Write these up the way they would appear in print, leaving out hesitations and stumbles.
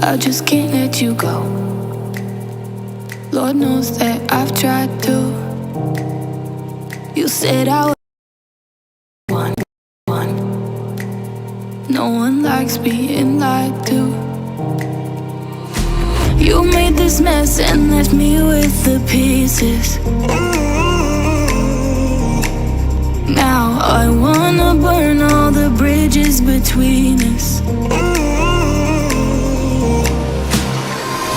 I just can't let you go. Lord knows that I've tried to. You said I was one. No one likes being lied to. You made this mess and left me with the pieces. Now I wanna burn all the bridges between us.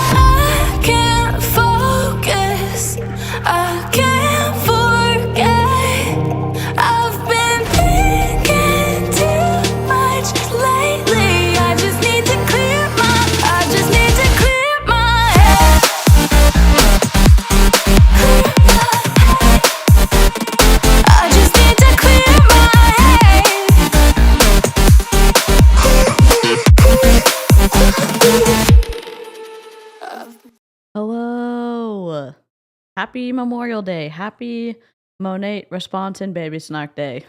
I can't focus, I can't forget. I've been thinking too much lately. I just need to clear my head. I just need to clear my head. Hello. Happy Memorial Day. Happy Monet Response and Baby Snark Day.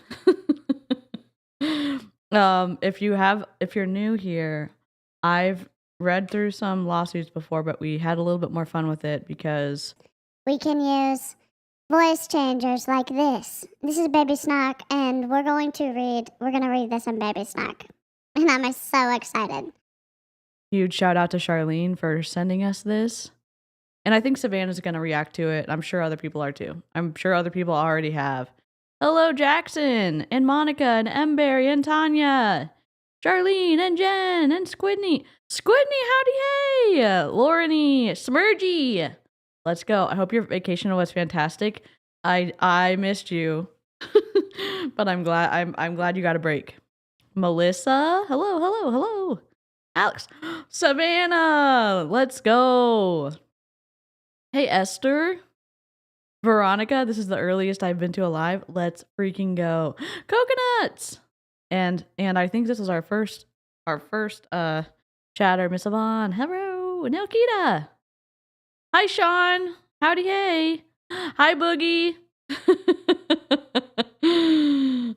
If you're new here, I've read through some lawsuits before, but we had a little bit more fun with it because we can use voice changers like this. This is Baby Snark, and we're gonna read this in Baby Snark. And I'm so excited. huge shout out to Charlene for sending us this. And I think Savannah's going to react to it. I'm sure other people are too. I'm sure other people already have. Hello, Jackson, and Monica, and Emberry, and Tanya, Charlene, and Jen, and Squidney. Squidney, howdy hey! Laurenie, Smurgy. Let's go. I hope your vacation was fantastic. I missed you. But I'm glad you got a break. Melissa, hello. Alex, Savannah, let's go. Hey, Esther. Veronica, this is the earliest I've been to a live. Let's freaking go. Coconuts! And I think this is our first chatter. Miss Yvonne, hello. Nelkita. Hi, Sean. Howdy, hey. Hi, Boogie.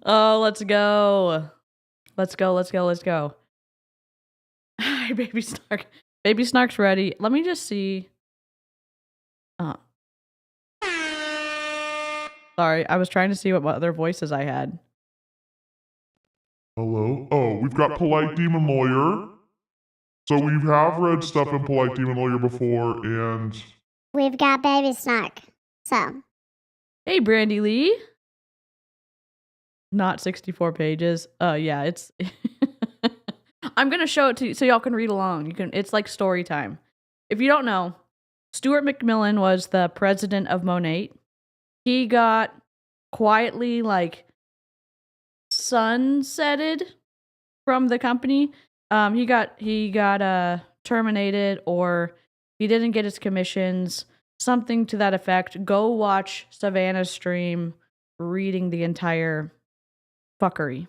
Oh, let's go. Let's go. Hi, Baby Snark. Baby Snark's ready. Let me just see. Sorry, I was trying to see what other voices I had. Hello? Oh, we've got Polite Demon Lawyer. So we have read stuff in Polite Demon Lawyer before, and We've got Baby Snark. So, Hey, Brandy Lee. Not 64 pages. Yeah, it's... I'm going to show it to you so y'all can read along. It's like story time. If you don't know, Stuart MacMillan was the president of Monet. He got quietly, sunsetted from the company. He got terminated, or he didn't get his commissions, something to that effect. Go watch Savannah's stream reading the entire fuckery.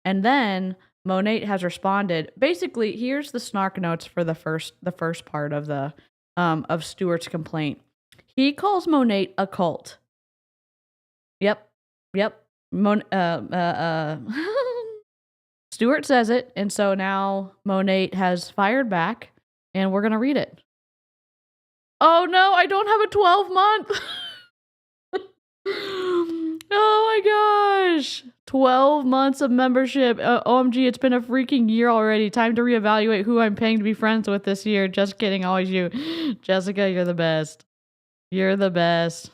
And then Monet has responded. Basically, here's the snark notes for the first part of the of Stuart's complaint. He calls Monet a cult. Yep. Stuart says it, and so now Monet has fired back, and we're gonna read it. Oh no, I don't have a 12-month. Oh my gosh. 12 months of membership. OMG, it's been a freaking year already. Time to reevaluate who I'm paying to be friends with this year. Just kidding, always you. Jessica, you're the best. You're the best.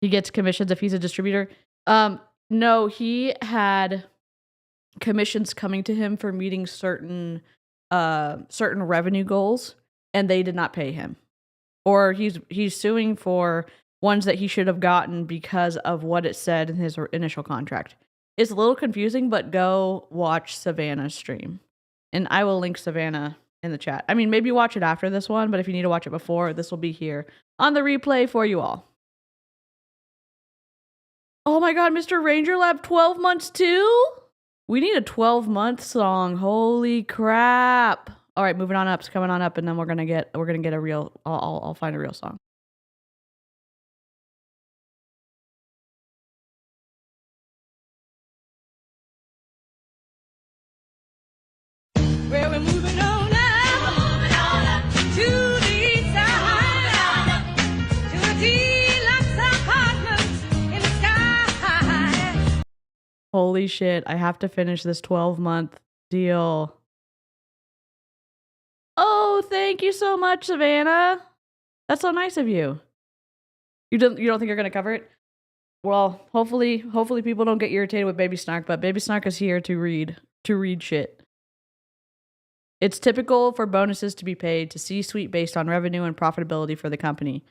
He gets commissions if he's a distributor. No, he had commissions coming to him for meeting certain revenue goals, and they did not pay him. Or he's suing for ones that he should have gotten because of what it said in his initial contract. It's a little confusing, but go watch Savannah's stream. And I will link Savannah in the chat. I mean, maybe watch it after this one, but if you need to watch it before, this will be here on the replay for you all. Oh my god, Mr. Ranger Lab, 12 months too? We need a 12-month song. Holy crap. All right, moving on up. It's coming on up, and then we're gonna get a real. I'll find a real song. Where we move Holy shit, I have to finish this 12-month deal. Oh, thank you so much, Savannah. That's so nice of you. You don't think you're gonna cover it? Well, hopefully people don't get irritated with Baby Snark, but Baby Snark is here to read shit. It's typical for bonuses to be paid to C-suite based on revenue and profitability for the company.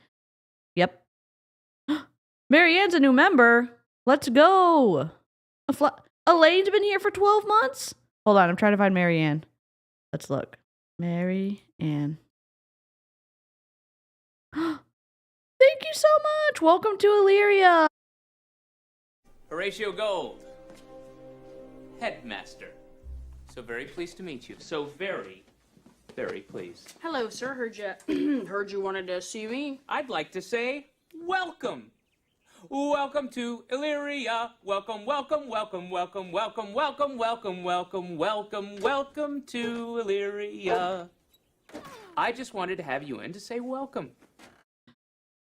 Yep. Marianne's a new member. Let's go. Elaine's been here for 12 months? Hold on, I'm trying to find Marianne. Let's look. Marianne. Thank you so much. Welcome to Illyria. Horatio Gold, headmaster. So very pleased to meet you. So very, very pleased. Hello, sir. Heard you wanted to see me. I'd like to say welcome. Welcome to Illyria. Welcome, welcome, welcome, welcome, welcome, welcome, welcome, welcome, welcome, welcome to Illyria. I just wanted to have you in to say welcome.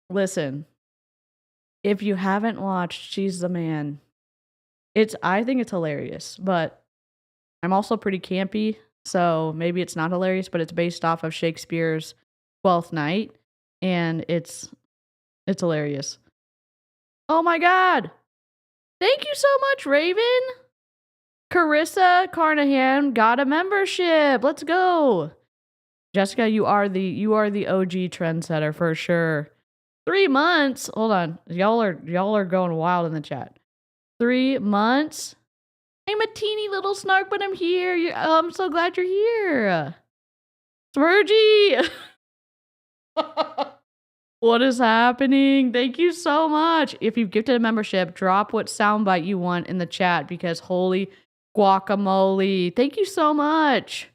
Listen, if you haven't watched She's the Man, I think it's hilarious, but I'm also pretty campy, so maybe it's not hilarious, but it's based off of Shakespeare's Twelfth Night, and it's hilarious. Oh my god! Thank you so much, Raven! Carissa Carnahan got a membership. Let's go. Jessica, you are the OG trendsetter for sure. 3 months. Hold on. Y'all are going wild in the chat. 3 months. I'm a teeny little snark, but I'm here. I'm so glad you're here. Smurgy. What is happening? Thank you so much. If you've gifted a membership, drop what soundbite you want in the chat because holy guacamole. Thank you so much.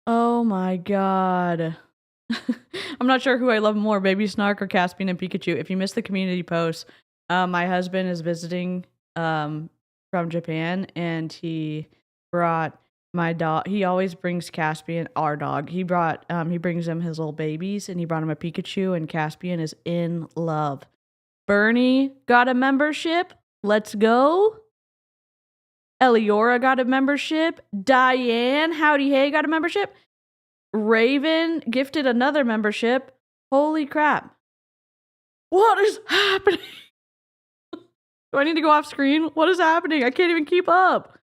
Oh my god. I'm not sure who I love more, Baby Snark or Caspian and Pikachu. If you missed the community post, my husband is visiting from Japan and he brought my dog. He always brings Caspian, our dog. He brings him his little babies and he brought him a Pikachu and Caspian is in love. Bernie got a membership. Let's go. Eliora got a membership. Diane, howdy hey, got a membership. Raven gifted another membership. Holy crap. What is happening? Do I need to go off screen? What is happening? I can't even keep up.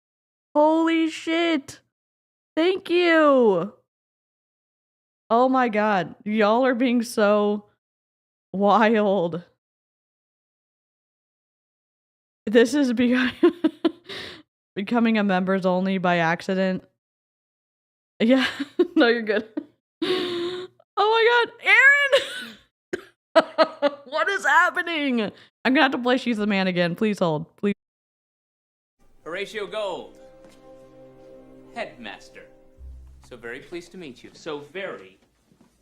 Holy shit. Thank you. Oh my god. Y'all are being so wild. This is becoming a members only by accident. Yeah, no, you're good. Oh my god, Aaron! What is happening? I'm gonna have to play She's the Man again. Please hold. Please. Horatio Gold, headmaster. So very pleased to meet you. So very,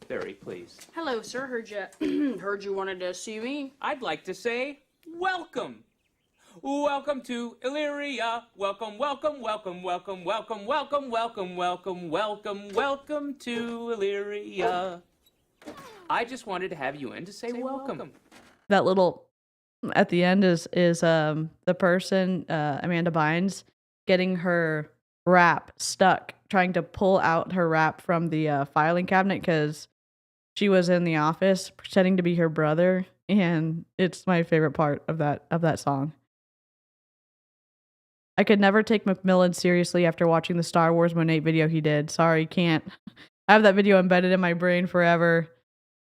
very pleased. Hello, sir. Heard you wanted to see me. I'd like to say welcome. Welcome to Illyria. Welcome, welcome, welcome, welcome, welcome, welcome, welcome, welcome, welcome, welcome to Illyria. I just wanted to have you in to say welcome. That little at the end is the person, Amanda Bynes, getting her wrap stuck, trying to pull out her wrap from the filing cabinet because she was in the office pretending to be her brother, and it's my favorite part of that song. I could never take MacMillan seriously after watching the Star Wars Monet video he did. Sorry, can't. I have that video embedded in my brain forever.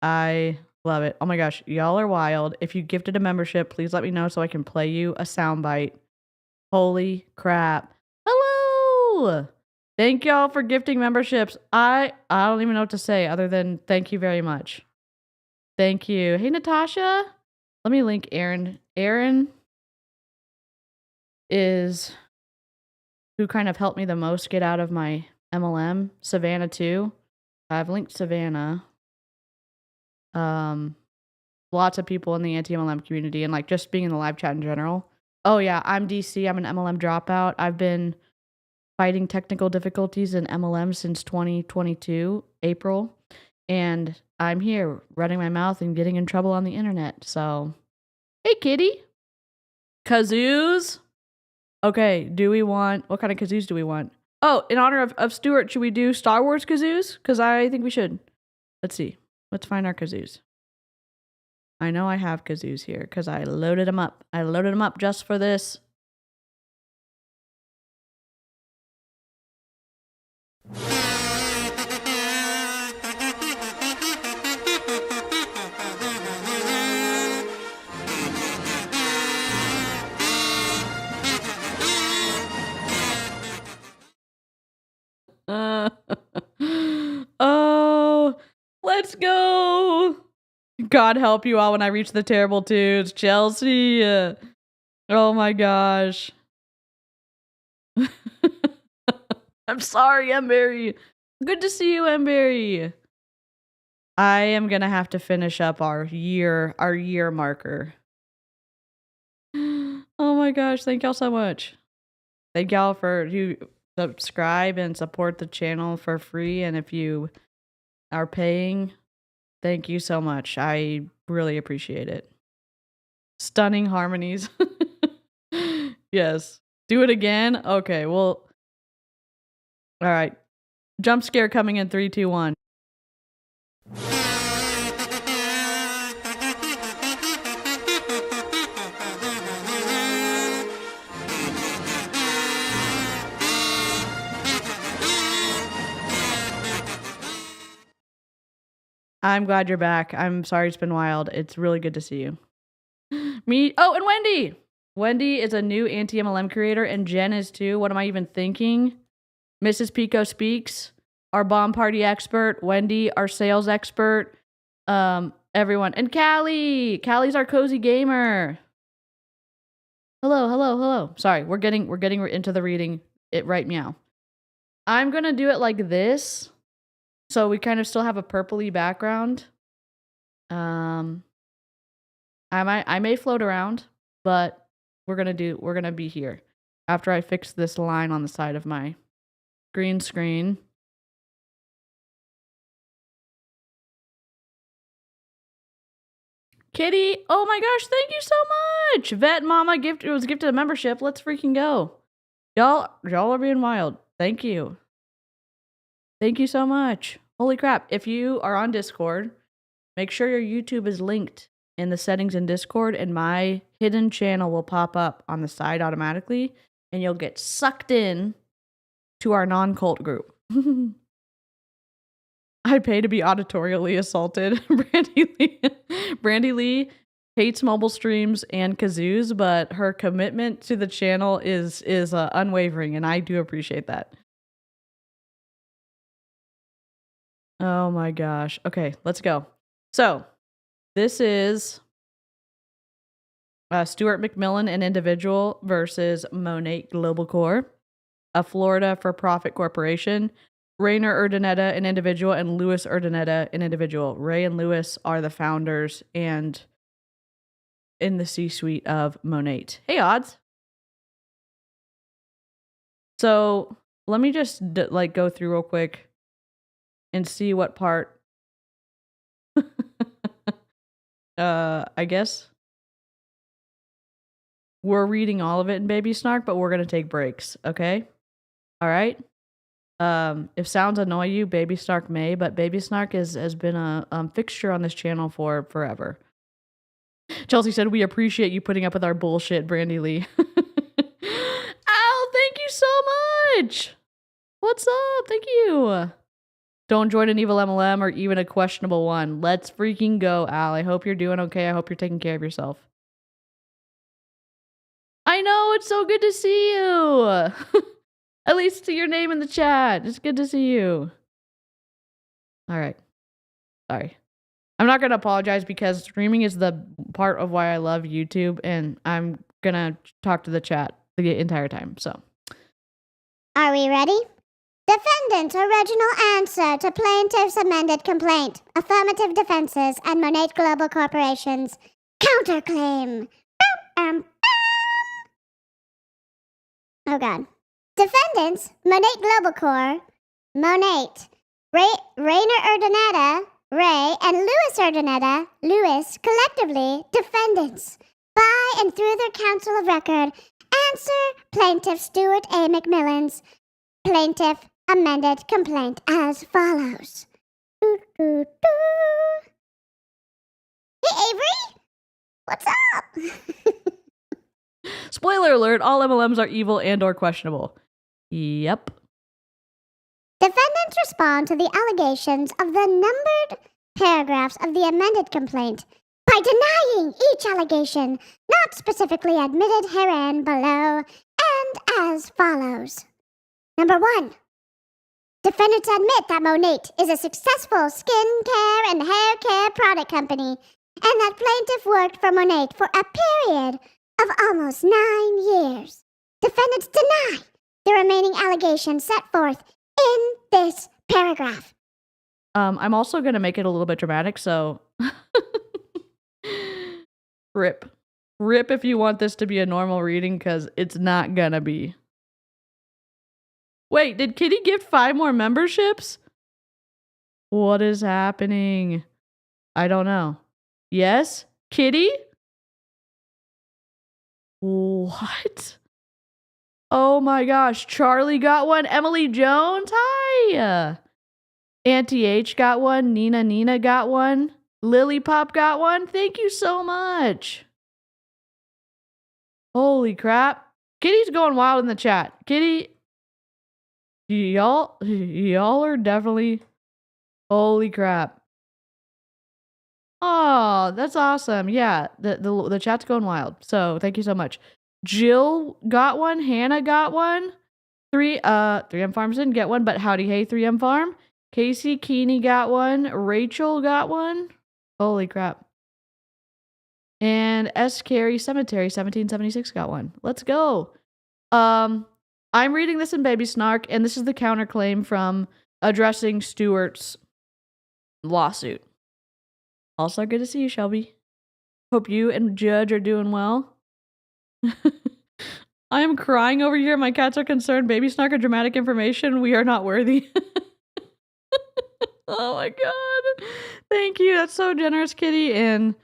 I love it. Oh my gosh, y'all are wild. If you gifted a membership, please let me know so I can play you a soundbite. Holy crap. Hello! Thank y'all for gifting memberships. I don't even know what to say other than thank you very much. Thank you. Hey, Natasha. Let me link Aaron. Aaron is who kind of helped me the most get out of my MLM. Savannah too. I've linked Savannah. Lots of people in the anti-MLM community and like just being in the live chat in general. Oh yeah, I'm DC. I'm an MLM dropout. I've been fighting technical difficulties in MLM since 2022, April. And I'm here running my mouth and getting in trouble on the internet. So Hey, kitty. Kazoos? Okay, do we want... What kind of kazoos do we want? Oh, in honor of Stuart, should we do Star Wars kazoos? Because I think we should. Let's see. Let's find our kazoos. I know I have kazoos here because I loaded them up. I loaded them up just for this. Oh, let's go. God help you all when I reach the terrible twos. Chelsea. Oh my gosh. I'm sorry, Emberry. Good to see you, Emberry. I am gonna have to finish up our year marker. Oh my gosh, thank y'all so much. Thank y'all for you subscribe and support the channel for free, and if you are paying, thank you so much. I really appreciate it. Stunning harmonies. Yes. Do it again? Okay, well. All right. Jump scare coming in 3, 2, 1. I'm glad you're back. I'm sorry it's been wild. It's really good to see you. Me. Oh, and Wendy. Wendy is a new anti-MLM creator, and Jen is too. What am I even thinking? Mrs. Pico speaks. Our bomb party expert. Wendy, our sales expert. Everyone. And Callie. Callie's our cozy gamer. Hello. Sorry, we're getting into the reading. It right meow. I'm gonna do it like this. So we kind of still have a purpley background. I may float around, but we're gonna be here after I fix this line on the side of my green screen. Kitty, oh my gosh, thank you so much. Vet Mama was gifted a membership. Let's freaking go. Y'all are being wild. Thank you. Thank you so much. Holy crap. If you are on Discord, make sure your YouTube is linked in the settings in Discord, and my hidden channel will pop up on the side automatically, and you'll get sucked in to our non-cult group. I pay to be auditorially assaulted. Brandy Lee hates mobile streams and kazoos, but her commitment to the channel is unwavering, and I do appreciate that. Oh my gosh. Okay, let's go. So, this is Stuart MacMillan, an individual, versus Monet Global Corp, a Florida for-profit corporation. Rainer Urdaneta, an individual, and Louis Urdaneta, an individual. Ray and Louis are the founders and in the C-suite of Monet. Hey, Odds. So, let me just go through real quick and see what part. I guess we're reading all of it in Baby Snark, but we're gonna take breaks, okay? All right. If sounds annoy you, Baby Snark may, but Baby Snark has been a fixture on this channel for forever. Chelsea said, "We appreciate you putting up with our bullshit, Brandy Lee." Ow, thank you so much. What's up? Thank you. Don't join an evil MLM or even a questionable one. Let's freaking go, Al. I hope you're doing okay. I hope you're taking care of yourself. I know, it's so good to see you. At least see your name in the chat. It's good to see you. All right. Sorry. I'm not going to apologize because streaming is the part of why I love YouTube, and I'm going to talk to the chat the entire time, so. Are we ready? Defendant's original answer to plaintiff's amended complaint. Affirmative defenses and Monet Global Corporation's counterclaim. Oh God. Defendants, Monet Global Corp, Monet, Rainer Urdaneta, Ray, and Louis Urdaneta, Louis, collectively defendants. by and through their counsel of record, answer plaintiff Stuart A. MacMillan's plaintiff amended complaint as follows. Doo, doo, doo. Hey, Avery! What's up? Spoiler alert, all MLMs are evil and or questionable. Yep. Defendants respond to the allegations of the numbered paragraphs of the amended complaint by denying each allegation not specifically admitted herein below and as follows. Number 1. Defendants admit that Monet is a successful skin care and hair care product company and that plaintiff worked for Monet for a period of almost 9 years. Defendants deny the remaining allegations set forth in this paragraph. I'm also going to make it a little bit dramatic, so rip. Rip if you want this to be a normal reading, because it's not going to be. Wait, did Kitty gift 5 more memberships? What is happening? I don't know. Yes? Kitty? What? Oh my gosh, Charlie got one. Emily Jones, hi. Auntie H got one. Nina got one. Lily Pop got one. Thank you so much. Holy crap. Kitty's going wild in the chat. Kitty, y'all are definitely, holy crap. Oh, that's awesome. Yeah, the chat's going wild. So thank you so much. Jill got one. Hannah got one. 3M Farms didn't get one, but howdy hey 3M Farm. Casey Keeney got one. Rachel got one. Holy crap. And S. Carey Cemetery 1776 got one. Let's go. I'm reading this in Baby Snark, and this is the counterclaim from addressing Stuart's lawsuit. Also good to see you, Shelby. Hope you and Judge are doing well. I am crying over here. My cats are concerned. Baby Snark are dramatic information. We are not worthy. Oh my god. Thank you. That's so generous, Kitty. And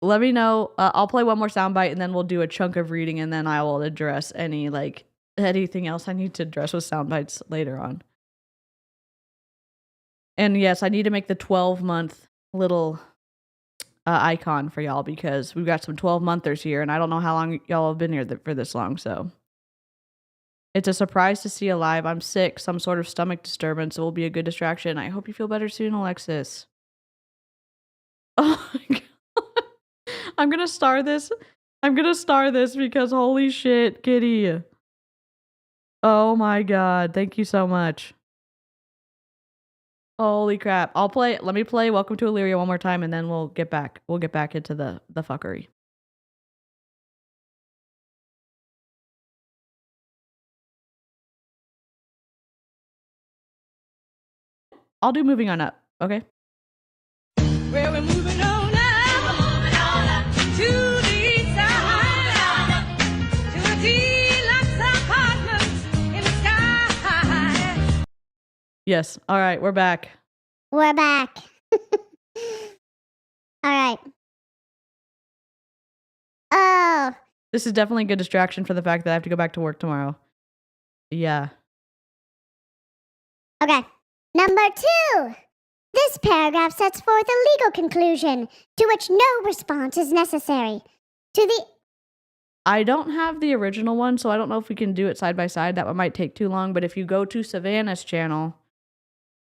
let me know. I'll play one more soundbite and then we'll do a chunk of reading and then I will address anything else I need to address with soundbites later on. And yes, I need to make the 12-month little icon for y'all because we've got some 12-monthers here and I don't know how long y'all have been here for this long, so. It's a surprise to see you alive. I'm sick, some sort of stomach disturbance. It will be a good distraction. I hope you feel better soon, Alexis. Oh my god. I'm gonna star this because holy shit, Kitty. Oh my god. Thank you so much. Holy crap. Let me play Welcome to Illyria one more time and then we'll get back into the fuckery. I'll do moving on up, okay? Well, we're moving on up to the east side, to a deluxe apartment in the sky. Yes. All right, we're back. We're back. All right. Oh. This is definitely a good distraction for the fact that I have to go back to work tomorrow. Yeah. Okay. Number 2. This paragraph sets forth a legal conclusion to which no response is necessary. I don't have the original one, so I don't know if we can do it side by side. That one might take too long, but if you go to Savannah's channel,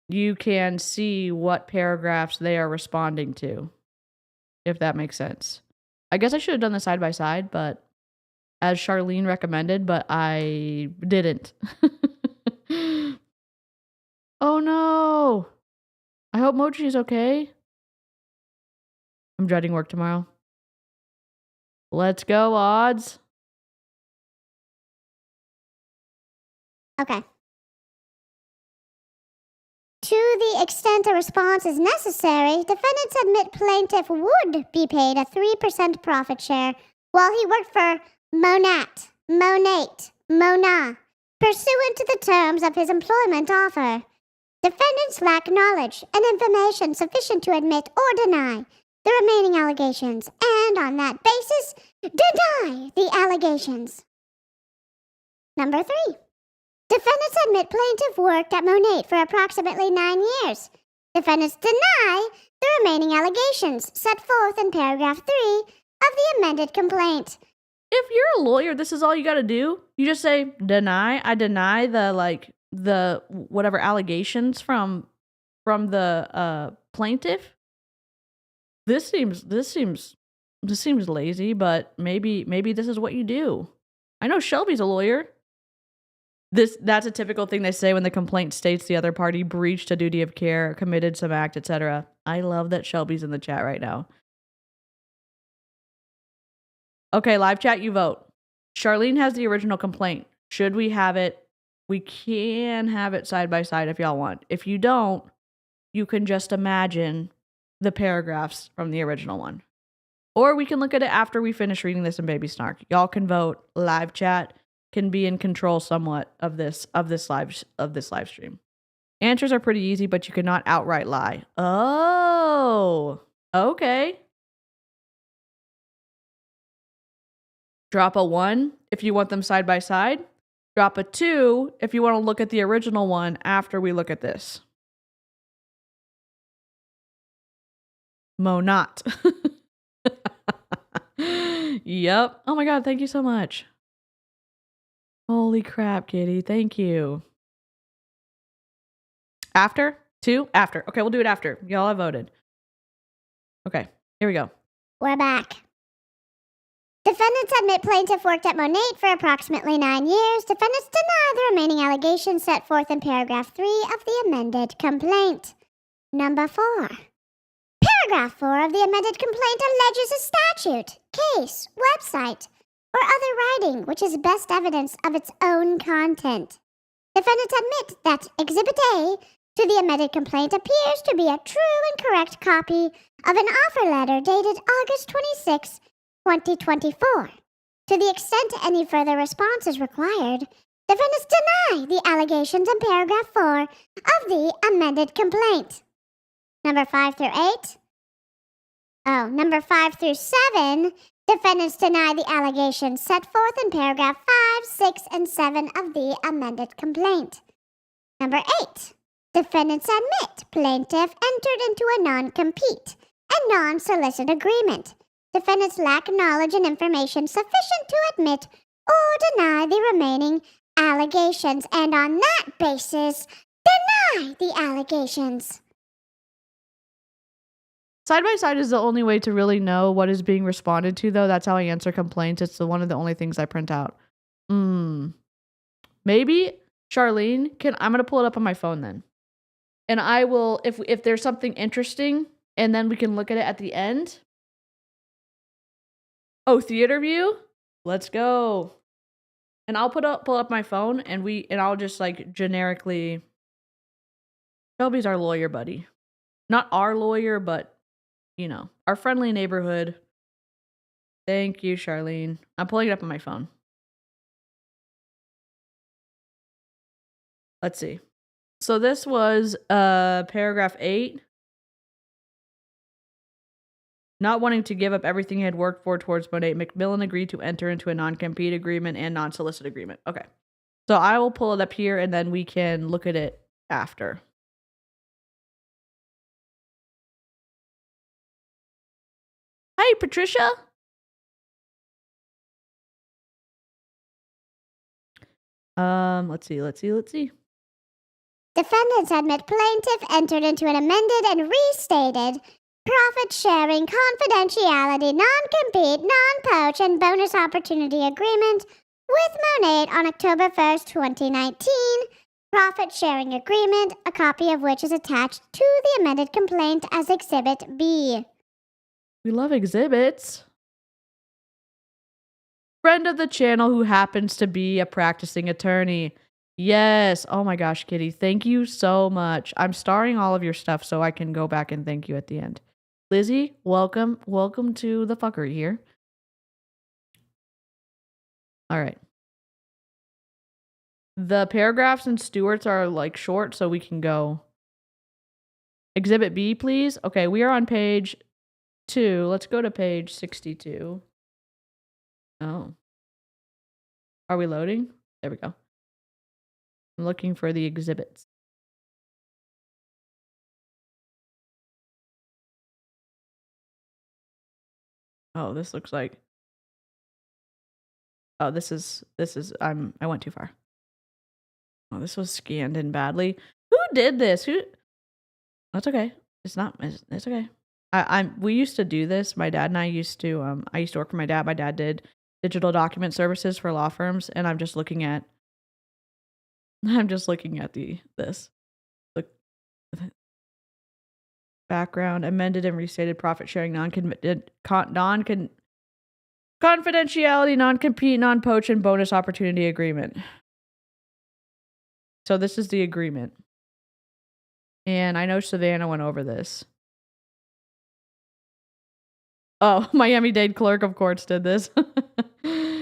you can see what paragraphs they are responding to, if that makes sense. I guess I should have done the side by side, but as Charlene recommended, but I didn't. Oh no! I hope Mochi is okay. I'm dreading work tomorrow. Let's go, odds. Okay. To the extent a response is necessary, defendants admit plaintiff would be paid a 3% profit share while he worked for Monat, pursuant to the terms of his employment offer. Defendants lack knowledge and information sufficient to admit or deny the remaining allegations, and on that basis, deny the allegations. Number 3. Defendants admit plaintiff worked at Monet for approximately 9 years. Defendants deny the remaining allegations set forth in paragraph 3 of the amended complaint. If you're a lawyer, this is all you got to do. You just say, deny. I deny the whatever allegations from the plaintiff. This seems lazy, but maybe this is what you do. I know Shelby's a lawyer. That's a typical thing they say when the complaint states the other party breached a duty of care, committed some act, etc. I love that Shelby's in the chat right now. Okay, live chat, you vote. Charlene has the original complaint. Should we have it? We can have it side by side if y'all want. If you don't, you can just imagine the paragraphs from the original one. Or we can look at it after we finish reading this in Baby Snark. Y'all can vote. Live chat can be in control somewhat of this live stream. Answers are pretty easy, but you cannot outright lie. Oh, okay. Drop a 1 if you want them side by side. Drop a 2 if you want to look at the original one after we look at this. Monat. Yep. Oh my God, thank you so much. Holy crap, Kitty. Thank you. After? 2? After. Okay, we'll do it after. Y'all have voted. Okay, here we go. We're back. Defendants admit plaintiff worked at Monet for approximately 9 years. Defendants deny the remaining allegations set forth in paragraph 3 of the amended complaint. Number 4. Paragraph 4 of the amended complaint alleges a statute, case, website, or other writing which is best evidence of its own content. Defendants admit that Exhibit A to the amended complaint appears to be a true and correct copy of an offer letter dated August 26, 2024. To the extent any further response is required, defendants deny the allegations in paragraph 4 of the amended complaint. Number 5 through 7, defendants deny the allegations set forth in paragraph 5, 6, and 7 of the amended complaint. Number 8, defendants admit plaintiff entered into a non-compete and non-solicit agreement. Defendants lack knowledge and information sufficient to admit or deny the remaining allegations, and on that basis, deny the allegations. Side by side is the only way to really know what is being responded to, though. That's how I answer complaints. It's one of the only things I print out. Maybe Charlene I'm going to pull it up on my phone then. And I will, if there's something interesting, and then we can look at it at the end. Oh, theater view? Let's go. And I'll pull up my phone and I'll just like generically. Shelby's our lawyer buddy. Not our lawyer, but you know, our friendly neighborhood. Thank you, Charlene. I'm pulling it up on my phone. Let's see. So this was paragraph 8. Not wanting to give up everything he had worked for towards Monet, MacMillan agreed to enter into a non-compete agreement and non-solicit agreement. Okay. So I will pull it up here and then we can look at it after. Hey, Patricia. Let's see. Defendants admit plaintiff entered into an amended and restated profit-sharing, confidentiality, non-compete, non-poach, and bonus opportunity agreement with Monet on October 1st, 2019. Profit-sharing agreement, a copy of which is attached to the amended complaint as Exhibit B. We love exhibits. Friend of the channel who happens to be a practicing attorney. Yes. Oh my gosh, Kitty. Thank you so much. I'm starring all of your stuff so I can go back and thank you at the end. Lizzie, welcome. Welcome to the fuckery here. All right. The paragraphs in Stuart's are like short, so we can go. Exhibit B, please. Okay, we are on page 2. Let's go to page 62. Oh. Are we loading? There we go. I'm looking for the exhibits. Oh, this looks like. Oh, this is I went too far. Oh, this was scanned in badly. Who did this? Who? That's okay. It's okay. We used to do this. My dad and I used to work for my dad. My dad did digital document services for law firms, and I'm just looking at this. Look, background, amended and restated profit sharing, confidentiality, non-compete, non-poach, and bonus opportunity agreement. So this is the agreement. And I know Savannah went over this. Oh, Miami-Dade clerk of courts did this.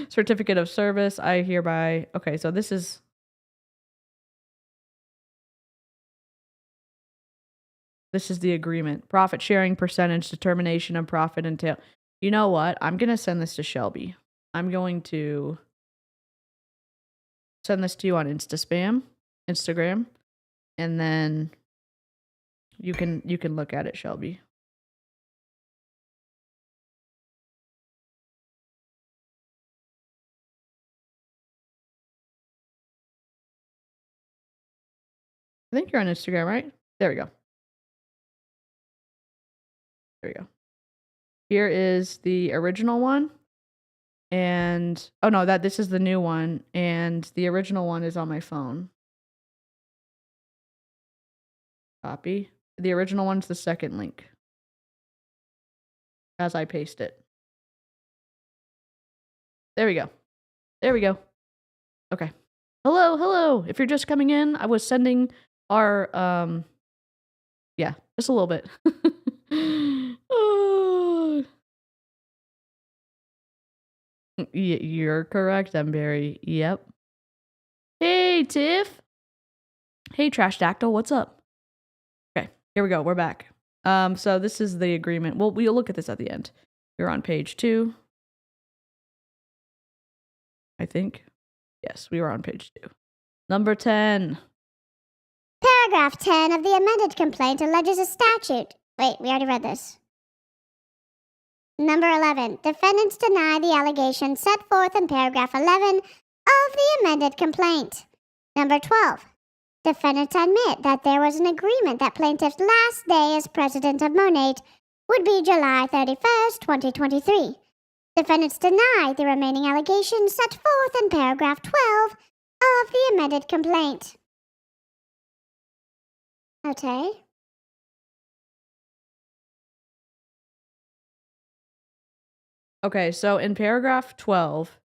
Certificate of service, I hereby... Okay, so this is... This is the agreement. Profit sharing percentage, determination of profit entail. You know what? I'm going to send this to Shelby. I'm going to send this to you on Instagram, and then you can look at it, Shelby. I think you're on Instagram, right? There we go. There we go. Here is the original one. And oh no, this is the new one, and the original one is on my phone. Copy. The original one's the second link. As I paste it. There we go. There we go. Okay. Hello. If you're just coming in, I was sending our yeah, just a little bit. Oh. You're correct, Emberry. Yep. Hey, Tiff. Hey, Trash Dactyl, what's up? Okay, here we go. We're back. So this is the agreement. Well, we'll look at this at the end. You're on page 2. I think. Yes, we were on page 2. Number 10. Paragraph 10 of the amended complaint alleges a statute. Wait, we already read this. Number 11. Defendants deny the allegations set forth in paragraph 11 of the amended complaint. Number 12. Defendants admit that there was an agreement that plaintiff's last day as president of Monet would be July 31st, 2023. Defendants deny the remaining allegations set forth in paragraph 12 of the amended complaint. Okay. Okay, so in paragraph 12,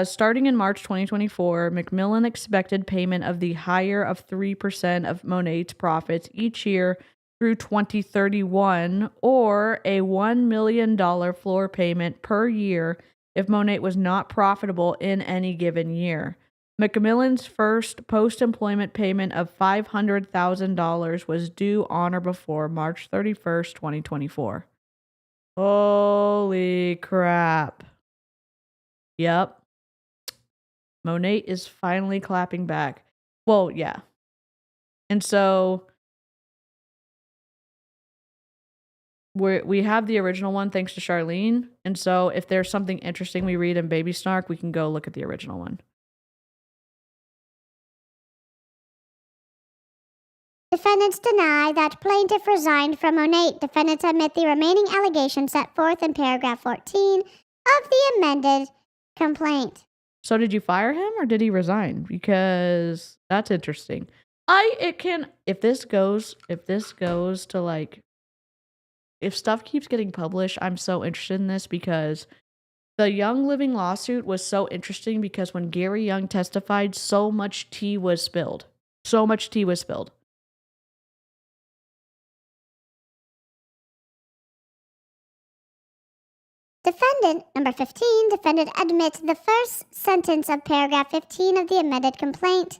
starting in March 2024, MacMillan expected payment of the higher of 3% of Monet's profits each year through 2031, or a $1 million floor payment per year if Monet was not profitable in any given year. MacMillan's first post-employment payment of $500,000 was due on or before March 31st, 2024. Holy crap. Yep. Monet is finally clapping back. Well, yeah. And so we have the original one thanks to Charlene. And so if there's something interesting we read in Baby Snark, we can go look at the original one. Defendants deny that plaintiff resigned from Monet. Defendants admit the remaining allegations set forth in paragraph 14 of the amended complaint. So did you fire him or did he resign? Because that's interesting. If this goes to like, if stuff keeps getting published, I'm so interested in this because the Young Living lawsuit was so interesting because when Gary Young testified, so much tea was spilled. Defendant, number 15, defendant admits the first sentence of paragraph 15 of the amended complaint.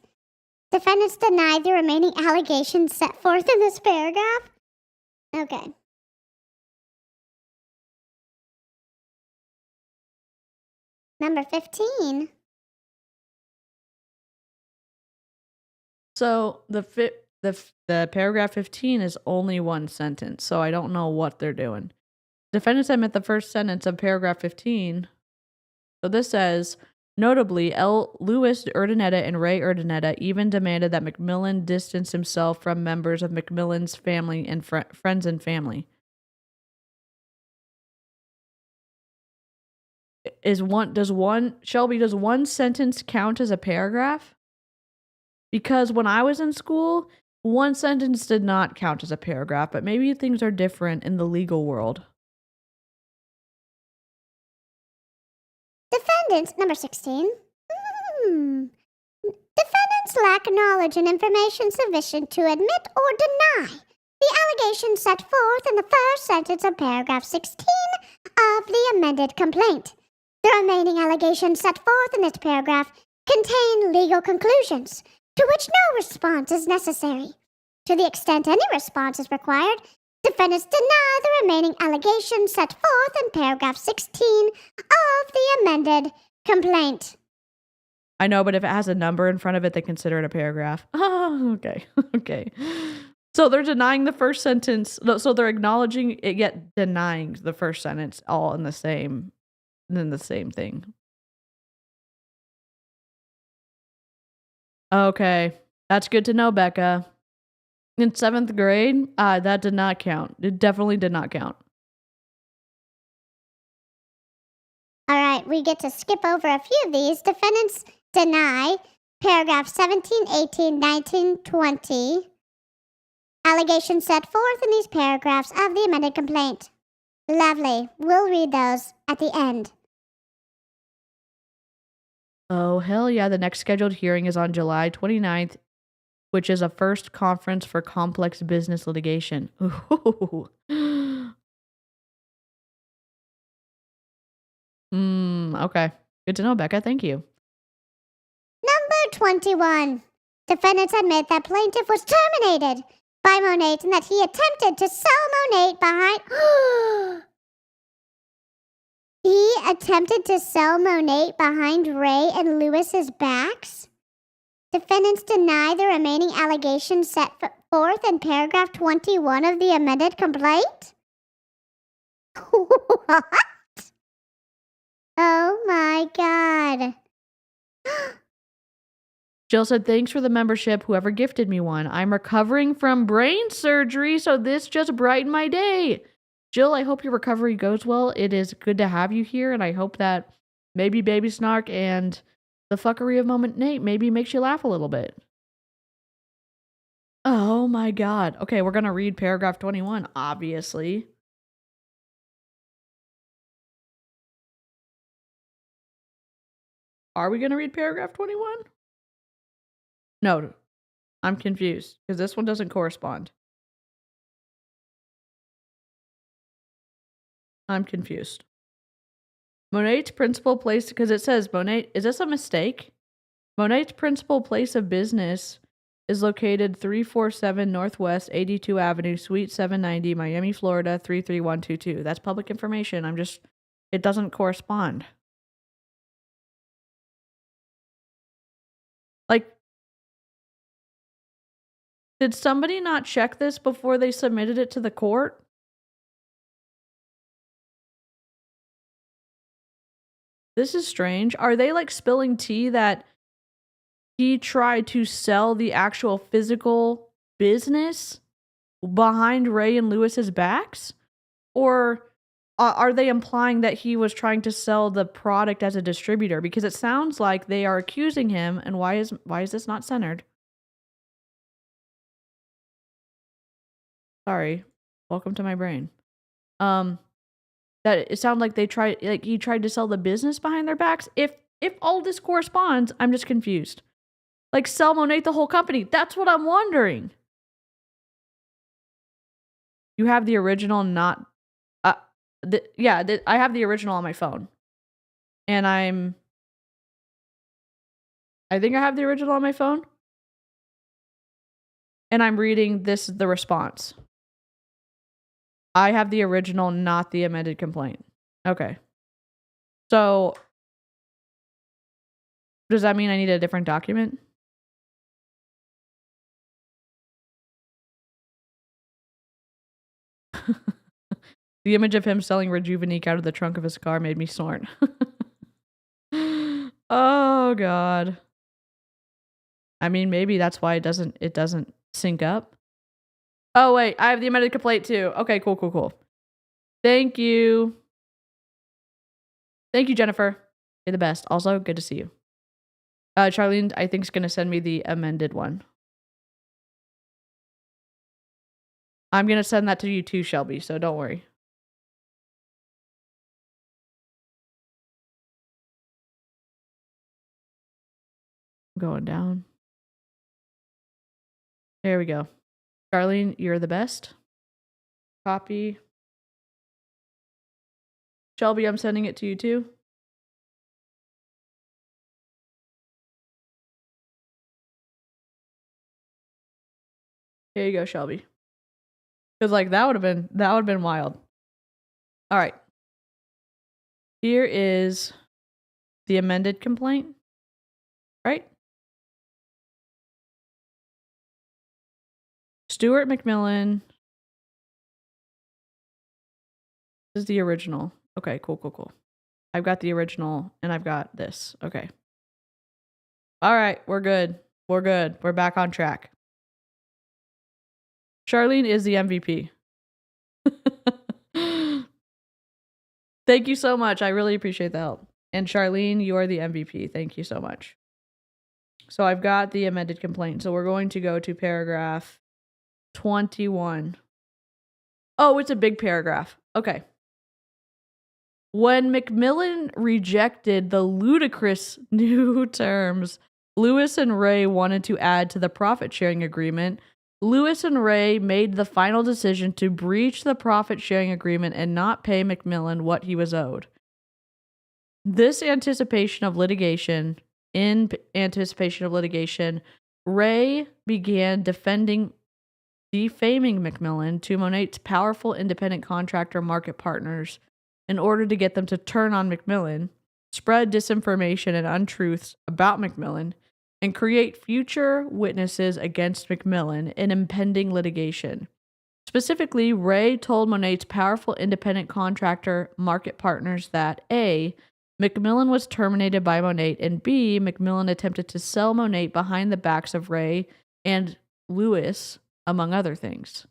Defendants deny the remaining allegations set forth in this paragraph. Okay. Number 15. So the paragraph 15 is only one sentence, so I don't know what they're doing. Defendants admit the first sentence of paragraph 15. So this says, notably, L. Louis Urdaneta and Ray Urdaneta even demanded that MacMillan distance himself from members of MacMillan's family and friends and family. Does one sentence count as a paragraph? Because when I was in school, one sentence did not count as a paragraph, but maybe things are different in the legal world. Defendants, number 16. Defendants lack knowledge and information sufficient to admit or deny the allegations set forth in the first sentence of paragraph 16 of the amended complaint. The remaining allegations set forth in this paragraph contain legal conclusions to which no response is necessary. To the extent any response is required, defendants deny the remaining allegations set forth in paragraph 16 of the amended complaint. I know, but if it has a number in front of it, they consider it a paragraph. Oh, okay. Okay. So they're denying the first sentence. So they're acknowledging it, yet denying the first sentence, all in the same thing. Okay. That's good to know, Becca. In 7th grade, that did not count. It definitely did not count. All right, we get to skip over a few of these. Defendants deny paragraph 17, 18, 19, 20. Allegations set forth in these paragraphs of the amended complaint. Lovely. We'll read those at the end. Oh, hell yeah. The next scheduled hearing is on July 29th, which is a first conference for complex business litigation. Ooh. Okay. Good to know, Becca. Thank you. Number 21. Defendants admit that plaintiff was terminated by Monet and that he attempted to sell Monet behind... He attempted to sell Monet behind Ray and Lewis's backs? Defendants deny the remaining allegations set forth in paragraph 21 of the amended complaint? What? Oh my god. Jill said, thanks for the membership, whoever gifted me one. I'm recovering from brain surgery, so this just brightened my day. Jill, I hope your recovery goes well. It is good to have you here, and I hope that maybe Baby Snark and the fuckery of Moment Nate maybe makes you laugh a little bit. Oh my god. Okay, we're going to read paragraph 21, obviously. Are we going to read paragraph 21? No, I'm confused because this one doesn't correspond. I'm confused. Monet's principal place, because it says Monet, is this a mistake? Monet's principal place of business is located 347 Northwest 82 Avenue, Suite 790, Miami, Florida 33122. That's public information. It doesn't correspond. Like, did somebody not check this before they submitted it to the court? This is strange. Are they like spilling tea that he tried to sell the actual physical business behind Ray and Lewis's backs? Or are they implying that he was trying to sell the product as a distributor? Because it sounds like they are accusing him. And why is this not centered? Sorry. Welcome to my brain. That it sounded like he tried to sell the business behind their backs. If all this corresponds, I'm just confused. Like, sell Monet the whole company. That's what I'm wondering. You have the original, not... I have the original on my phone. And I think I have the original on my phone. And I'm reading the response. I have the original, not the amended complaint. Okay. So Does that mean I need a different document? The image of him selling Rejuvenique out of the trunk of his car made me snort. Oh god. I mean, maybe that's why it doesn't sync up. Oh wait, I have the amended complaint too. Okay, cool. Thank you. Thank you, Jennifer. You're the best. Also, good to see you. Charlene, I think, is going to send me the amended one. I'm going to send that to you too, Shelby, so don't worry. Going down. There we go. Charlene, you're the best. Copy. Shelby, I'm sending it to you too. Here you go, Shelby. Because like that would have been wild. All right. Here is the amended complaint. Right? Stuart MacMillan. This is the original. Okay, cool. I've got the original and I've got this. Okay. All right, we're good. We're back on track. Charlene is the MVP. Thank you so much. I really appreciate the help. And Charlene, you are the MVP. Thank you so much. So I've got the amended complaint. So we're going to go to paragraph 21. Oh, it's a big paragraph. Okay. When MacMillan rejected the ludicrous new terms Lewis and Ray wanted to add to the profit-sharing agreement, Lewis and Ray made the final decision to breach the profit-sharing agreement and not pay MacMillan what he was owed. In anticipation of litigation, Ray began defaming MacMillan to Monet's powerful independent contractor market partners in order to get them to turn on MacMillan, spread disinformation and untruths about MacMillan, and create future witnesses against MacMillan in impending litigation. Specifically, Ray told Monet's powerful independent contractor market partners that A, MacMillan was terminated by Monet, and B, MacMillan attempted to sell Monet behind the backs of Ray and Lewis, among other things.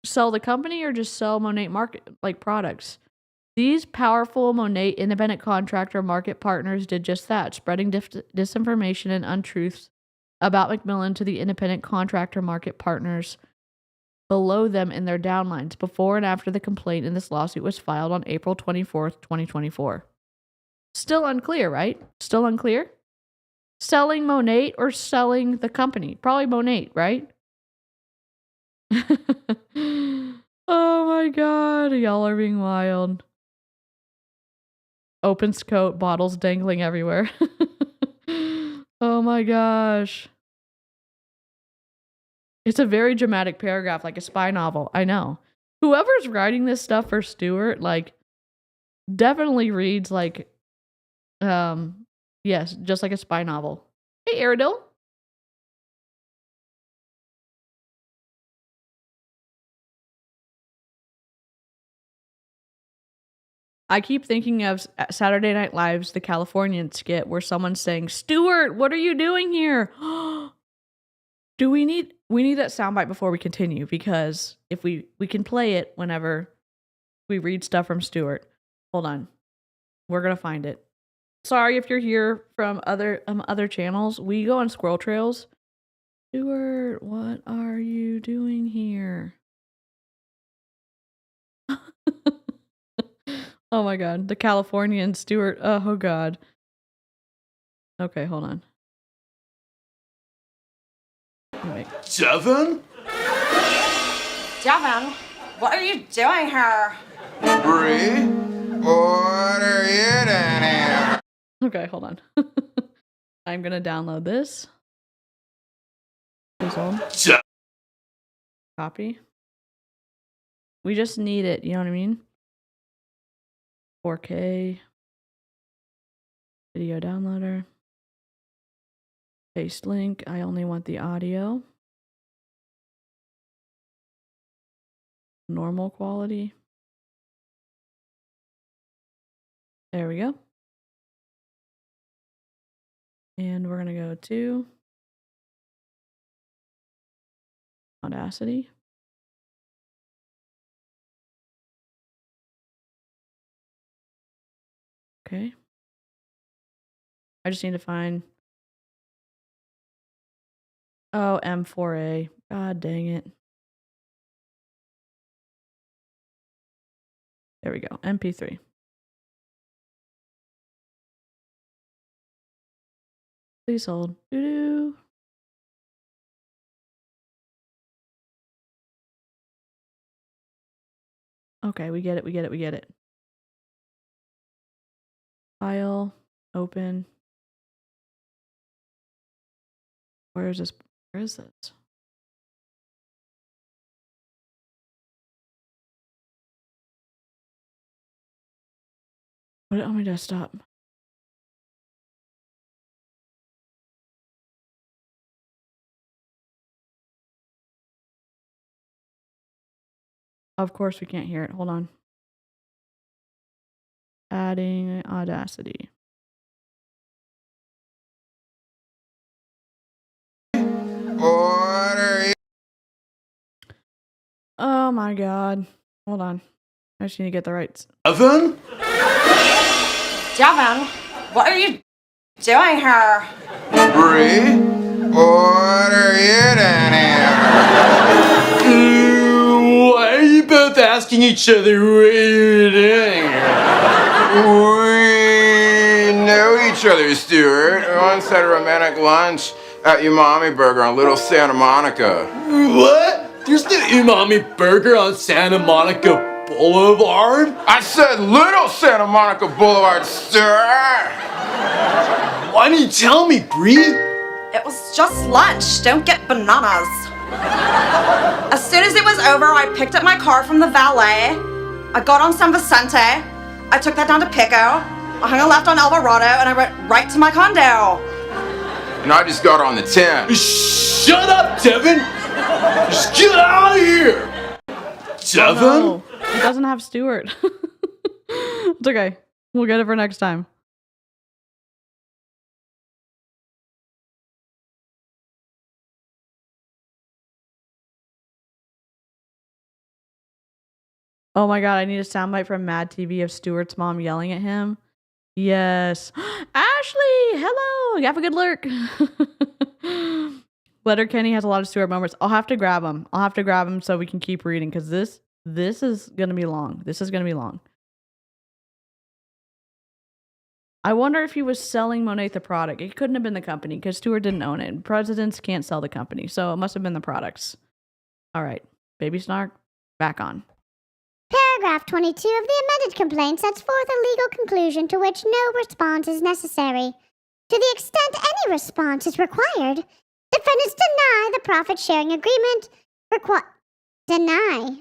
Sell the company or just sell Monet market like products? These powerful Monet independent contractor market partners did just that, spreading disinformation and untruths about MacMillan to the independent contractor market partners below them in their downlines before and after the complaint in this lawsuit was filed on April 24th, 2024. Still unclear, right? Still unclear? Selling Monet or selling the company? Probably Monet, right? Oh my god, y'all are being wild. Opens coat, bottles dangling everywhere. Oh my gosh. It's a very dramatic paragraph, like a spy novel. I know. Whoever's writing this stuff for Stuart, like, definitely reads like, yes, just like a spy novel. Hey, Aridil. I keep thinking of Saturday Night Live's The Californian skit where someone's saying, Stuart, what are you doing here? We need that soundbite before we continue, because if we can play it whenever we read stuff from Stuart. Hold on. We're going to find it. Sorry if you're here from other channels. We go on squirrel trails. Stuart, what are you doing here? Oh my god, the Californian Stuart. Oh god. Okay, hold on. Wait. Devin? Devin, what are you doing here? Bree? What are you doing here? Okay, hold on. I'm gonna download this. Please hold. Copy. We just need it, you know what I mean? 4K. Video downloader. Paste link. I only want the audio. Normal quality. There we go. And we're going to go to Audacity. Okay. I just need to find. Oh, M4A. God dang it. There we go. MP3. Please hold. Doo-doo. Okay, we get it. We get it. We get it. File. Open. Where is this? Where is this? Put it on my desktop. Of course we can't hear it. Hold on. Adding Audacity. What are you? Oh my god. Hold on. I just need to get the rights. Devin? Devin, what are you doing here? Bree? What are you doing here? Why are you both asking each other what you're doing? We know each other, Stuart. We once had a romantic lunch at Umami Burger on Little Santa Monica. What? There's no umami burger on Santa Monica Boulevard? I said Little Santa Monica Boulevard, Stuart! Why didn't you tell me, Bree? It was just lunch. Don't get bananas. As soon as it was over, I picked up my car from the valet. I got on San Vicente. I took that down to Pico. I hung a left on Alvarado, and I went right to my condo. And I just got on the 10. Shut up, Devin! Just get out of here! Devin? No, it doesn't have Stuart. It's okay. We'll get it for next time. Oh my god, I need a soundbite from Mad TV of Stuart's mom yelling at him. Yes. Ashley, hello. You have a good lurk. Letterkenny has a lot of Stuart moments. I'll have to grab them so we can keep reading because this is going to be long. This is going to be long. I wonder if he was selling Monet the product. It couldn't have been the company because Stuart didn't own it. Presidents can't sell the company, so it must have been the products. All right. Baby Snark, back on. Paragraph 22 of the amended complaint sets forth a legal conclusion to which no response is necessary. To the extent any response is required, defendants deny the profit-sharing agreement. Deny.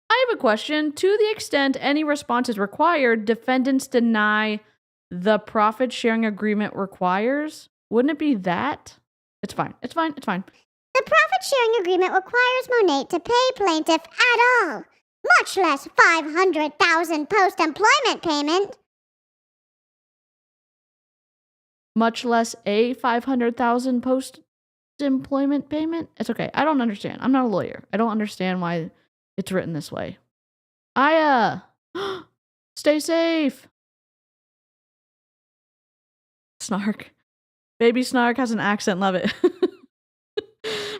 I have a question. To the extent any response is required, defendants deny the profit-sharing agreement requires? Wouldn't it be that? It's fine. It's fine. It's fine. The profit-sharing agreement requires Monet to pay plaintiff at all, much less $500,000 post-employment payment. Much less a $500,000 post-employment payment? It's okay. I don't understand. I'm not a lawyer. I don't understand why it's written this way. Stay safe. Snark. Baby Snark has an accent. Love it.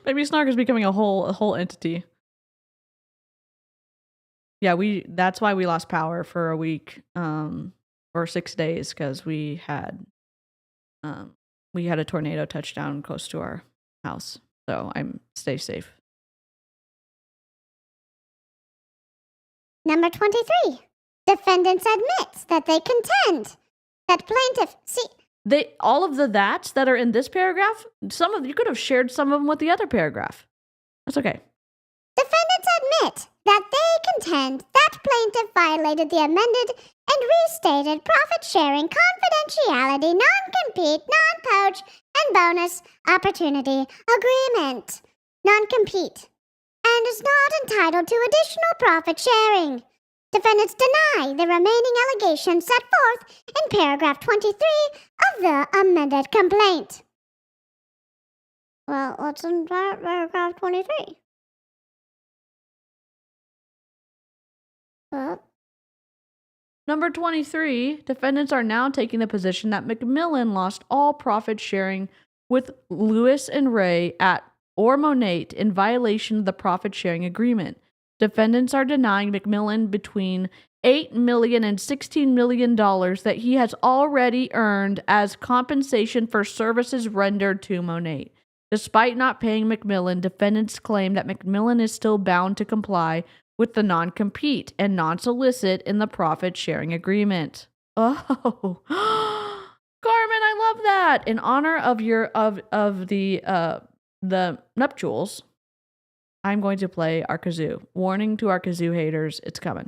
Baby Snark is becoming a whole entity. Yeah, that's why we lost power for a week, or 6 days, because we had a tornado touchdown close to our house. So stay safe. Number 23. Defendants admits that they contend that plaintiff... All of the that's that are in this paragraph, you could have shared some of them with the other paragraph. That's okay. Defendants admit that they contend that plaintiff violated the amended and restated profit-sharing confidentiality non-compete, non-poach, and bonus opportunity agreement. Non-compete. And is not entitled to additional profit sharing. Defendants deny the remaining allegations set forth in paragraph 23 of the amended complaint. Well, what's in paragraph 23? Number 23, defendants are now taking the position that MacMillan lost all profit sharing with Lewis and Ray at or Monet in violation of the profit sharing agreement. Defendants are denying MacMillan between $8 million and $16 million that he has already earned as compensation for services rendered to Monet. Despite not paying MacMillan, defendants claim that MacMillan is still bound to comply with the non-compete and non-solicit in the profit-sharing agreement. Oh, Carmen, I love that. In honor of the nuptials, I'm going to play our kazoo. Warning to our kazoo haters, it's coming.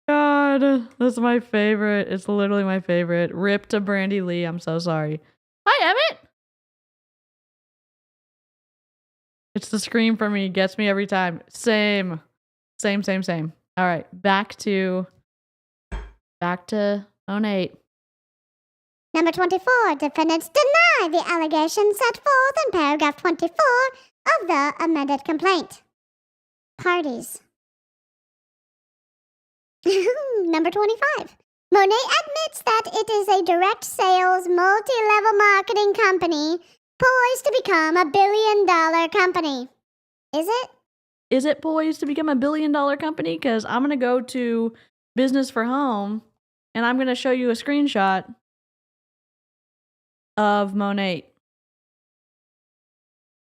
God, that's my favorite. It's literally my favorite. Rip to Brandy Lee. I'm so sorry. Hi, Emmett. It's the scream for me. Gets me every time. Same. All right. Back to Monet. Number 24. Defendants deny the allegations set forth in paragraph 24 of the amended complaint. Parties. Number 25. Monet admits that it is a direct sales, multi-level marketing company poised to become a billion-dollar company. Is it? Is it poised to become a billion-dollar company? Because I'm going to go to Business for Home, and I'm going to show you a screenshot of Monet.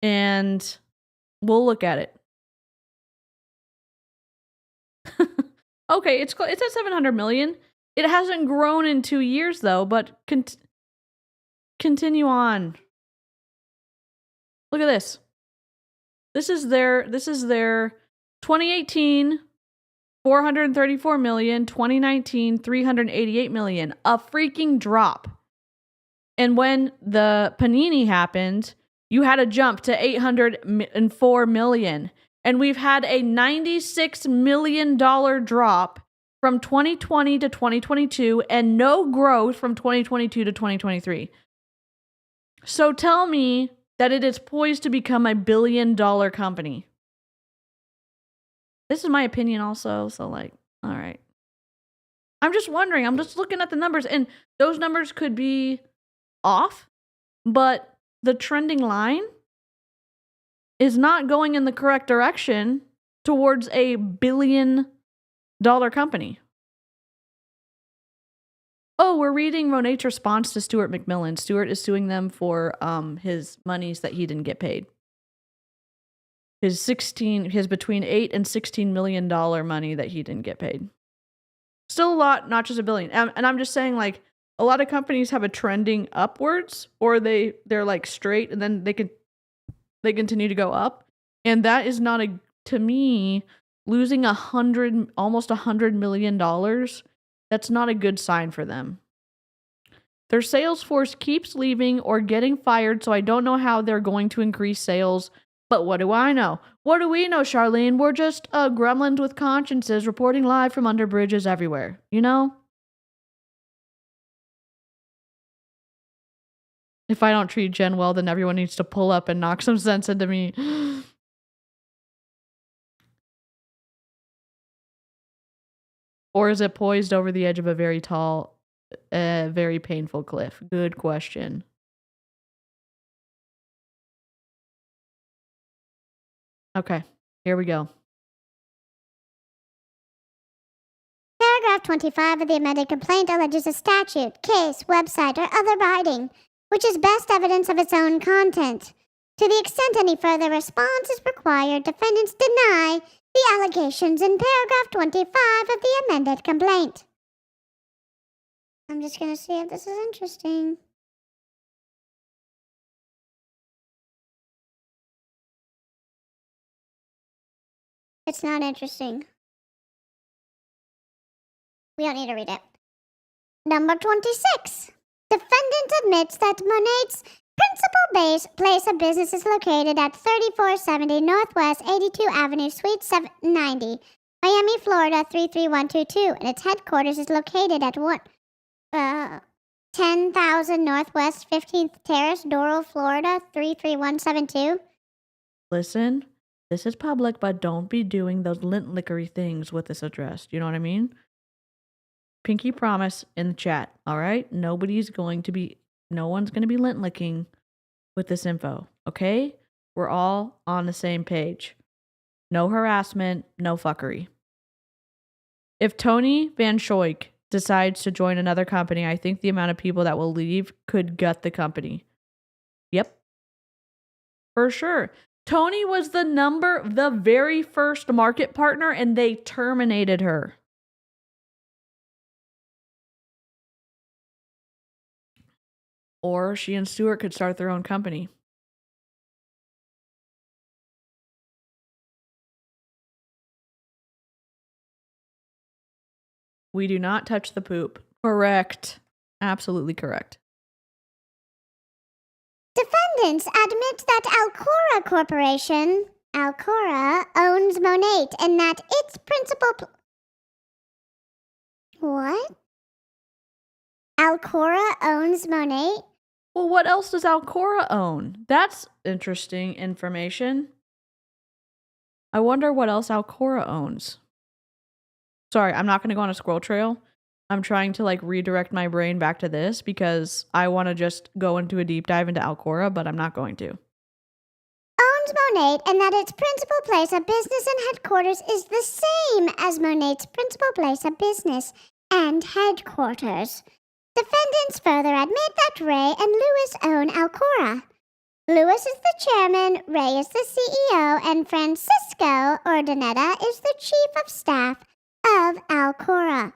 And we'll look at it. Okay, it's at 700 million. It hasn't grown in 2 years though, but continue on. Look at this. This is their 2018 434 million, 2019 388 million. A freaking drop. And when the Panini happened, you had a jump to 804 million. And we've had a $96 million drop from 2020 to 2022 and no growth from 2022 to 2023. So tell me that it is poised to become a billion-dollar company. This is my opinion also, so all right. I'm just wondering, I'm just looking at the numbers, and those numbers could be off, but the trending line is not going in the correct direction towards a billion-dollar company. Oh, we're reading Monet's response to Stuart MacMillan. Stuart is suing them for his monies that he didn't get paid. His between $8 and $16 million money that he didn't get paid. Still a lot, not just a billion. And I'm just saying, a lot of companies have a trending upwards, or they're like straight and then they continue to go up. And that is not to me, losing almost $100 million, that's not a good sign for them. Their sales force keeps leaving or getting fired, so I don't know how they're going to increase sales. But what do I know? What do we know, Charlene? We're just gremlins with consciences reporting live from under bridges everywhere, you know? If I don't treat Jen well, then everyone needs to pull up and knock some sense into me. Or is it poised over the edge of a very tall, very painful cliff? Good question. Okay, here we go. Paragraph 25 of the amended complaint alleges a statute, case, website, or other writing which is best evidence of its own content. To the extent any further response is required, defendants deny the allegations in paragraph 25 of the amended complaint. I'm just going to see if this is interesting. It's not interesting. We don't need to read it. Number 26. Defendant admits that Monet's principal place of business is located at 3470 Northwest 82 Avenue, Suite 790, Miami, Florida 33122, and its headquarters is located at 10,000 Northwest 15th Terrace, Doral, Florida 33172. Listen, this is public, but don't be doing those lint lickery things with this address. You know what I mean? Pinky promise in the chat, all right? No one's going to be lint licking with this info, okay? We're all on the same page. No harassment, no fuckery. If Tony Van Schoik decides to join another company, I think the amount of people that will leave could gut the company. Yep. For sure. Tony was the very first market partner, and they terminated her. Or she and Stuart could start their own company. We do not touch the poop. Correct. Absolutely correct. Defendants admit that Alcora Corporation, owns Monet and that its principal... What? Alcora owns Monet? Well, what else does Alcora own? That's interesting information. I wonder what else Alcora owns. Sorry, I'm not going to go on a scroll trail. I'm trying to redirect my brain back to this because I want to just go into a deep dive into Alcora, but I'm not going to. Owns Monet and that its principal place of business and headquarters is the same as Monet's principal place of business and headquarters. Defendants further admit that Ray and Lewis own Alcora. Lewis is the chairman, Ray is the CEO, and Francisco Urdaneta is the chief of staff of Alcora.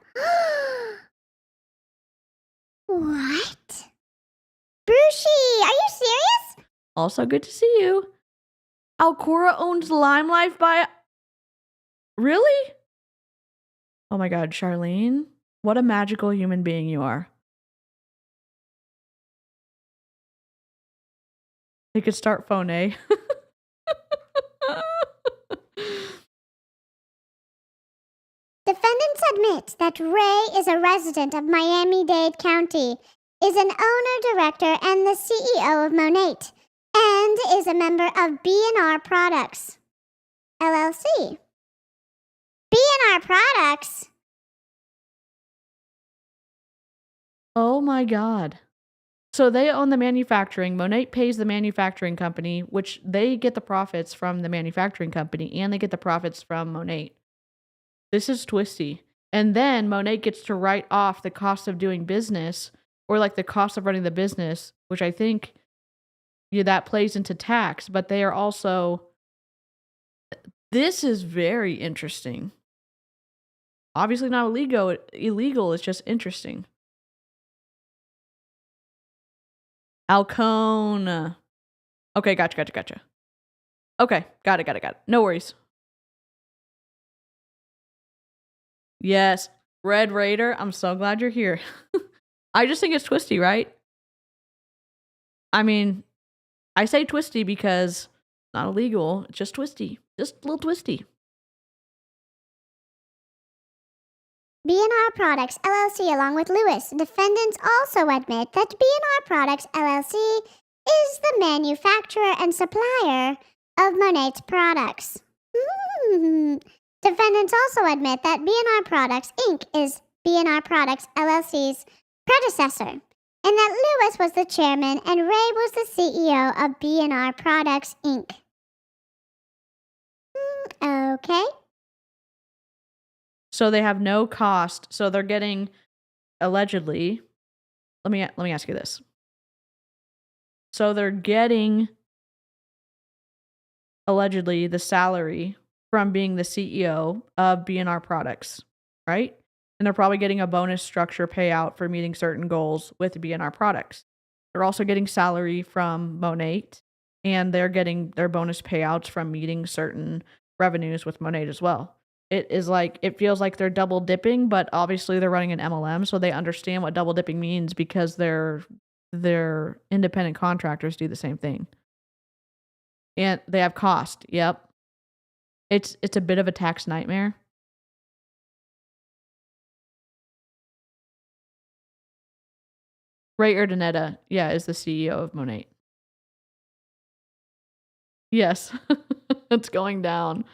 What? Brucey, are you serious? Also good to see you. Alcora owns Lime Life by... Really? Oh my god, Charlene. What a magical human being you are. They could start Monet. Defendants admit that Ray is a resident of Miami-Dade County, is an owner-director and the CEO of Monet, and is a member of B&R Products, LLC. B&R Products? Oh my god. So they own the manufacturing. Monet pays the manufacturing company, which they get the profits from the manufacturing company, and they get the profits from Monet. This is twisty. And then Monet gets to write off the cost of doing business, or the cost of running the business, which I think that plays into tax, but they are also... This is very interesting. Obviously not illegal, it's just interesting. Alcone. Okay, gotcha. Okay, got it. No worries. Yes, Red Raider, I'm so glad you're here. I just think it's twisty, right? I mean, I say twisty because it's not illegal. It's just twisty. Just a little twisty. B&R Products LLC along with Lewis. Defendants also admit that B&R Products LLC is the manufacturer and supplier of Monet's products. Defendants also admit that B&R Products Inc. is B&R Products LLC's predecessor, and that Lewis was the chairman and Ray was the CEO of B&R Products Inc. Okay. So they have no cost. So they're getting allegedly. Let me ask you this. So they're getting allegedly the salary from being the CEO of B&R Products, right? And they're probably getting a bonus structure payout for meeting certain goals with B&R Products. They're also getting salary from Monet, and they're getting their bonus payouts from meeting certain revenues with Monet as well. It feels like they're double dipping, but obviously they're running an MLM, so they understand what double dipping means because their independent contractors do the same thing. And they have cost. Yep. It's a bit of a tax nightmare. Ray Urdaneta, is the CEO of Monet. Yes. It's going down.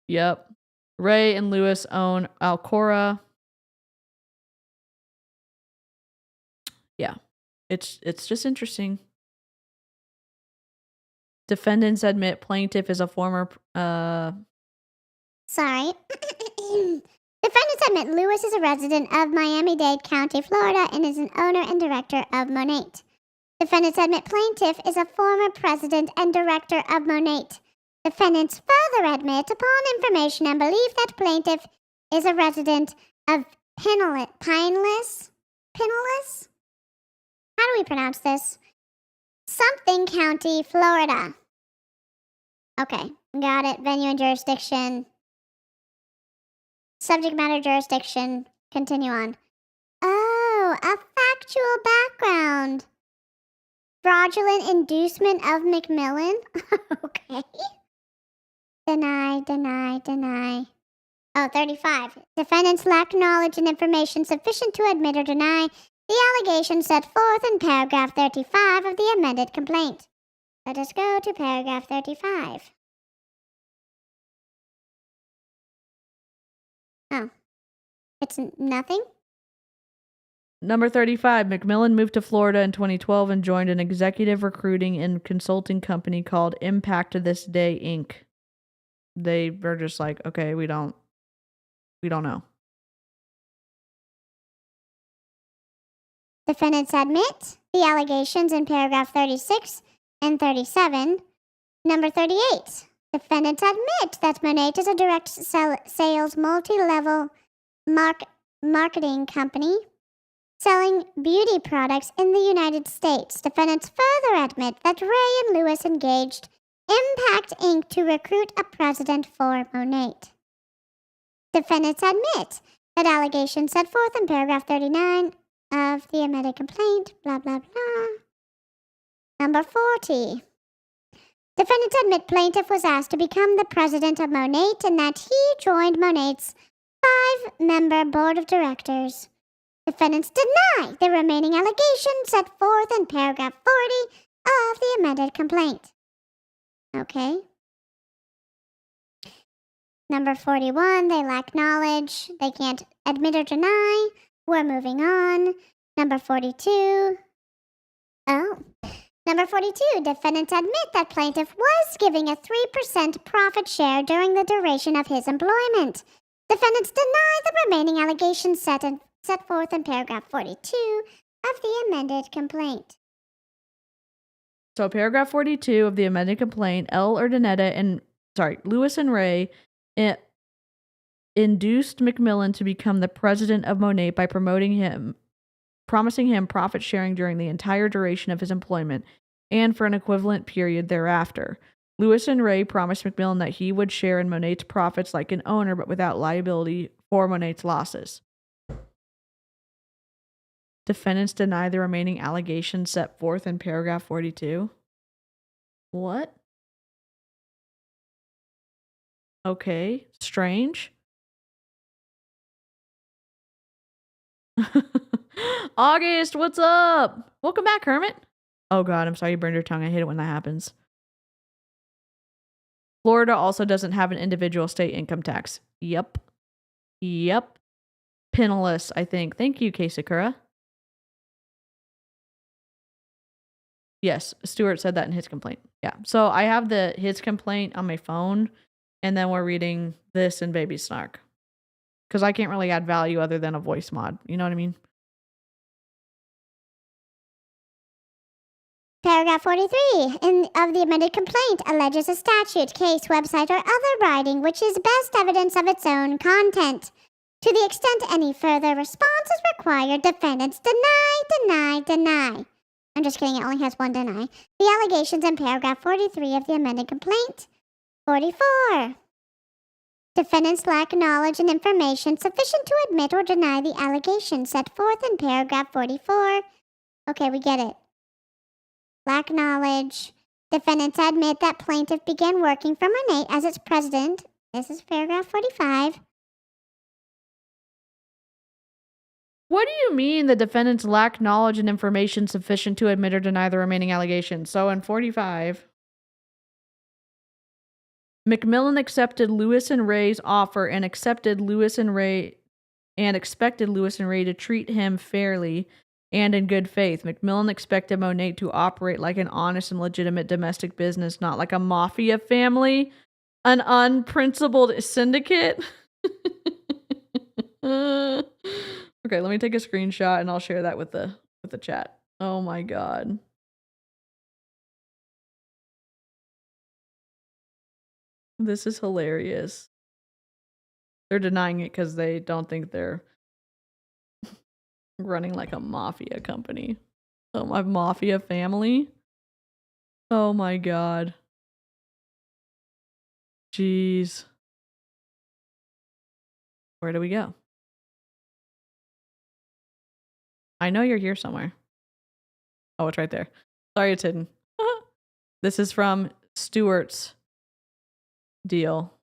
Yep. Ray and Lewis own Alcora. Yeah. It's just interesting. Defendants admit plaintiff is a former Sorry. Defendants admit Lewis is a resident of Miami-Dade County, Florida, and is an owner and director of Monet. Defendants admit plaintiff is a former president and director of Monet. Defendants further admit, upon information and belief, that plaintiff is a resident of Pinellas? How do we pronounce this? Something County, Florida. Okay, got it. Venue and jurisdiction. Subject matter jurisdiction. Continue on. Oh, a factual background. Fraudulent inducement of MacMillan. Okay. Deny. Oh, 35. Defendants lack knowledge and information sufficient to admit or deny the allegations set forth in paragraph 35 of the amended complaint. Let us go to paragraph 35. Oh. It's nothing? Number 35, MacMillan moved to Florida in 2012 and joined an executive recruiting and consulting company called Impact to This Day, Inc. They were just like, okay, we don't know. Defendants admit the allegations in paragraph 36 and 37. Number 38. Defendants admit that Monet is a direct sales multi-level marketing company selling beauty products in the United States. Defendants further admit that Ray and Lewis engaged Impact Inc. to recruit a president for Monet. Defendants admit that allegations set forth in paragraph 39 of the amended complaint, blah, blah, blah. Number 40. Defendants admit plaintiff was asked to become the president of Monet and that he joined Monet's 5-member board of directors. Defendants deny the remaining allegations set forth in paragraph 40 of the amended complaint. Okay. Number 41, they lack knowledge. They can't admit or deny. We're moving on. Number 42. Number 42, defendants admit that plaintiff was giving a 3% profit share during the duration of his employment. Defendants deny the remaining allegations set forth in paragraph 42 of the amended complaint. So paragraph 42 of the amended complaint, Lewis and Ray induced MacMillan to become the president of Monet by promoting him promising him profit sharing during the entire duration of his employment and for an equivalent period thereafter. Lewis and Ray promised MacMillan that he would share in Monet's profits like an owner, but without liability for Monet's losses. Defendants deny the remaining allegations set forth in paragraph 42. What? Okay, strange. August, what's up? Welcome back, Hermit. Oh god, I'm sorry you burned your tongue. I hate it when that happens. Florida also doesn't have an individual state income tax. Yep. Penniless, I think. Thank you, Kay Sakura. Yes, Stuart said that in his complaint. Yeah. So I have his complaint on my phone, and then we're reading this in Baby Snark. Because I can't really add value other than a voice mod. You know what I mean? Paragraph 43 of the amended complaint alleges a statute, case, website, or other writing which is best evidence of its own content. To the extent any further response is required, defendants deny. I'm just kidding, it only has one deny. The allegations in paragraph 43 of the amended complaint. 44. Defendants lack knowledge and information sufficient to admit or deny the allegations set forth in paragraph 44. Okay, we get it. Lack knowledge. Defendants admit that plaintiff began working for Monet as its president. This is paragraph 45. What do you mean the defendants lack knowledge and information sufficient to admit or deny the remaining allegations? So in 45, MacMillan accepted Lewis and Ray's offer and expected Lewis and Ray to treat him fairly and in good faith. MacMillan expected Monet to operate like an honest and legitimate domestic business, not like a mafia family, an unprincipled syndicate. Okay, let me take a screenshot and I'll share that with the chat. Oh my god. This is hilarious. They're denying it because they don't think they're running like a mafia company. Oh, my mafia family. Oh my god. Jeez. Where do we go? I know you're here somewhere. Oh, it's right there. Sorry, it's hidden. This is from Stuart's deal.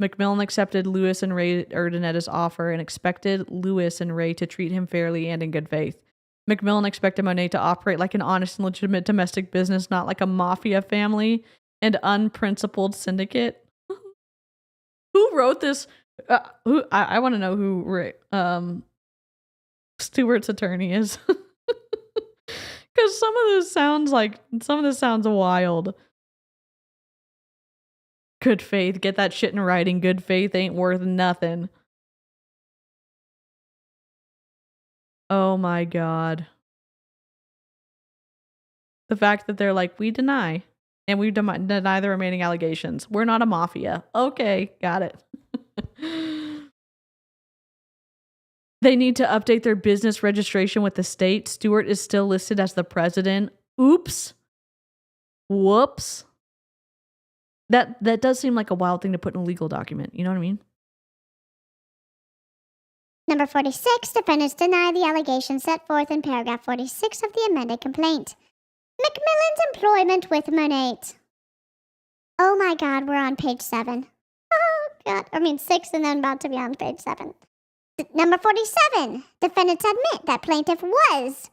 MacMillan accepted Lewis and Ray Urdanetta's offer and expected Lewis and Ray to treat him fairly and in good faith. MacMillan expected Monet to operate like an honest and legitimate domestic business, not like a mafia family and unprincipled syndicate. Who wrote this? I want to know who Stuart's attorney is. Because some of this sounds wild. Good faith. Get that shit in writing. Good faith ain't worth nothing. Oh my god. The fact that they're like, we deny. And we deny the remaining allegations. We're not a mafia. Okay, got it. They need to update their business registration with the state. Stuart is still listed as the president. Oops. Whoops. That does seem like a wild thing to put in a legal document. You know what I mean? Number 46, defendants deny the allegations set forth in paragraph 46 of the amended complaint. MacMillan's employment with Monet. Oh my god, we're on page 7. Oh god, 6 and then about to be on page 7. Number 47, defendants admit that plaintiff was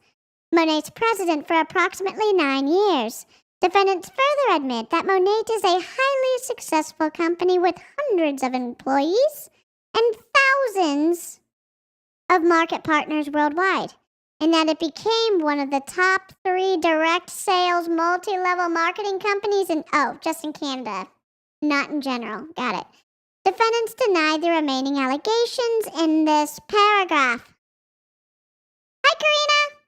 Monet's president for approximately 9 years. Defendants further admit that Monet is a highly successful company with hundreds of employees and thousands of market partners worldwide, and that it became one of the top 3 direct sales multi-level marketing companies just in Canada, not in general. Got it. Defendants deny the remaining allegations in this paragraph. Hi, Karina!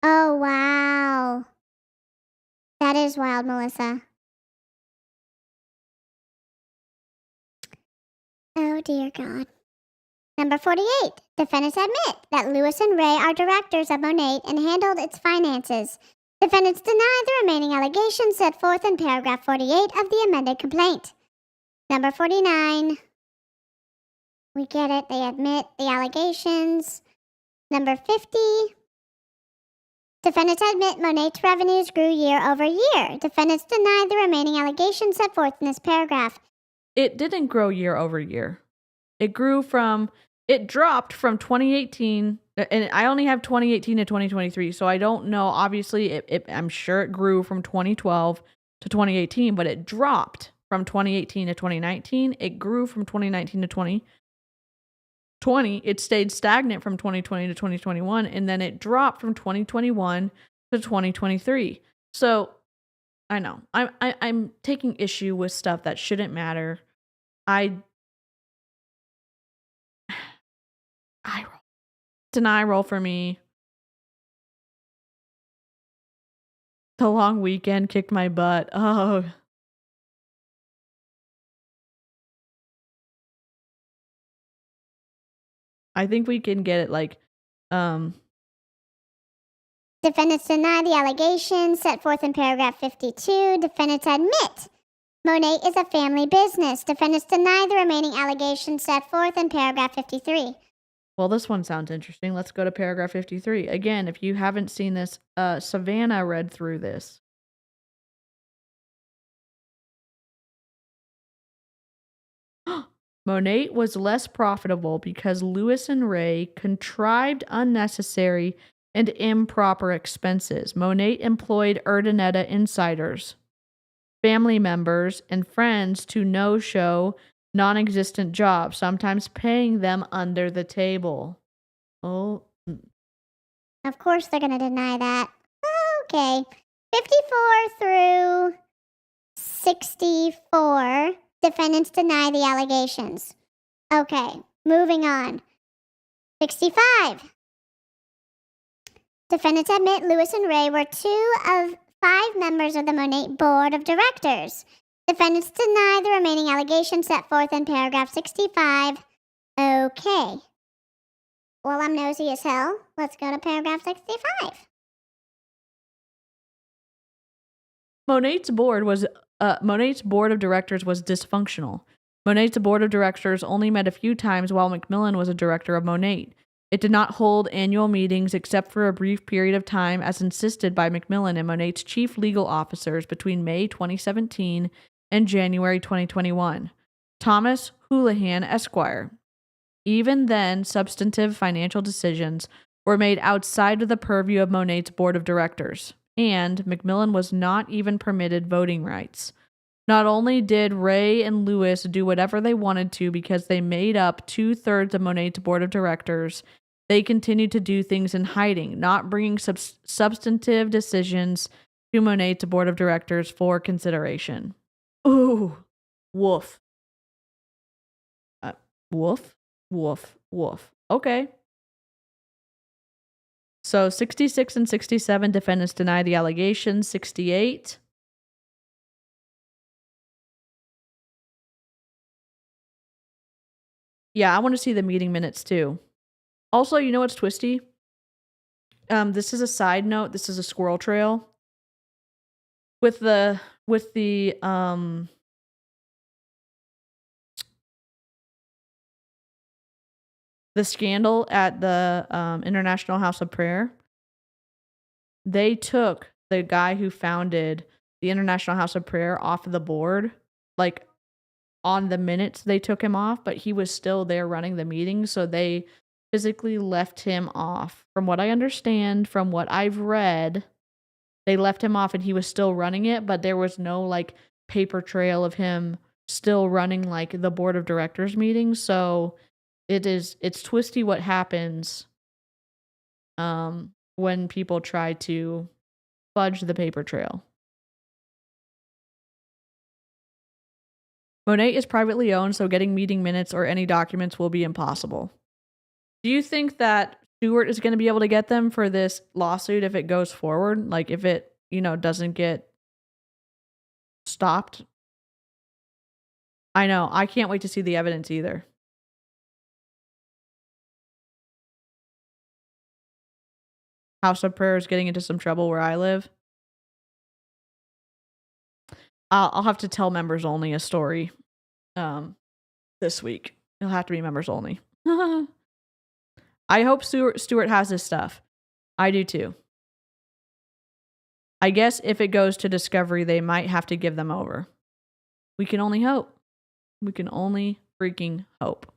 Oh, wow. That is wild, Melissa. Oh, dear God. Number 48. Defendants admit that Lewis and Ray are directors of Monet and handled its finances. Defendants deny the remaining allegations set forth in paragraph 48 of the amended complaint. Number 49. We get it. They admit the allegations. Number 50. Defendants admit Monet's revenues grew year over year. Defendants deny the remaining allegations set forth in this paragraph. It didn't grow year over year. It dropped from 2018, and I only have 2018 to 2023, so I don't know. Obviously, I'm sure it grew from 2012 to 2018, but it dropped from 2018 to 2019. It grew from 2019 to 2020. It stayed stagnant from 2020 to 2021, and then it dropped from 2021 to 2023. So I know I'm taking issue with stuff that shouldn't matter. I roll. It's an eye roll for me. The long weekend kicked my butt. Oh. I think we can get it like, Defendants deny the allegations set forth in paragraph 52. Defendants admit Monet is a family business. Defendants deny the remaining allegations set forth in paragraph 53. well, this one sounds interesting. Let's go to paragraph 53. Again, if you haven't seen this, Savannah read through this. Monet was less profitable because Lewis and Ray contrived unnecessary and improper expenses. Monet employed Urdaneta insiders, family members, and friends to no-show non-existent jobs, sometimes paying them under the table. Oh. Of course they're going to deny that. Okay. 54 through 64. Defendants deny the allegations. Okay. Moving on. 65. Defendants admit Lewis and Ray were 2 of 5 members of the Monet Board of Directors. Defendants deny the remaining allegations set forth in paragraph 65. Okay. Well, I'm nosy as hell. Let's go to paragraph 65. Monet's board of directors was dysfunctional. Monet's board of directors only met a few times while MacMillan was a director of Monet. It did not hold annual meetings except for a brief period of time as insisted by MacMillan and Monet's chief legal officers between May 2017 and January 2021. Thomas Houlihan, Esquire. Even then, substantive financial decisions were made outside of the purview of Monet's board of directors, and MacMillan was not even permitted voting rights. Not only did Ray and Lewis do whatever they wanted to because they made up 2/3 of Monet's board of directors, they continued to do things in hiding, not bringing substantive decisions to Monet's board of directors for consideration. Ooh, woof. Woof, woof, woof. Okay. So 66 and 67 defendants deny the allegations. 68. Yeah, I want to see the meeting minutes too. Also, you know what's twisty? This is a side note. This is a squirrel trail. With the scandal at the International House of Prayer, they took the guy who founded the International House of Prayer off of the board. Like, on the minutes, they took him off, but he was still there running the meeting, so they physically left him off. From what I understand, from what I've read, they left him off and he was still running it, but there was no, like, paper trail of him still running, like, the board of directors meeting, so it's twisty what happens when people try to fudge the paper trail. Monet is privately owned, so getting meeting minutes or any documents will be impossible. Do you think that Stuart is going to be able to get them for this lawsuit if it goes forward? Like, if it, doesn't get stopped? I know. I can't wait to see the evidence either. House of Prayer is getting into some trouble where I live. I'll have to tell members only a story this week. It'll have to be members only. I hope Stuart has his stuff. I do too. I guess if it goes to discovery, they might have to give them over. We can only hope. We can only freaking hope.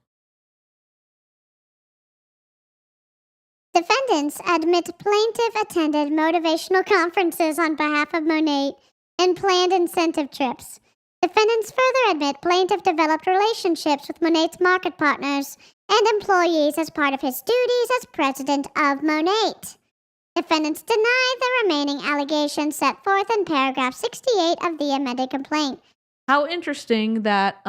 Defendants admit plaintiff attended motivational conferences on behalf of Monet and planned incentive trips. Defendants further admit plaintiff developed relationships with Monet's market partners and employees as part of his duties as president of Monet. Defendants deny the remaining allegations set forth in paragraph 68 of the amended complaint. How interesting that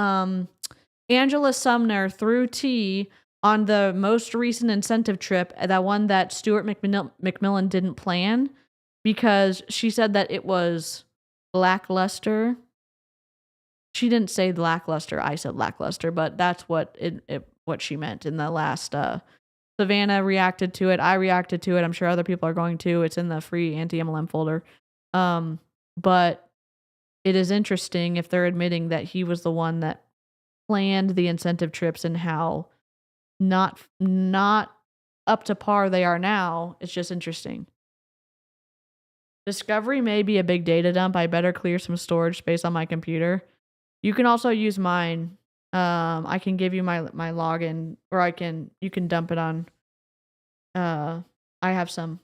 Angela Sumner threw tea on the most recent incentive trip, that one that Stuart MacMillan didn't plan, because she said that it was lackluster. She didn't say lackluster. I said lackluster, but that's what what she meant in the last. Savannah reacted to it. I reacted to it. I'm sure other people are going to. It's in the free anti-MLM folder. But it is interesting if they're admitting that he was the one that planned the incentive trips and how not up to par they are now. It's just interesting. Discovery may be a big data dump. I better clear some storage space on my computer. You can also use mine. I can give you my login, or you can dump it on. I have some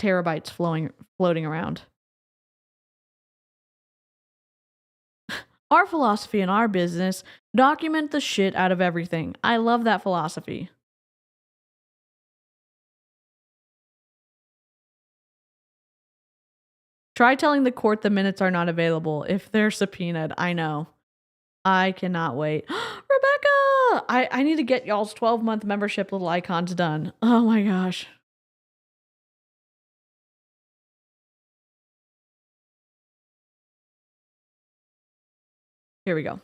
terabytes floating around. Our philosophy in our business: document the shit out of everything. I love that philosophy. Try telling the court the minutes are not available if they're subpoenaed. I know. I cannot wait. Rebecca! I need to get y'all's 12-month membership little icons done. Oh my gosh. Here we go.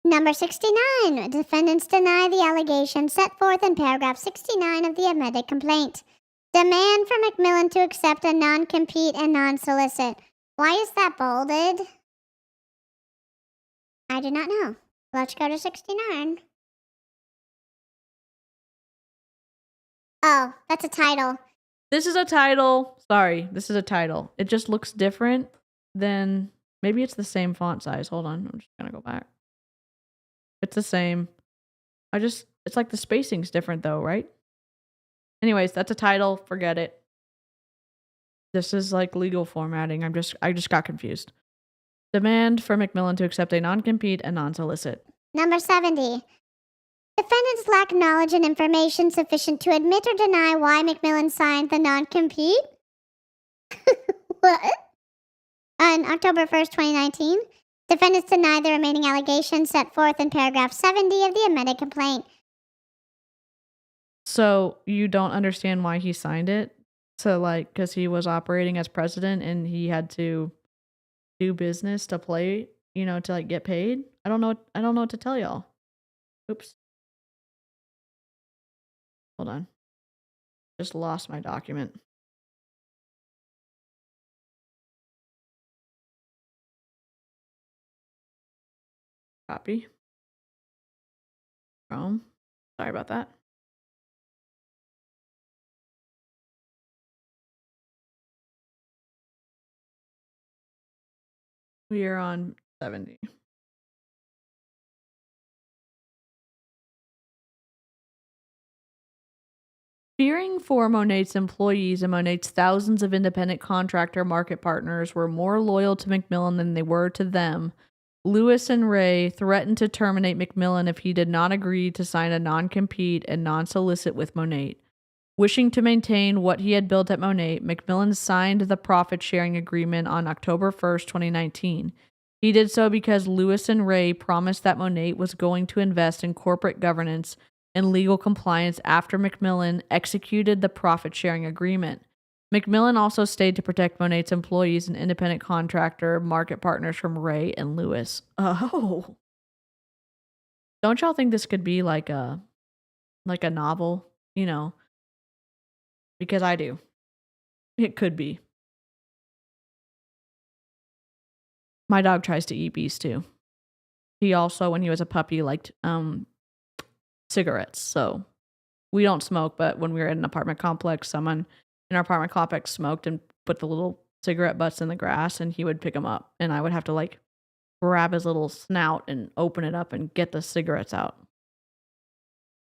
Number 69. Defendants deny the allegations set forth in paragraph 69 of the amended complaint. Demand for MacMillan to accept a non-compete and non-solicit. Why is that bolded? I do not know. Let's go to 69. Oh, that's a title. This is a title. Sorry, this is a title. It just looks different than... Maybe it's the same font size. Hold on. I'm just going to go back. It's the same. It's like the spacing's different though, right? Anyways, that's a title. Forget it. This is like legal formatting. I just got confused. Demand for MacMillan to accept a non-compete and non-solicit. Number 70. Defendants lack knowledge and information sufficient to admit or deny why MacMillan signed the non-compete. What? On October 1st, 2019, defendants deny the remaining allegations set forth in paragraph 70 of the amended complaint. So you don't understand why he signed it? So like, because he was operating as president and he had to do business to play, to like get paid? I don't know what to tell y'all. Oops. Hold on. Just lost my document. Copy. Chrome. Sorry about that. We are on 70. Fearing for Monet's employees and Monet's thousands of independent contractor market partners were more loyal to MacMillan than they were to them, Lewis and Ray threatened to terminate MacMillan if he did not agree to sign a non-compete and non-solicit with Monet. Wishing to maintain what he had built at Monet, MacMillan signed the profit-sharing agreement on October 1st, 2019. He did so because Lewis and Ray promised that Monet was going to invest in corporate governance and legal compliance after MacMillan executed the profit-sharing agreement. MacMillan also stayed to protect Monet's employees and independent contractor market partners from Ray and Lewis. Oh. Don't y'all think this could be like a novel, you know? Because I do. It could be. My dog tries to eat bees too. He also, when he was a puppy, liked cigarettes. So we don't smoke, but when we were in an apartment complex, someone in our apartment complex smoked and put the little cigarette butts in the grass, and he would pick them up, and I would have to like grab his little snout and open it up and get the cigarettes out.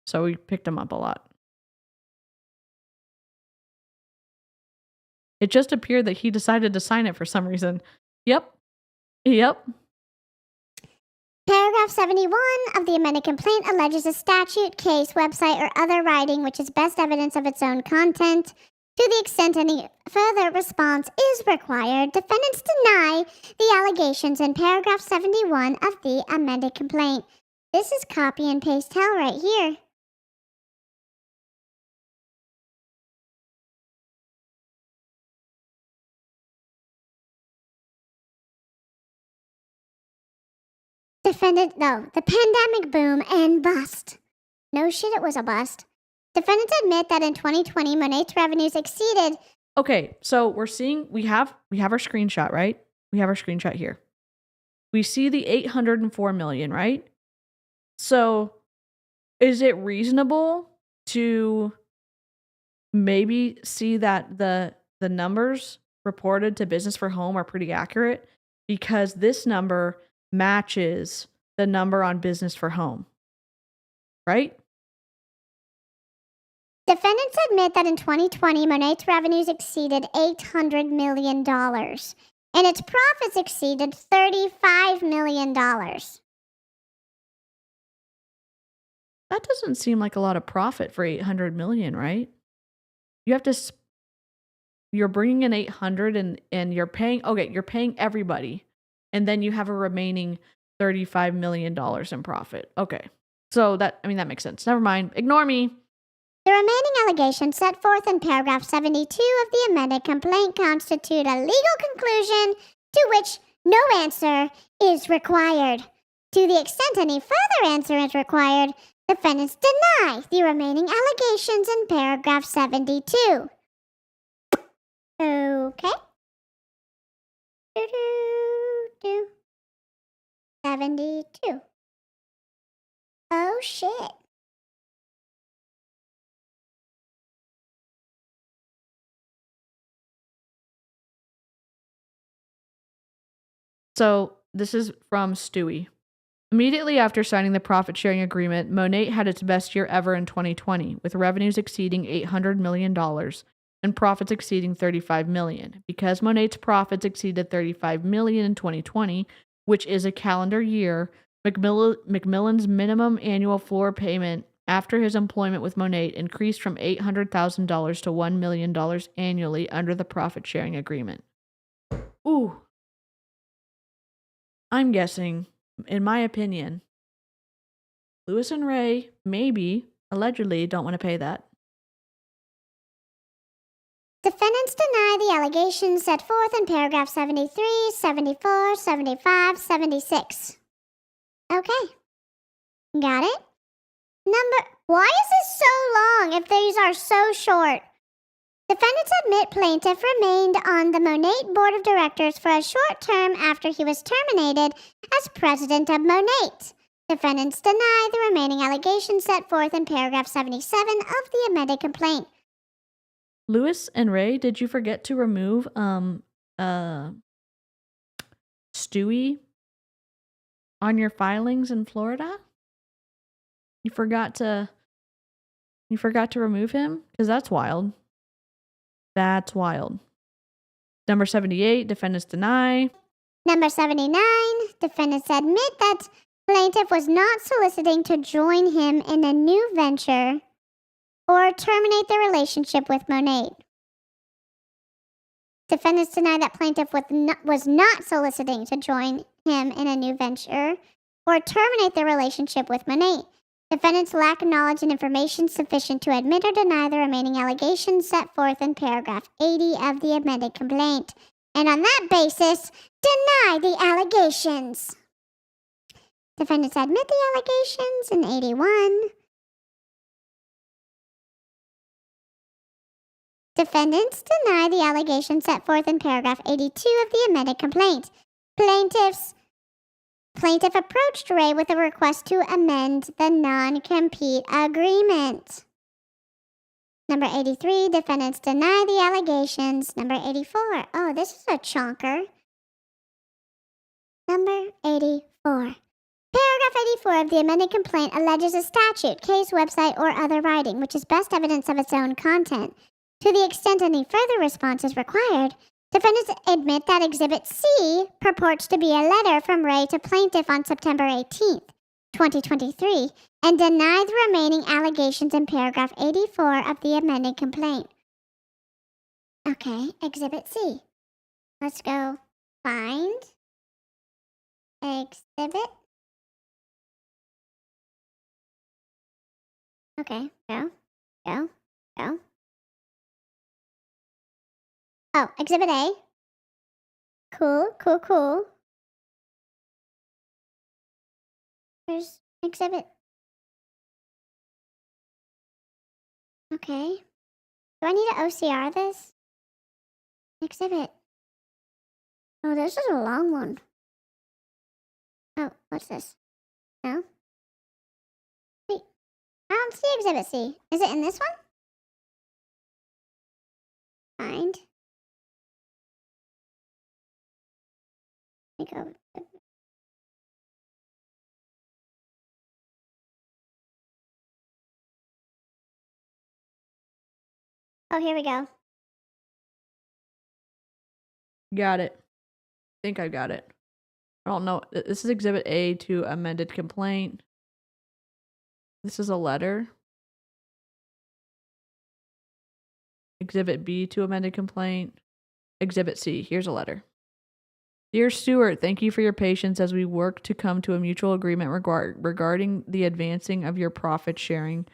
So we picked them up a lot. It just appeared that he decided to sign it for some reason. Yep. Paragraph 71 of the amended complaint alleges a statute, case, website, or other writing which is best evidence of its own content. To the extent any further response is required, defendants deny the allegations in paragraph 71 of the amended complaint. This is copy and paste hell right here. The pandemic boom and bust. No shit, it was a bust. Defendants admit that in 2020, Monet's revenues exceeded. Okay, so we're seeing, we have our screenshot, right? We have our screenshot here. We see the 804 million, right? So is it reasonable to maybe see that the numbers reported to Business for Home are pretty accurate? Because this number matches the number on Business for Home, right? Defendants admit that in 2020, Monet's revenues exceeded $800 million, and its profits exceeded $35 million. That doesn't seem like a lot of profit for 800 million, right? You have to, you're bringing in 800 and you're paying, okay, you're paying everybody, and then you have a remaining $35 million in profit. Okay. So that makes sense. Never mind. Ignore me. The remaining allegations set forth in paragraph 72 of the amended complaint constitute a legal conclusion to which no answer is required. To the extent any further answer is required, defendants deny the remaining allegations in paragraph 72. Okay. 72. Oh shit. So this is from Stewie. Immediately after signing the profit-sharing agreement, Monet had its best year ever in 2020, with revenues exceeding $800 million and profits exceeding $35 million. Because Monet's profits exceeded $35 million in 2020, which is a calendar year, MacMillan's minimum annual floor payment after his employment with Monet increased from $800,000 to $1 million annually under the profit-sharing agreement. Ooh. I'm guessing, in my opinion, Lewis and Ray maybe, allegedly, don't want to pay that. Defendants deny the allegations set forth in paragraph 73, 74, 75, 76. Okay. Got it? Why is this so long if these are so short? Defendants admit plaintiff remained on the Monet board of directors for a short term after he was terminated as president of Monet. Defendants deny the remaining allegations set forth in paragraph 77 of the amended complaint. Lewis and Ray, did you forget to remove Stewie on your filings in Florida? You forgot to remove him? Because that's wild. That's wild. Number 78, defendants deny. Number 79, defendants admit that plaintiff was not soliciting to join him in a new venture or terminate the relationship with Monet. Defendants deny that plaintiff was not soliciting to join him in a new venture or terminate the relationship with Monet. Defendants lack knowledge and information sufficient to admit or deny the remaining allegations set forth in paragraph 80 of the amended complaint, and on that basis, deny the allegations. Defendants admit the allegations in 81. Defendants deny the allegations set forth in paragraph 82 of the amended complaint. Plaintiff approached Ray with a request to amend the non-compete agreement. Number 83, defendants deny the allegations. Number 84, oh, this is a chonker. Number 84. Paragraph 84 of the amended complaint alleges a statute, case, website, or other writing, which is best evidence of its own content. To the extent any further response is required, defendants admit that Exhibit C purports to be a letter from Ray to plaintiff on September 18th, 2023, and deny the remaining allegations in paragraph 84 of the amended complaint. Okay, Exhibit C. Let's go find Exhibit. Okay, go. Oh, Exhibit A. Cool. Where's Exhibit? Okay. Do I need to OCR this? Exhibit. Oh, this is a long one. Oh, what's this? No? Wait. I don't see Exhibit C. Is it in this one? Find. Let me go. Oh, here we go. Got it. I think I got it. I don't know. This is Exhibit A to amended complaint. This is a letter. Exhibit B to amended complaint. Exhibit C. Here's a letter. Dear Stuart, thank you for your patience as we work to come to a mutual agreement regarding the advancing of your profit sharing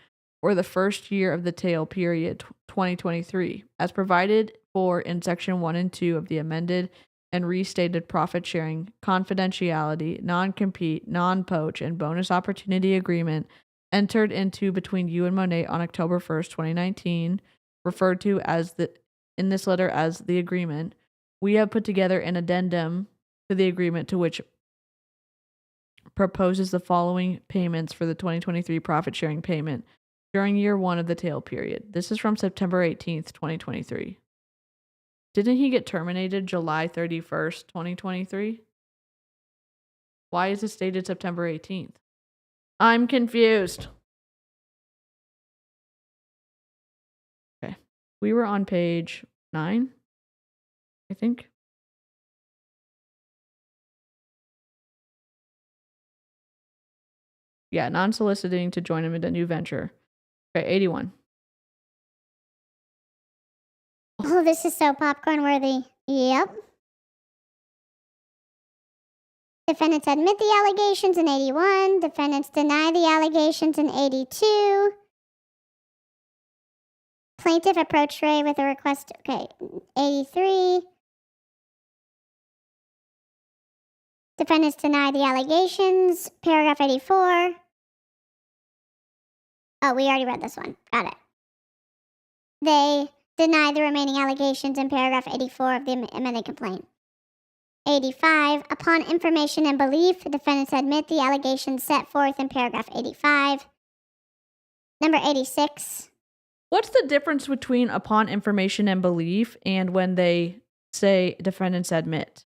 for the first year of the tail period 2023, as provided for in Section 1 and 2 of the amended and restated profit sharing, confidentiality, non-compete, non-poach, and bonus opportunity agreement entered into between you and Monet on October 1st, 2019, referred to as in this letter as the agreement. We have put together an addendum to the agreement to which proposes the following payments for the 2023 profit sharing payment during year 1 of the tail period. This is from September 18th, 2023. Didn't he get terminated July 31st, 2023? Why is it stated September 18th? I'm confused. Okay. We were on page 9, I think. Yeah, non-soliciting to join him in a new venture. Okay, 81. Oh, this is so popcorn worthy. Yep. Defendants admit the allegations in 81. Defendants deny the allegations in 82. Plaintiff approached Ray with a request. Okay, 83. Defendants deny the allegations. Paragraph 84. Oh, we already read this one. Got it. They deny the remaining allegations in paragraph 84 of the amended complaint. 85. Upon information and belief, defendants admit the allegations set forth in paragraph 85. Number 86. What's the difference between upon information and belief and when they say defendants admit?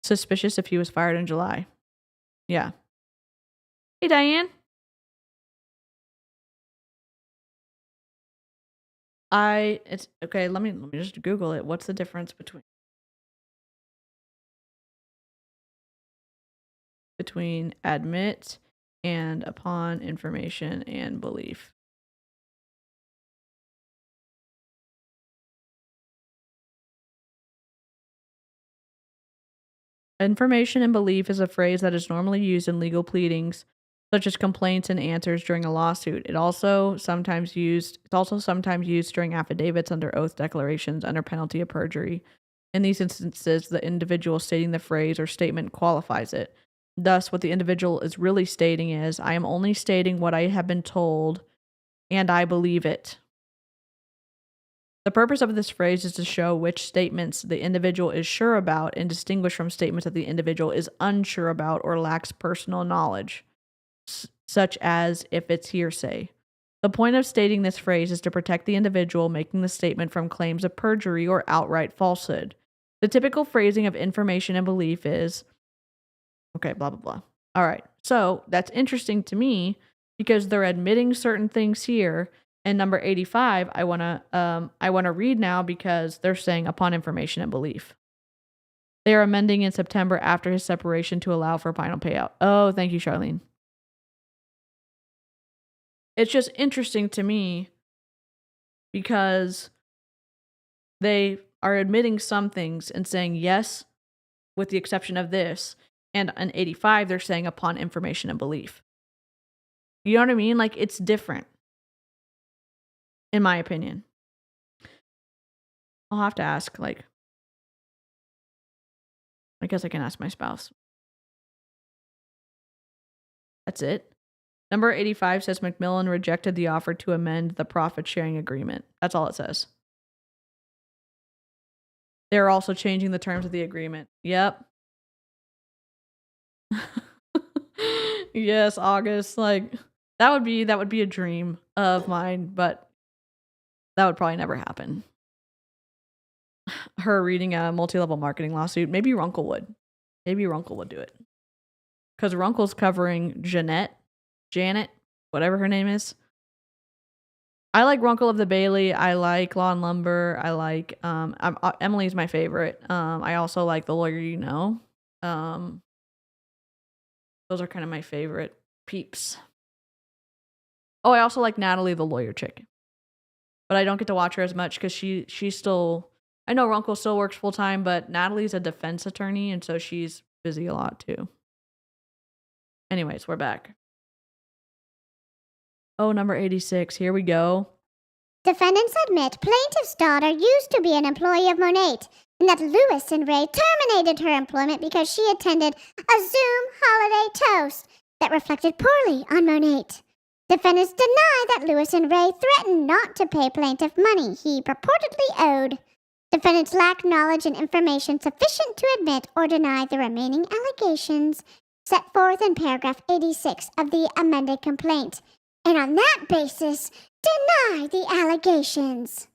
Suspicious if he was fired in July. Yeah. Hey, Diane. It's okay. Let me just Google it. What's the difference between admit and upon information and belief? Information and belief is a phrase that is normally used in legal pleadings, such as complaints and answers during a lawsuit. It's also sometimes used during affidavits under oath declarations under penalty of perjury. In these instances, the individual stating the phrase or statement qualifies it. Thus, what the individual is really stating is, I am only stating what I have been told, and I believe it. The purpose of this phrase is to show which statements the individual is sure about and distinguish from statements that the individual is unsure about or lacks personal knowledge, such as if it's hearsay. The point of stating this phrase is to protect the individual making the statement from claims of perjury or outright falsehood. The typical phrasing of information and belief is, okay, blah, blah, blah. All right, so that's interesting to me because they're admitting certain things here. And number 85, I wanna read now because they're saying upon information and belief. They are amending in September after his separation to allow for final payout. Oh, thank you, Charlene. It's just interesting to me because they are admitting some things and saying yes, with the exception of this. And in 85, they're saying upon information and belief. You know what I mean? Like, it's different. In my opinion. I'll have to ask, like, I guess I can ask my spouse. That's it. Number 85 says MacMillan rejected the offer to amend the profit sharing agreement. That's all it says. They're also changing the terms of the agreement. Yep. Yes, August. Like, that would be a dream of mine, but that would probably never happen. Her reading a multi-level marketing lawsuit. Maybe Runkle would. Maybe Runkle would do it. Because Runkle's covering Janet, whatever her name is. I like Runkle of the Bailey. I like Law and Lumber. I like Emily's my favorite. I also like The Lawyer You Know. Those are kind of my favorite peeps. Oh, I also like Natalie, the lawyer chick. But I don't get to watch her as much because she's still, I know Runkle still works full time, but Natalie's a defense attorney, and so she's busy a lot too. Anyways, we're back. Oh, number 86. Here we go. Defendants admit plaintiff's daughter used to be an employee of Monet, and that Lewis and Ray terminated her employment because she attended a Zoom holiday toast that reflected poorly on Monet. Defendants deny that Lewis and Ray threatened not to pay plaintiff money he purportedly owed. Defendants lack knowledge and information sufficient to admit or deny the remaining allegations set forth in paragraph 86 of the amended complaint, and on that basis, deny the allegations.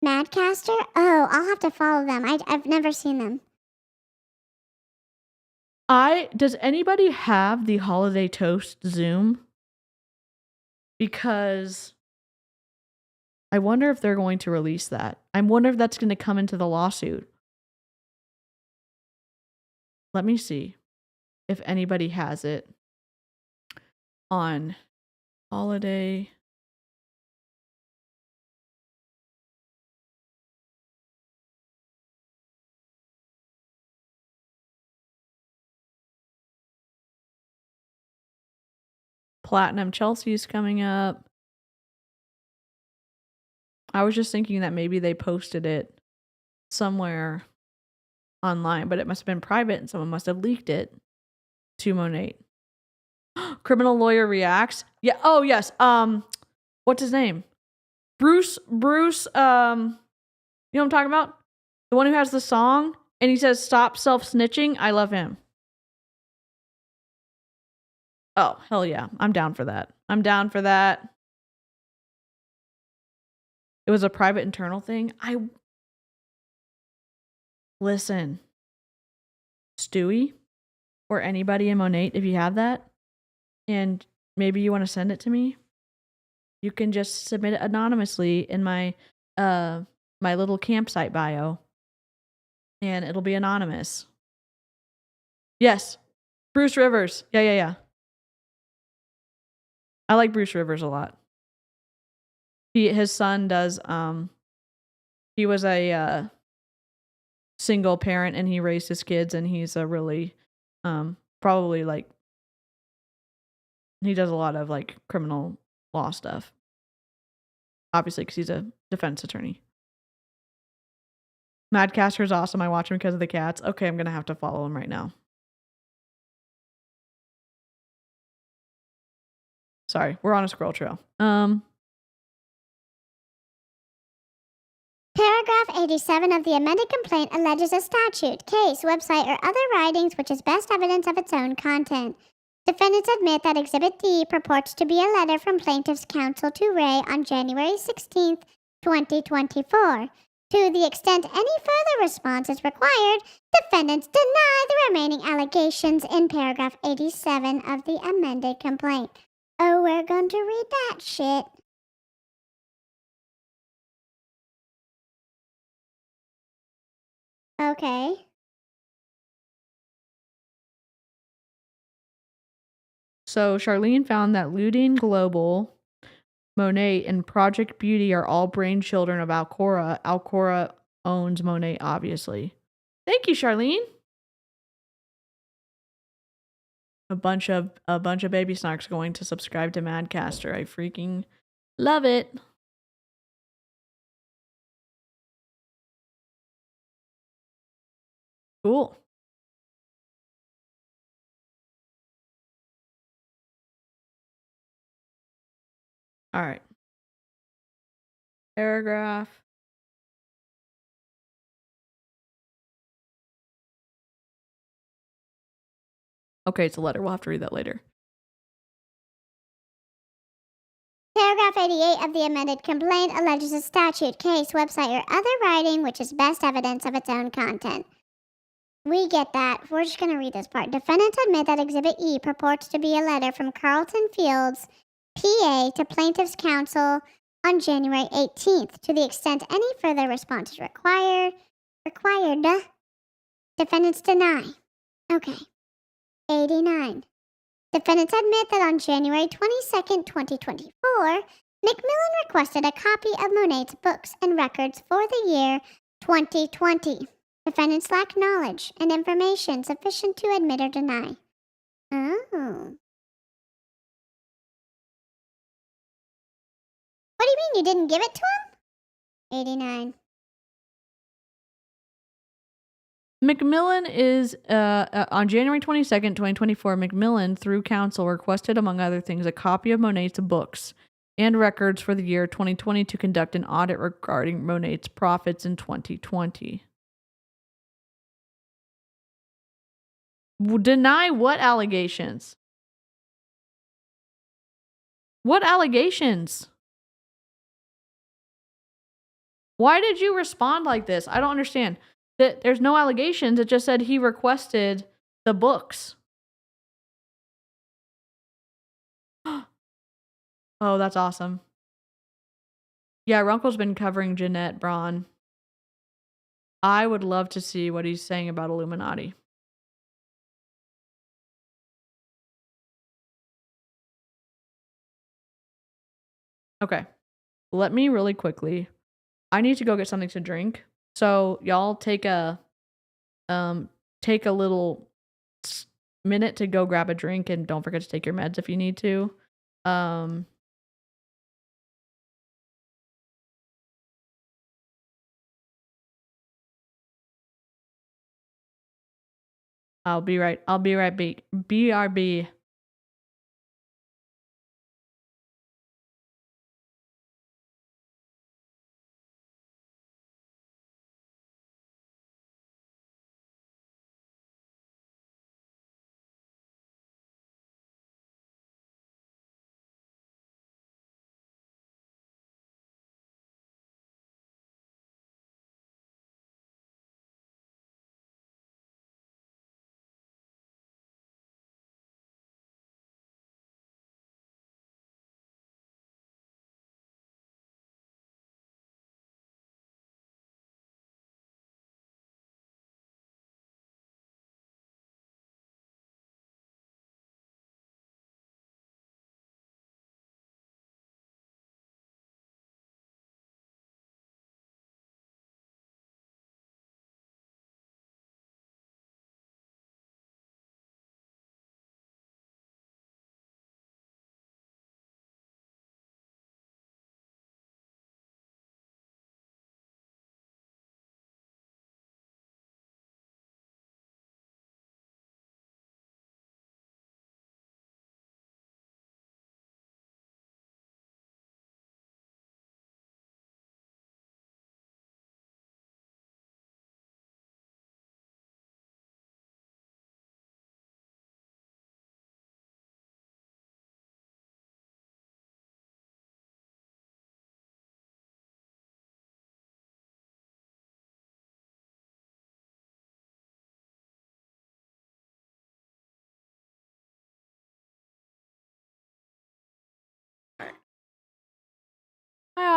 Madcaster? Oh, I'll have to follow them. I've never seen them. Does anybody have the holiday toast Zoom? Because I wonder if they're going to release that. I wonder if that's going to come into the lawsuit. Let me see if anybody has it on holiday. Platinum Chelsea's coming up. I was just thinking that maybe they posted it somewhere online, but it must have been private and someone must have leaked it to Monet. Criminal lawyer reacts. Yeah. Oh, yes. What's his name? Bruce, you know what I'm talking about? The one who has the song and he says, "Stop self-snitching." I love him. Oh, hell yeah. I'm down for that. It was a private internal thing. Listen, Stewie or anybody in Monet, if you have that, and maybe you want to send it to me, you can just submit it anonymously in my my little campsite bio, and it'll be anonymous. Yes, Bruce Rivers. Yeah. I like Bruce Rivers a lot. His son does. He was a single parent and he raised his kids and he's a really probably like he does a lot of like criminal law stuff. Obviously, because he's a defense attorney. Madcaster is awesome. I watch him because of the cats. Okay, I'm gonna have to follow him right now. Sorry, we're on a scroll trail. Paragraph 87 of the amended complaint alleges a statute, case, website, or other writings which is best evidence of its own content. Defendants admit that Exhibit D purports to be a letter from plaintiff's counsel to Ray on January 16, 2024. To the extent any further response is required, defendants deny the remaining allegations in paragraph 87 of the amended complaint. Oh, we're going to read that shit. Okay. So Charlene found that Looting Global, Monet, and Project Beauty are all brainchildren of Alcora. Alcora owns Monet, obviously. Thank you, Charlene. A bunch of baby snarks going to subscribe to Madcaster. I freaking love it. Cool. All right. Paragraph. Okay, it's a letter. We'll have to read that later. Paragraph 88 of the amended complaint alleges a statute, case, website, or other writing which is best evidence of its own content. We get that. We're just going to read this part. Defendants admit that Exhibit E purports to be a letter from Carlton Fields, PA, to plaintiff's counsel on January 18th. To the extent any further response is required. Defendants deny. Okay. 89. Defendants admit that on January 22nd, 2024, MacMillan requested a copy of Monet's books and records for the year 2020. Defendants lack knowledge and information sufficient to admit or deny. Oh. What do you mean you didn't give it to him? 89. MacMillan is, on January 22nd, 2024, MacMillan, through counsel, requested, among other things, a copy of Monet's books and records for the year 2020 to conduct an audit regarding Monet's profits in 2020. Deny what allegations? What allegations? Why did you respond like this? I don't understand. There's no allegations. It just said he requested the books. Oh, that's awesome. Yeah, Runkle's been covering Jeanette Braun. I would love to see what he's saying about Illuminati. Okay. Let me really quickly. I need to go get something to drink. So y'all take a little minute to go grab a drink and don't forget to take your meds if you need to. I'll be right back. BRB.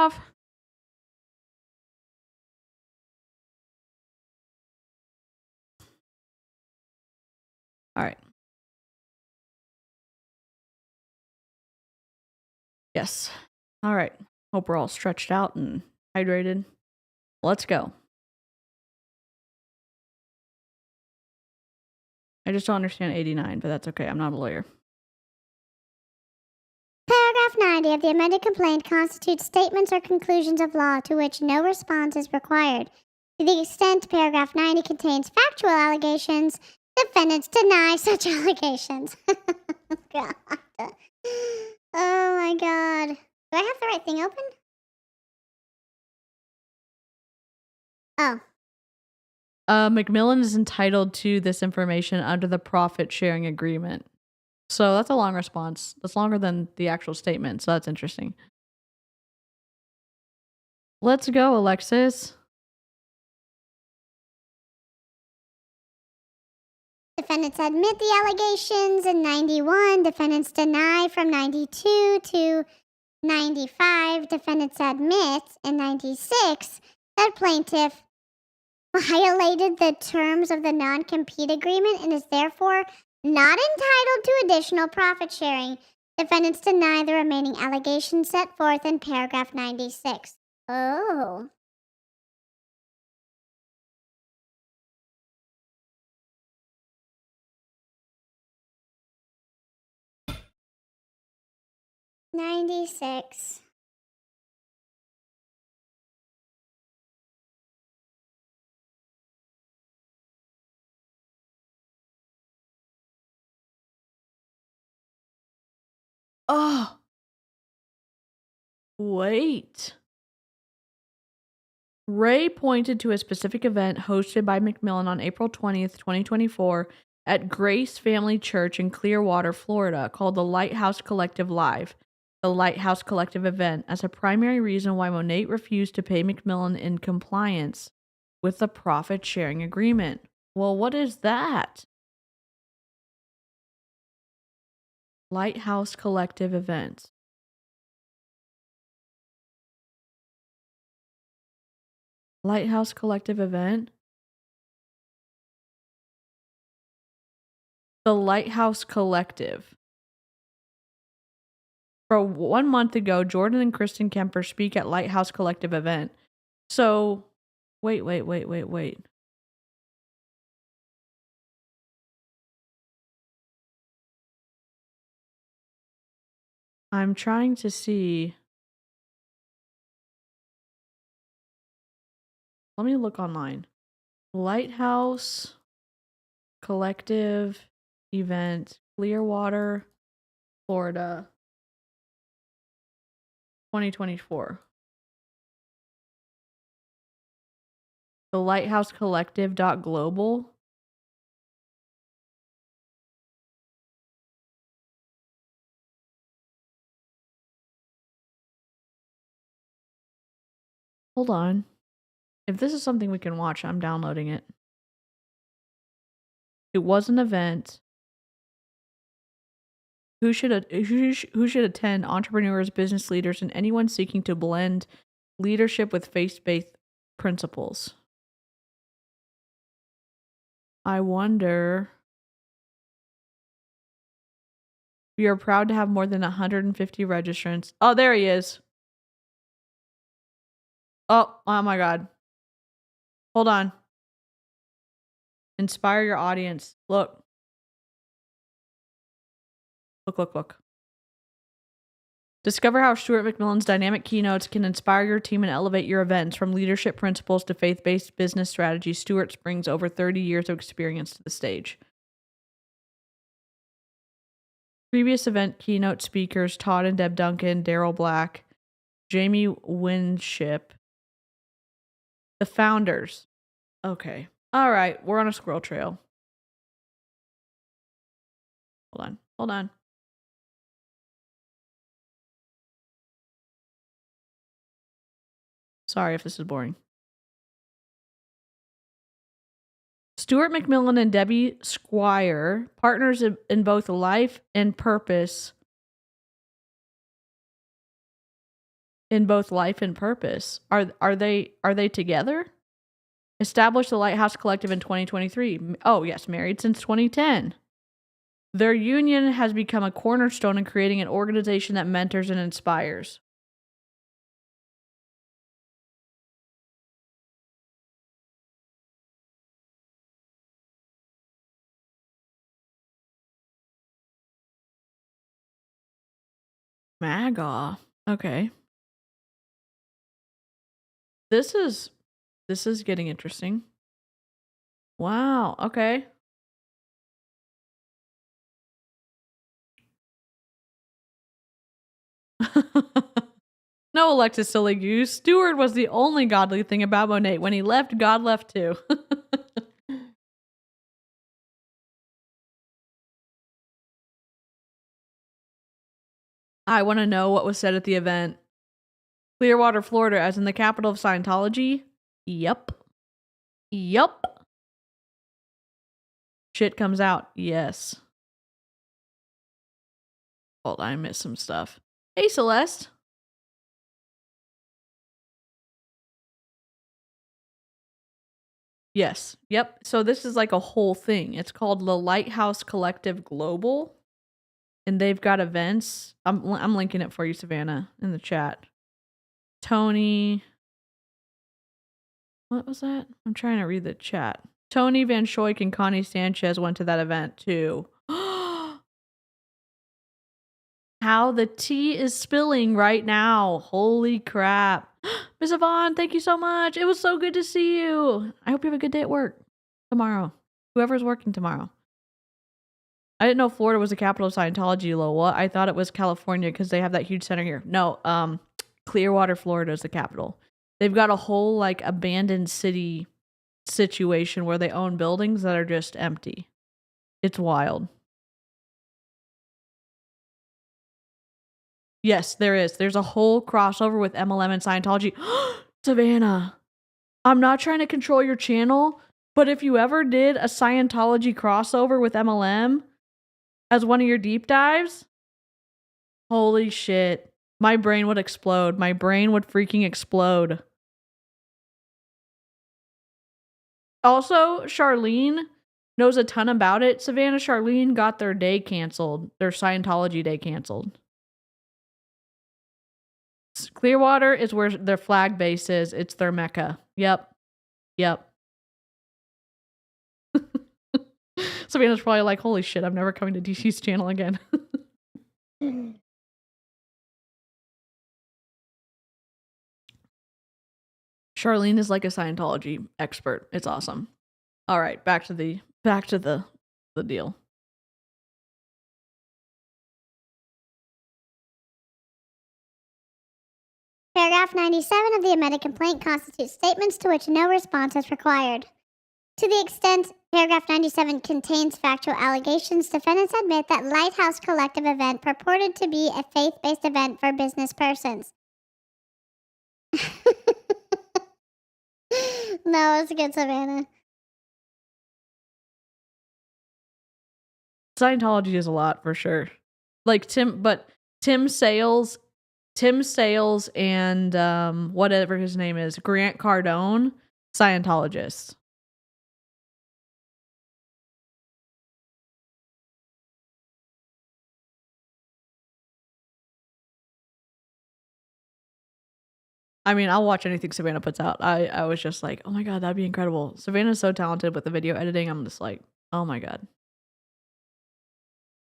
paragraph? All right. Yes. All right. Hope we're all stretched out and hydrated. Let's go. I just don't understand 89, but that's okay. I'm not a lawyer. Paragraph 90 of the amended complaint constitutes statements or conclusions of law to which no response is required. To the extent paragraph 90 contains factual allegations, defendants deny such allegations. God. Oh my God. Do I have the right thing open? Oh. MacMillan is entitled to this information under the profit sharing agreement. So that's a long response. That's longer than the actual statement. So that's interesting. Let's go, Alexis. Defendants admit the allegations in 91. Defendants deny from 92 to 95. Defendants admit in 96 that plaintiff violated the terms of the non-compete agreement and is therefore not entitled to additional profit sharing. Defendants deny the remaining allegations set forth in paragraph 96. Oh. $96. Oh. Wait. Ray pointed to a specific event hosted by MacMillan on April 20th, 2024 at Grace Family Church in Clearwater, Florida, called the Lighthouse Collective Live, the Lighthouse Collective event, as a primary reason why Monet refused to pay MacMillan in compliance with the profit sharing agreement. Well, what is that? Lighthouse Collective event. Lighthouse Collective event. The Lighthouse Collective. For 1 month ago, Jordan and Kristen Kemper speak at Lighthouse Collective event. So, wait. I'm trying to see. Let me look online. Lighthouse Collective event, Clearwater, Florida, 2024. The Lighthouse Collective.global. Hold on. If this is something we can watch, I'm downloading it. It was an event. Who should attend? Entrepreneurs, business leaders, and anyone seeking to blend leadership with faith-based principles. I wonder. We are proud to have more than 150 registrants. Oh, there he is. Oh my God. Hold on. Inspire your audience. Look. Look. Discover how Stuart MacMillan's dynamic keynotes can inspire your team and elevate your events. From leadership principles to faith-based business strategies, Stuart brings over 30 years of experience to the stage. Previous event keynote speakers, Todd and Deb Duncan, Daryl Black, Jamie Winship. The founders. Okay. All right. We're on a squirrel trail. Hold on. Sorry if this is boring. Stuart MacMillan and Debbie Squire, partners in both life and purpose. in both life and purpose. Are they together? Established the Lighthouse Collective in 2023. Oh, yes, married since 2010. Their union has become a cornerstone in creating an organization that mentors and inspires. MAGA. Okay. This is getting interesting. Wow, okay. No, Alexis Silly Goose. Stuart was the only godly thing about Monet. When he left, God left too. I want to know what was said at the event. Clearwater, Florida, as in the capital of Scientology? Yup. Yup. Shit comes out. Yes. Hold on, I missed some stuff. Hey, Celeste. Yes. Yep. So this is like a whole thing. It's called the Lighthouse Collective Global. And they've got events. I'm linking it for you, Savannah, in the chat. Tony. What was that? I'm trying to read the chat. Tony Van Schoik and Connie Sanchez went to that event too. How the tea is spilling right now. Holy crap. Miss Yvonne, thank you so much. It was so good to see you. I hope you have a good day at work tomorrow. Whoever's working tomorrow. I didn't know Florida was the capital of Scientology, Lola. I thought it was California because they have that huge center here. No, Clearwater, Florida is the capital. They've got a whole like abandoned city situation where they own buildings that are just empty. It's wild. Yes, there is. There's a whole crossover with MLM and Scientology. Savannah, I'm not trying to control your channel, but if you ever did a Scientology crossover with MLM as one of your deep dives, holy shit. My brain would explode. My brain would freaking explode. Also, Charlene knows a ton about it. Savannah, Charlene got their day canceled. Their Scientology day canceled. Clearwater is where their flag base is. It's their mecca. Yep. Savannah's probably like, holy shit, I'm never coming to DC's channel again. Charlene is like a Scientology expert. It's awesome. All right, back to the deal. Paragraph 97 of the amended complaint constitutes statements to which no response is required. To the extent paragraph 97 contains factual allegations, defendants admit that Lighthouse Collective event purported to be a faith-based event for business persons. No, it's good, Savannah. Scientology is a lot for sure. Like Tim Sales and whatever his name is, Grant Cardone, Scientologists. I mean, I'll watch anything Savannah puts out. I was just like, oh my god, that'd be incredible. Savannah's so talented with the video editing. I'm just like, oh my god.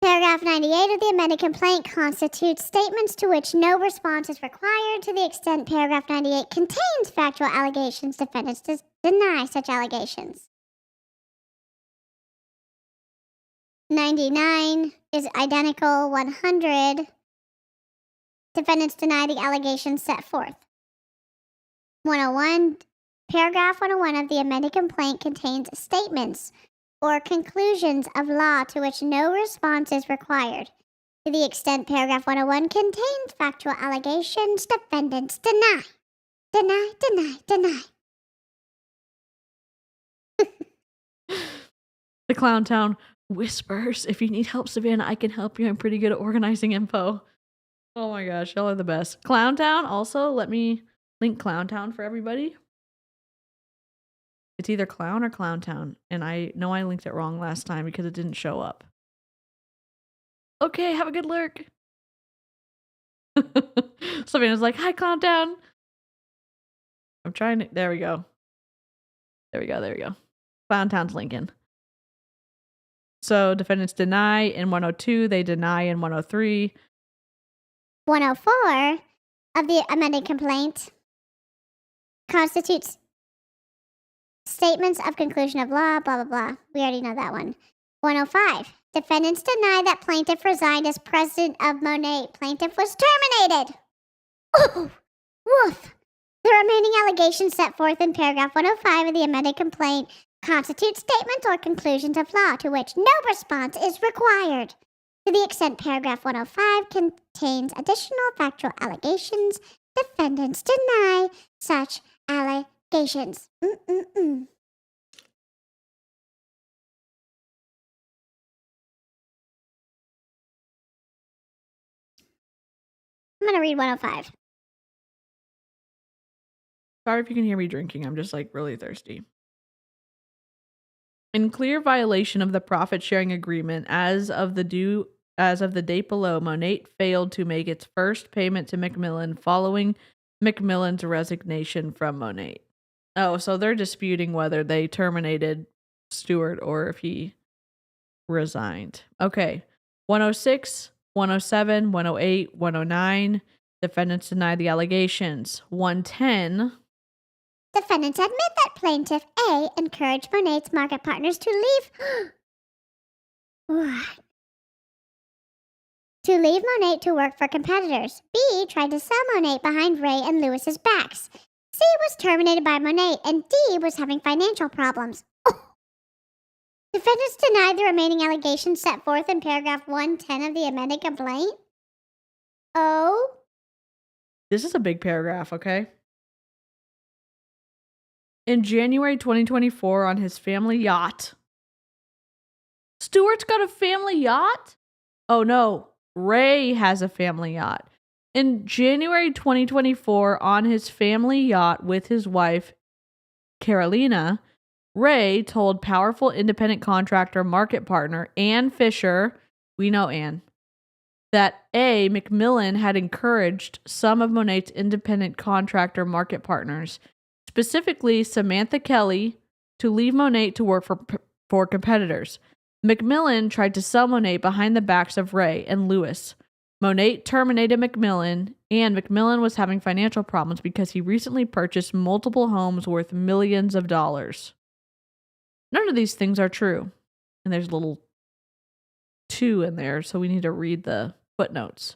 Paragraph 98 of the amended complaint constitutes statements to which no response is required. To the extent paragraph 98 contains factual allegations, defendants deny such allegations. 99 is identical. 100, defendants deny the allegations set forth. 101, paragraph 101 of the amended complaint contains statements or conclusions of law to which no response is required. To the extent paragraph 101 contains factual allegations, defendants deny. Deny. The Clown Town whispers, if you need help, Savannah, I can help you. I'm pretty good at organizing info. Oh my gosh, y'all are the best. Clowntown, also, let me link Clowntown for everybody. It's either Clown or Clowntown, and I know I linked it wrong last time because it didn't show up. Okay, have a good lurk. Savannah's like, hi, Clowntown. I'm trying to, there we go. There we go. Clowntown's linking. So defendants deny in 102, they deny in 103. 104 of the amended complaint constitutes statements of conclusion of law, blah, blah, blah. We already know that one. 105. Defendants deny that plaintiff resigned as president of Monet. Plaintiff was terminated. Oh, woof. The remaining allegations set forth in paragraph 105 of the amended complaint constitute statements or conclusions of law to which no response is required. To the extent paragraph 105 contains additional factual allegations, defendants deny such allegations. I'm going to read 105. Sorry if you can hear me drinking. I'm just like really thirsty. In clear violation of the profit sharing agreement, as of the date below, Monet failed to make its first payment to MacMillan following MacMillan's resignation from Monet. Oh, so they're disputing whether they terminated Stuart or if he resigned. Okay. 106, 107, 108, 109. Defendants deny the allegations. 110. Defendants admit that plaintiff A encouraged Monet's market partners to leave Monet to work for competitors. B tried to sell Monet behind Ray and Lewis's backs. C was terminated by Monet, and D was having financial problems. Defendants denied the remaining allegations set forth in paragraph 110 of the amended complaint. Oh? This is a big paragraph, okay? In January 2024, on his family yacht. Stuart's got a family yacht? Oh no, Ray has a family yacht. In January 2024, on his family yacht with his wife, Carolina, Ray told powerful independent contractor market partner Ann Fisher, we know Ann, that A, MacMillan had encouraged some of Monet's independent contractor market partners, specifically Samantha Kelly, to leave Monet to work for competitors. MacMillan tried to sell Monet behind the backs of Ray and Lewis. Monet terminated MacMillan, and MacMillan was having financial problems because he recently purchased multiple homes worth millions of dollars. None of these things are true. And there's a little 2 in there, so we need to read the footnotes.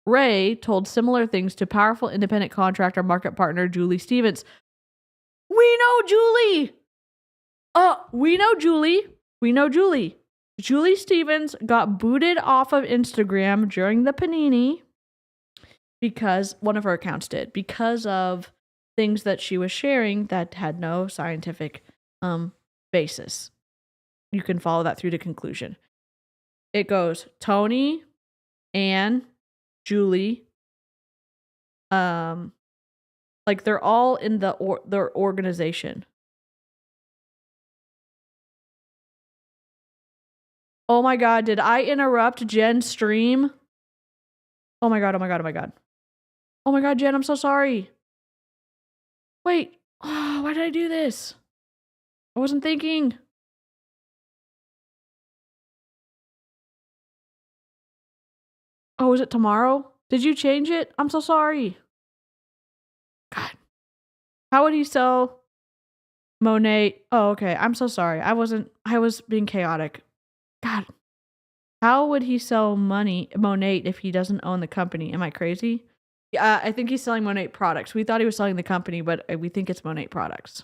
Ray told similar things to powerful independent contractor market partner Julie Stevens. We know Julie! We know Julie. Julie Stevens got booted off of Instagram during the Panini because one of her accounts did, because of things that she was sharing that had no scientific basis. You can follow that through to conclusion. It goes Tony, Anne, Julie, like they're all in their organization. Oh my god, did I interrupt Jen's stream? Oh my god. Oh my god, Jen, I'm so sorry. Wait, why did I do this? I wasn't thinking. Oh, is it tomorrow? Did you change it? I'm so sorry. God. How would he sell Monet? Oh, okay. I'm so sorry. I was being chaotic. God. How would he sell Monet if he doesn't own the company? Am I crazy? Yeah, I think he's selling Monet products. We thought he was selling the company, but we think it's Monet products.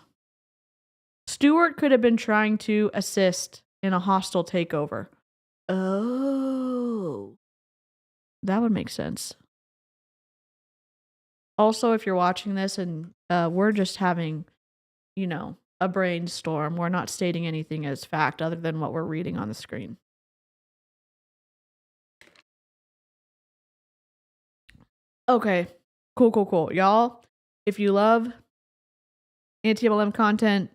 Stuart could have been trying to assist in a hostile takeover. Oh. That would make sense. Also, if you're watching this and we're just having, a brainstorm, we're not stating anything as fact other than what we're reading on the screen. Okay. Cool. Y'all, if you love anti-MLM content,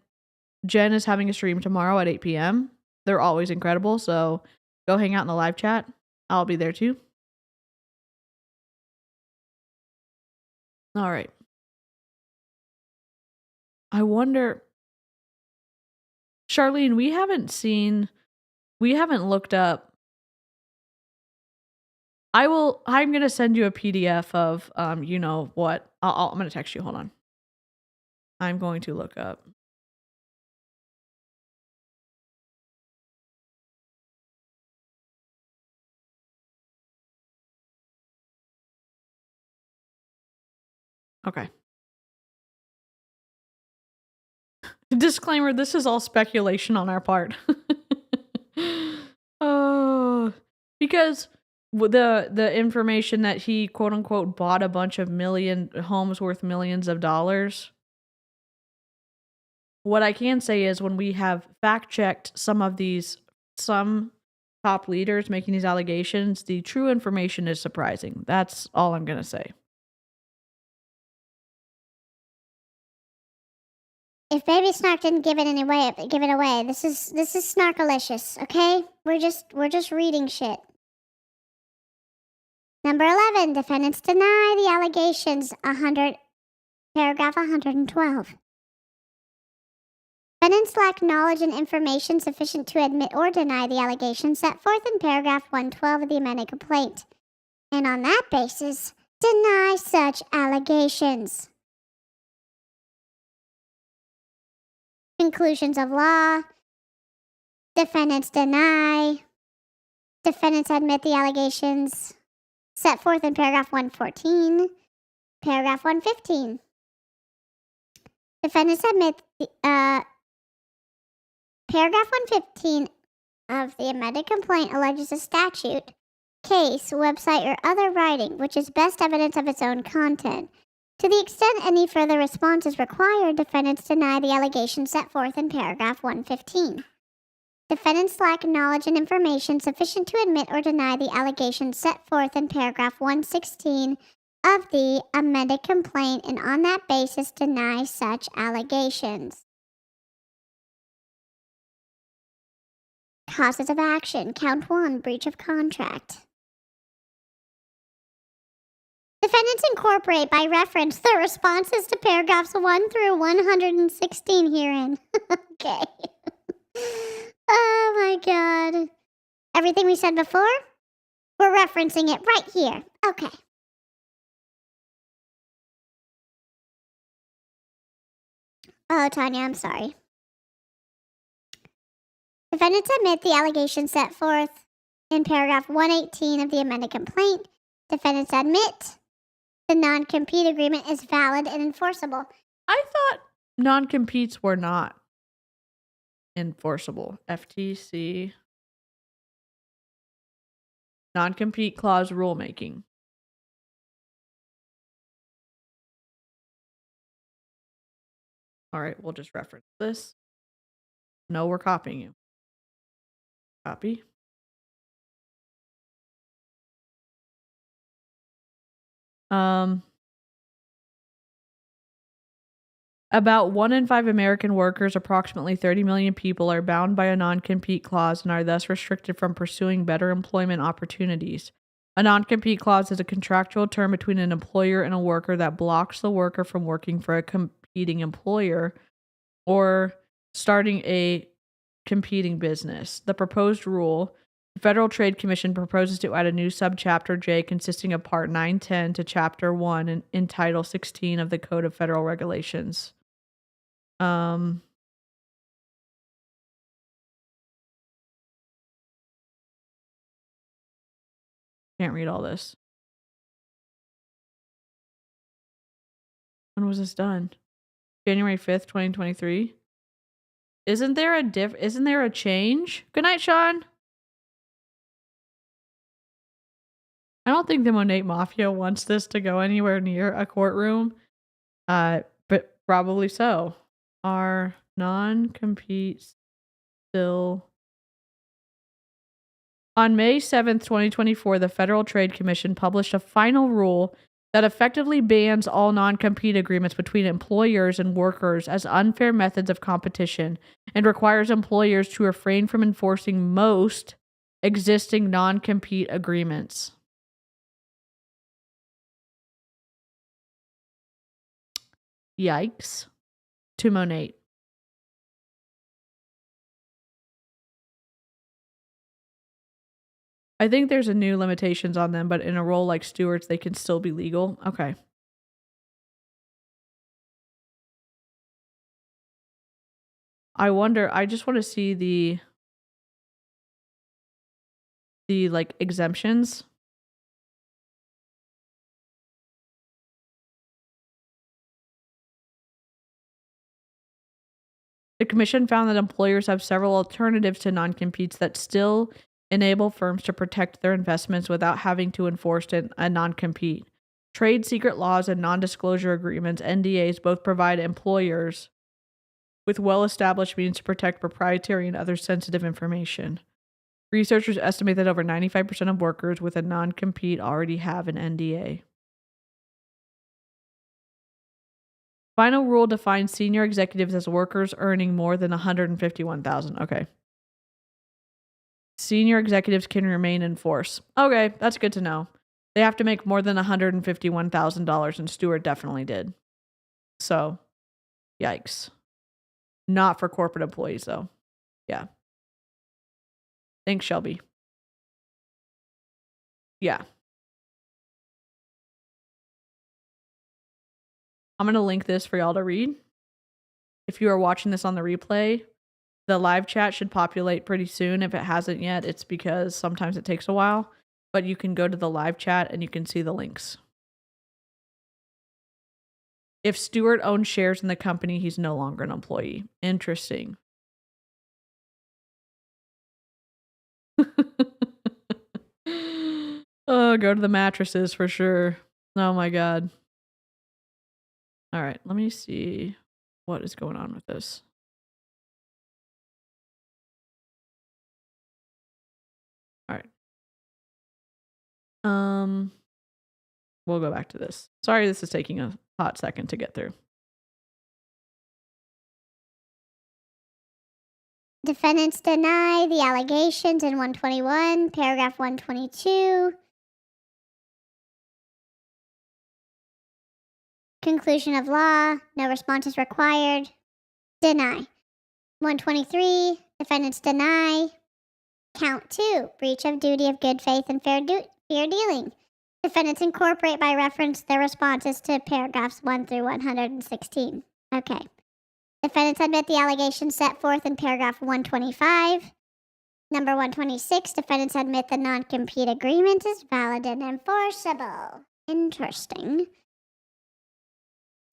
Jen is having a stream tomorrow at 8 p.m. They're always incredible, so go hang out in the live chat. I'll be there too. All right. I wonder, Charlene, we haven't looked up. I'm going to send you a PDF of, you know what? I'm going to text you. Hold on. I'm going to look up. Okay. Disclaimer, this is all speculation on our part. Oh, because the information that he quote unquote bought a bunch of homes worth millions of dollars. What I can say is when we have fact checked some top leaders making these allegations, the true information is surprising. That's all I'm going to say. If Baby Snark didn't give it away. This is snarkalicious, okay? We're just reading shit. Number 11, defendants deny the allegations. Paragraph 112. Defendants lack knowledge and information sufficient to admit or deny the allegations set forth in paragraph 112 of the amended complaint, and on that basis, deny such allegations. Conclusions of law. Defendants deny. Defendants admit the allegations set forth in paragraph 114. Paragraph 115. Defendants admit paragraph 115 of the amended complaint alleges a statute, case, website, or other writing which is best evidence of its own content. To the extent any further response is required, defendants deny the allegations set forth in paragraph 115. Defendants lack knowledge and information sufficient to admit or deny the allegations set forth in paragraph 116 of the amended complaint, and on that basis deny such allegations. Causes of action. Count 1, breach of contract. Defendants incorporate by reference the responses to paragraphs 1 through 116 herein. Okay. Oh my god. Everything we said before, we're referencing it right here. Okay. Oh, Tanya, I'm sorry. Defendants admit the allegations set forth in paragraph 118 of the amended complaint. Defendants admit the non-compete agreement is valid and enforceable. I thought non-competes were not enforceable. FTC. Non-compete clause rulemaking. All right, we'll just reference this. No, we're copying you. Copy. About 1 in 5 American workers, approximately 30 million people, are bound by a non-compete clause and are thus restricted from pursuing better employment opportunities. A non-compete clause is a contractual term between an employer and a worker that blocks the worker from working for a competing employer or starting a competing business. The proposed rule, the Federal Trade Commission proposes to add a new subchapter J consisting of Part 910 to Chapter 1 in Title 16 of the Code of Federal Regulations. Can't read all this. When was this done? January 5th, 2023. Isn't there a change? Good night, Sean. I don't think the Monet Mafia wants this to go anywhere near a courtroom. But probably so. Are non-competes still... On May 7th, 2024, the Federal Trade Commission published a final rule that effectively bans all non-compete agreements between employers and workers as unfair methods of competition and requires employers to refrain from enforcing most existing non-compete agreements. Yikes. To Monet. I think there's a new limitations on them, but in a role like Stuart's, they can still be legal. Okay. I wonder, I just want to see the like exemptions. The commission found that employers have several alternatives to non-competes that still enable firms to protect their investments without having to enforce a non-compete. Trade secret laws and non-disclosure agreements, NDAs, both provide employers with well-established means to protect proprietary and other sensitive information. Researchers estimate that over 95% of workers with a non-compete already have an NDA. Final rule defines senior executives as workers earning more than $151,000. Okay. Senior executives can remain in force. Okay, that's good to know. They have to make more than $151,000, and Stuart definitely did. So, yikes. Not for corporate employees, though. Yeah. Thanks, Shelby. Yeah. I'm going to link this for y'all to read. If you are watching this on the replay, the live chat should populate pretty soon. If it hasn't yet, it's because sometimes it takes a while. But you can go to the live chat and you can see the links. If Stuart owns shares in the company, he's no longer an employee. Interesting. Oh, go to the mattresses for sure. Oh my God. All right, let me see what is going on with this. All right. We'll go back to this. Sorry, this is taking a hot second to get through. Defendants deny the allegations in 121, paragraph 122. Conclusion of law, no response is required. Deny. 123, defendants deny. Count 2, breach of duty of good faith and fair dealing. Defendants incorporate by reference their responses to paragraphs 1 through 116. Okay. Defendants admit the allegations set forth in paragraph 125. Number 126, defendants admit the non-compete agreement is valid and enforceable. Interesting.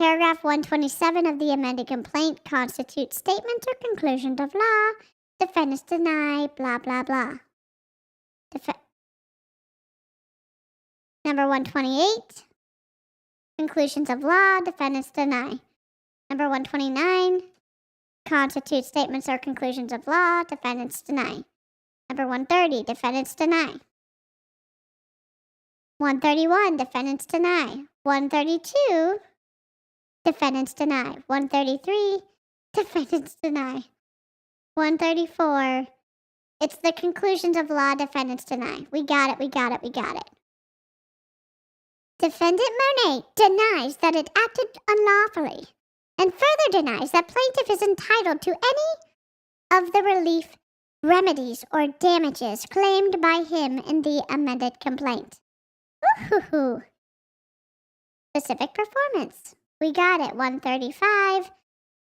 Paragraph 127 of the amended complaint constitutes statements or conclusions of law. Defendants deny, blah, blah, blah. Number 128, conclusions of law. Defendants deny. Number 129, constitutes statements or conclusions of law. Defendants deny. Number 130, defendants deny. 131, defendants deny. 132, defendants deny. 133, defendants deny. 134, it's the conclusions of law. Defendants deny. We got it. Defendant Monet denies that it acted unlawfully and further denies that plaintiff is entitled to any of the relief, remedies, or damages claimed by him in the amended complaint. Ooh-hoo-hoo. Specific performance. We got it. 135.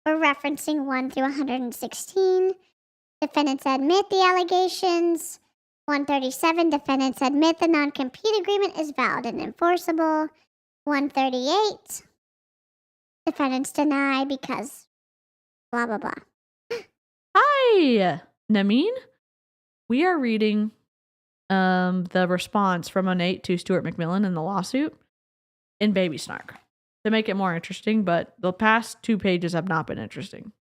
We're referencing 1 through 116. Defendants admit the allegations. 137. Defendants admit the non-compete agreement is valid and enforceable. 138. Defendants deny because blah, blah, blah. Hi, Nameen. We are reading the response from Monet to Stuart MacMillan in the lawsuit in Baby Snark to make it more interesting, but the past 2 pages have not been interesting.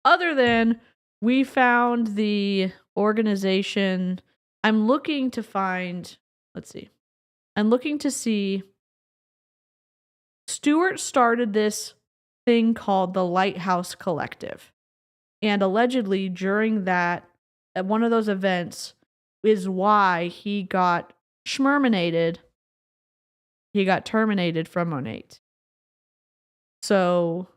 Other than we found the organization. I'm looking to find, I'm looking to see Stuart started this thing called the Lighthouse Collective. And allegedly during that, at one of those events, is why he got schmerminated. He got terminated from Monet. So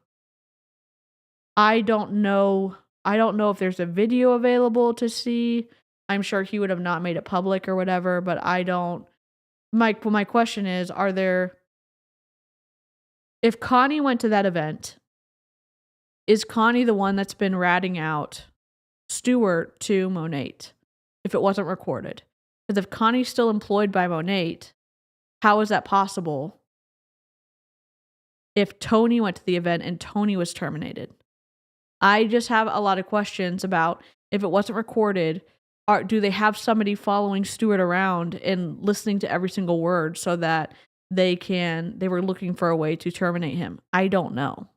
I don't know if there's a video available to see. I'm sure he would have not made it public or whatever, but I don't. My question is, if Connie went to that event, is Connie the one that's been ratting out Stuart to Monet if it wasn't recorded? Because if Connie's still employed by Monet, how is that possible if Tony went to the event and Tony was terminated? I just have a lot of questions about if it wasn't recorded, do they have somebody following Stuart around and listening to every single word so that they were looking for a way to terminate him? I don't know.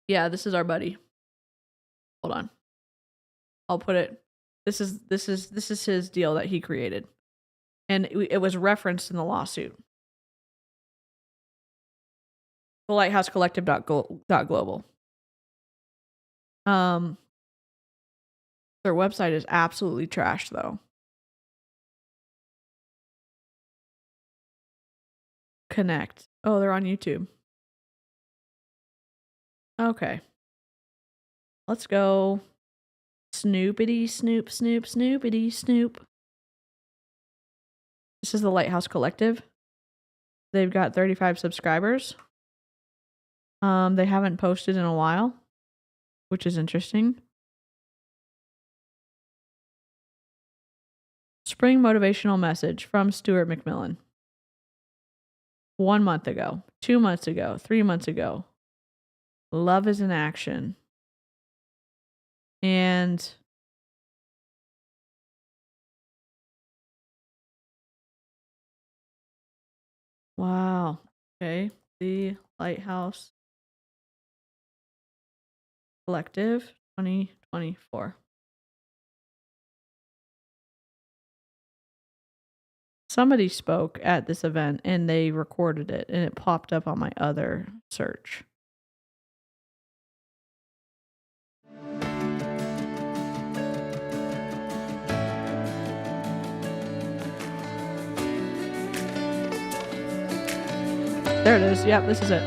Yeah, this is our buddy. Hold on. I'll put it. This is his deal that he created. And it was referenced in the lawsuit. The lighthousecollective.global. Their website is absolutely trash, though. Connect. Oh, they're on YouTube. Okay. Let's go. Snoopity, snoop, snoop, snoopity, snoop. This is the Lighthouse Collective. They've got 35 subscribers. They haven't posted in a while, which is interesting. Spring motivational message from Stuart MacMillan. 1 month ago, 2 months ago, 3 months ago. Love is in action. And wow. Okay. The Lighthouse Collective 2024. Somebody spoke at this event and they recorded it and it popped up on my other search. There it is. Yep, this is it.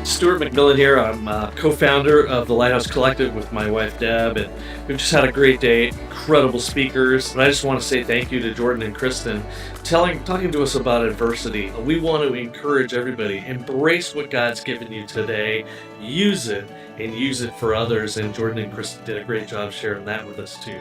Stuart MacMillan here. I'm co-founder of the Lighthouse Collective with my wife Deb, and we've just had a great day. Incredible speakers, and I just want to say thank you to Jordan and Kristen talking to us about adversity. We want to encourage everybody, embrace what God's given you today, use it, and use it for others. And Jordan and Kristen did a great job sharing that with us too.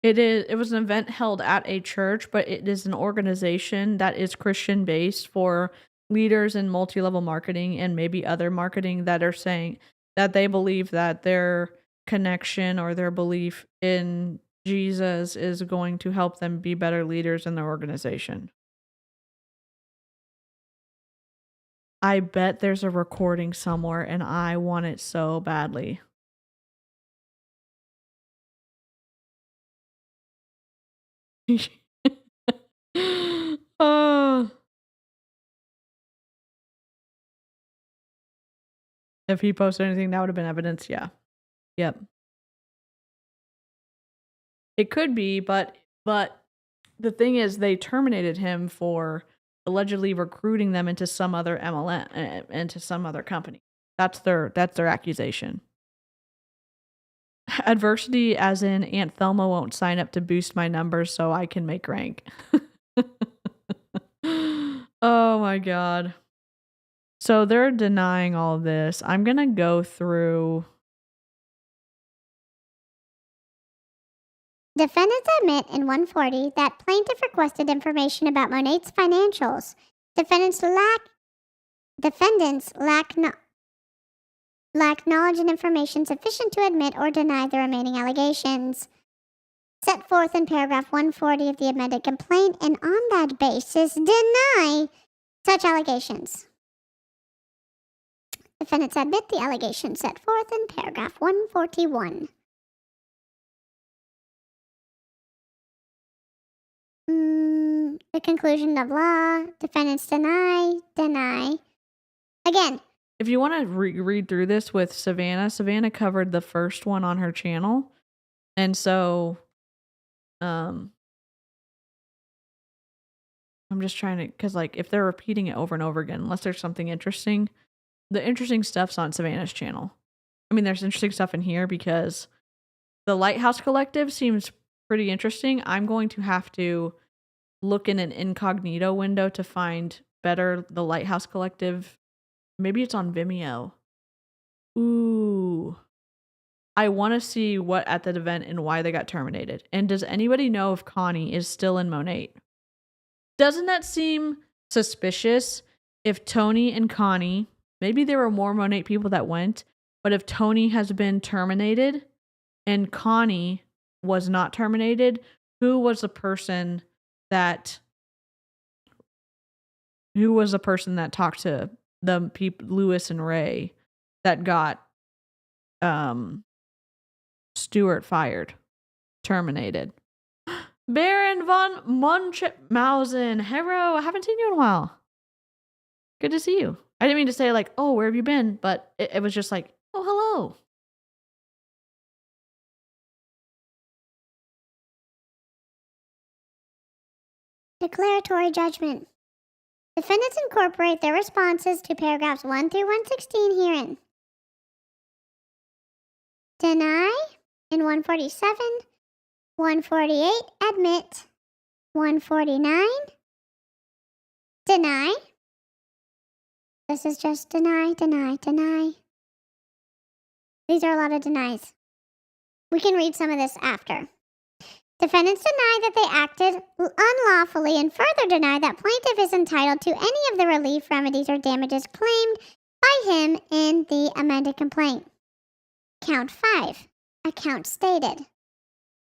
It was an event held at a church, but it is an organization that is Christian based for leaders in multi-level marketing and maybe other marketing that are saying that they believe that their connection or their belief in Jesus is going to help them be better leaders in their organization. I bet there's a recording somewhere and I want it so badly. Oh. If he posted anything, that would have been evidence. Yeah. Yep. It could be, but the thing is, they terminated him for allegedly recruiting them into some other MLM, into some other company. That's their accusation. Adversity, as in Aunt Thelma won't sign up to boost my numbers so I can make rank. Oh my God. So they're denying all of this. I'm going to go through. Defendants admit in 140 that plaintiff requested information about Monet's financials. Defendants lack knowledge and information sufficient to admit or deny the remaining allegations set forth in paragraph 140 of the amended complaint, and on that basis deny such allegations. Defendants admit the allegations set forth in paragraph 141. The conclusion of law. Defendants deny. Again, If you want to read through this with Savannah covered the first one on her channel. And so, I'm just trying to, because like if they're repeating it over and over again, unless there's something interesting, the interesting stuff's on Savannah's channel. I mean, there's interesting stuff in here because the Lighthouse Collective seems pretty interesting. I'm going to have to look in an incognito window to find better the Lighthouse Collective. Maybe it's on Vimeo. Ooh. I want to see what at that event and why they got terminated. And does anybody know if Connie is still in Monet? Doesn't that seem suspicious if Tony and Connie, maybe there were more Monet people that went, but if Tony has been terminated and Connie was not terminated, who was the person that talked to the people, Lewis and Ray, that got Stuart fired, terminated? Baron von Munchausen. Hello, I haven't seen you in a while. Good to see you. I didn't mean to say like, oh, where have you been? But it was just like, oh, hello. declaratory judgment. Defendants incorporate their responses to paragraphs 1 through 116 herein. Deny in 147, 148, admit, 149, deny. This is just deny. These are a lot of denies. We can read some of this after. Defendants deny that they acted unlawfully and further deny that plaintiff is entitled to any of the relief, remedies, or damages claimed by him in the amended complaint. Count 5. Account stated.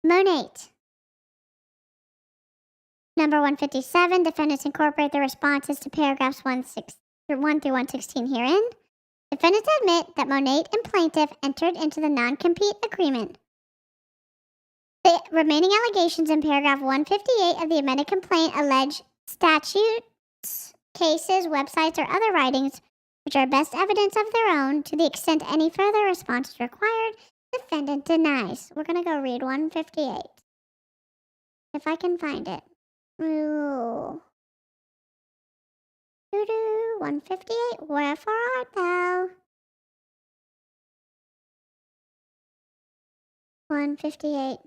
Monet. Number 157. Defendants incorporate their responses to paragraphs 1 through 116 herein. Defendants admit that Monet and plaintiff entered into the non-compete agreement. The remaining allegations in paragraph 158 of the amended complaint allege statutes, cases, websites, or other writings which are best evidence of their own. To the extent any further response is required, defendant denies. We're going to go read 158. If I can find it. Ooh. 158. Wherefore art thou? 158.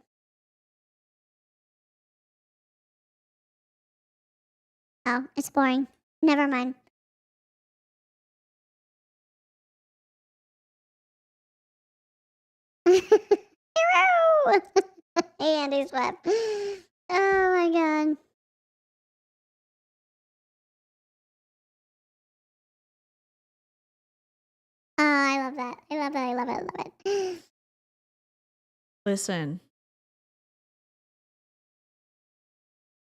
Oh, it's boring. Never mind. Hero! Hey, Andy Swept. Oh my god. Oh, I love that. I love it. Listen.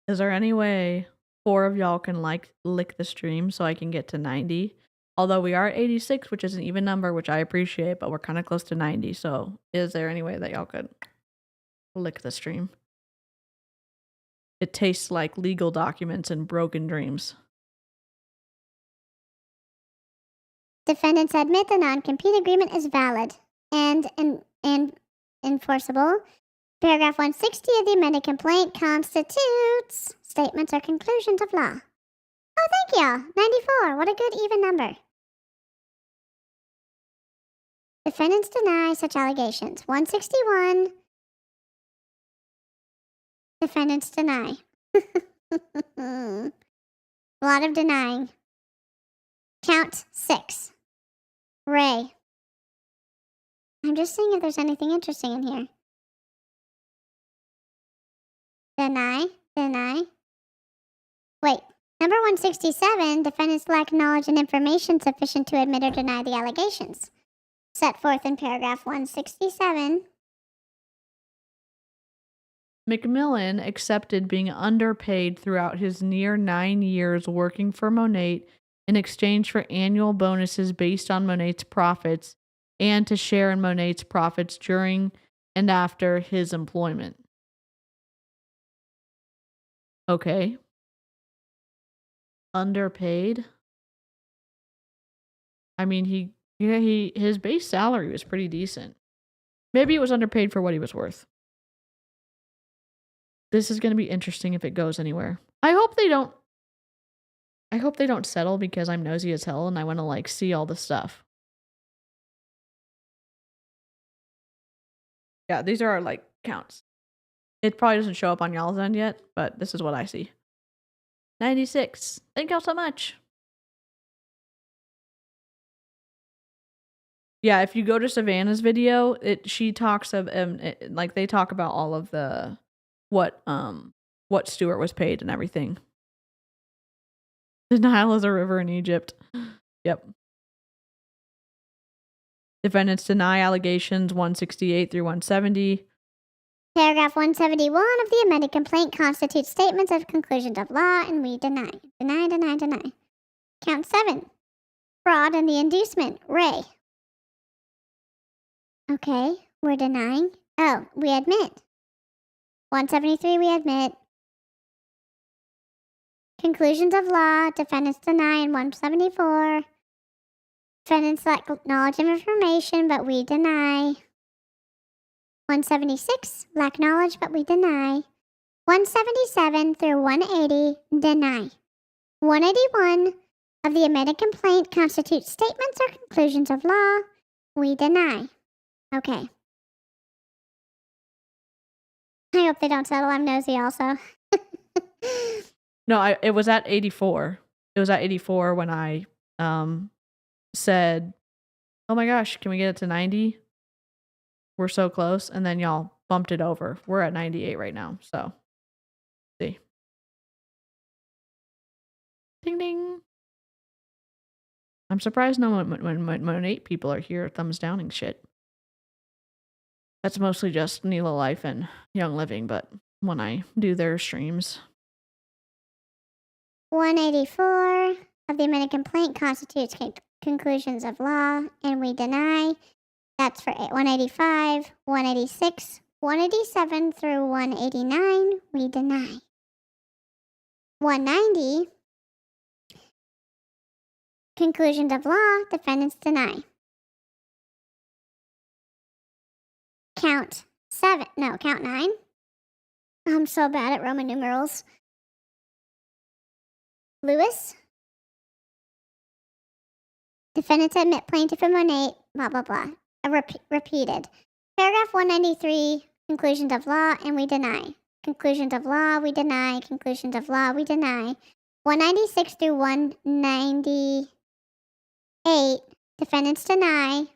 Is there any way 4 of y'all can lick the stream so I can get to 90? Although we are at 86, which is an even number, which I appreciate, but we're kind of close to 90. So is there any way that y'all could lick the stream? It tastes like legal documents and broken dreams. Defendants admit the non-compete agreement is valid and enforceable. Paragraph 160 of the amended complaint constitutes statements or conclusions of law. Oh, thank y'all. 94. What a good even number. Defendants deny such allegations. 161. Defendants deny. A lot of denying. Count 6. Ray. I'm just seeing if there's anything interesting in here. Deny. Wait. Number 167, defendants lack knowledge and information sufficient to admit or deny the allegations. Set forth in paragraph 167. MacMillan accepted being underpaid throughout his near 9 years working for Monet in exchange for annual bonuses based on Monet's profits and to share in Monet's profits during and after his employment. Okay. Underpaid. I mean, his base salary was pretty decent. Maybe it was underpaid for what he was worth. This is going to be interesting if it goes anywhere. I hope they don't settle because I'm nosy as hell and I want to like see all the stuff. Yeah, these are our like counts. It probably doesn't show up on y'all's end yet, but this is what I see. 96. Thank y'all so much. Yeah, if you go to Savannah's video, she talks of like they talk about all of the what Stuart was paid and everything. The Nile is a river in Egypt. Yep. Defendants deny allegations 168 through 170. Paragraph 171 of the amended complaint constitutes statements of conclusions of law, and we deny. Deny. Count 7. Fraud and the inducement. Ray. Okay, we're denying. Oh, we admit. 173, we admit. Conclusions of law. Defendants deny in 174. Defendants lack knowledge of information, but we deny. 176, lack knowledge, but we deny. 177 through 180, deny. 181 of the amended complaint constitutes statements or conclusions of law. We deny. Okay. I hope they don't settle. I'm nosy also. No, it was at 84. It was at 84 when I said, "Oh my gosh, can we get it to 90? We're so close." And then y'all bumped it over. We're at 98 right now. So, see. Ding ding. I'm surprised no one when Monet people are here thumbs downing shit. That's mostly just Neela Life and Young Living, but when I do their streams. 184 of the amended complaint constitutes conclusions of law, and we deny. That's for 185, 186, 187 through 189, we deny. 190, conclusions of law, defendants deny. Count 9. I'm so bad at Roman numerals. Lewis. Defendants admit plaintiff and Monet, blah, blah, blah. Repeated. Paragraph 193, conclusions of law, and we deny. Conclusions of law, we deny. Conclusions of law, we deny. 196 through 198, defendants deny.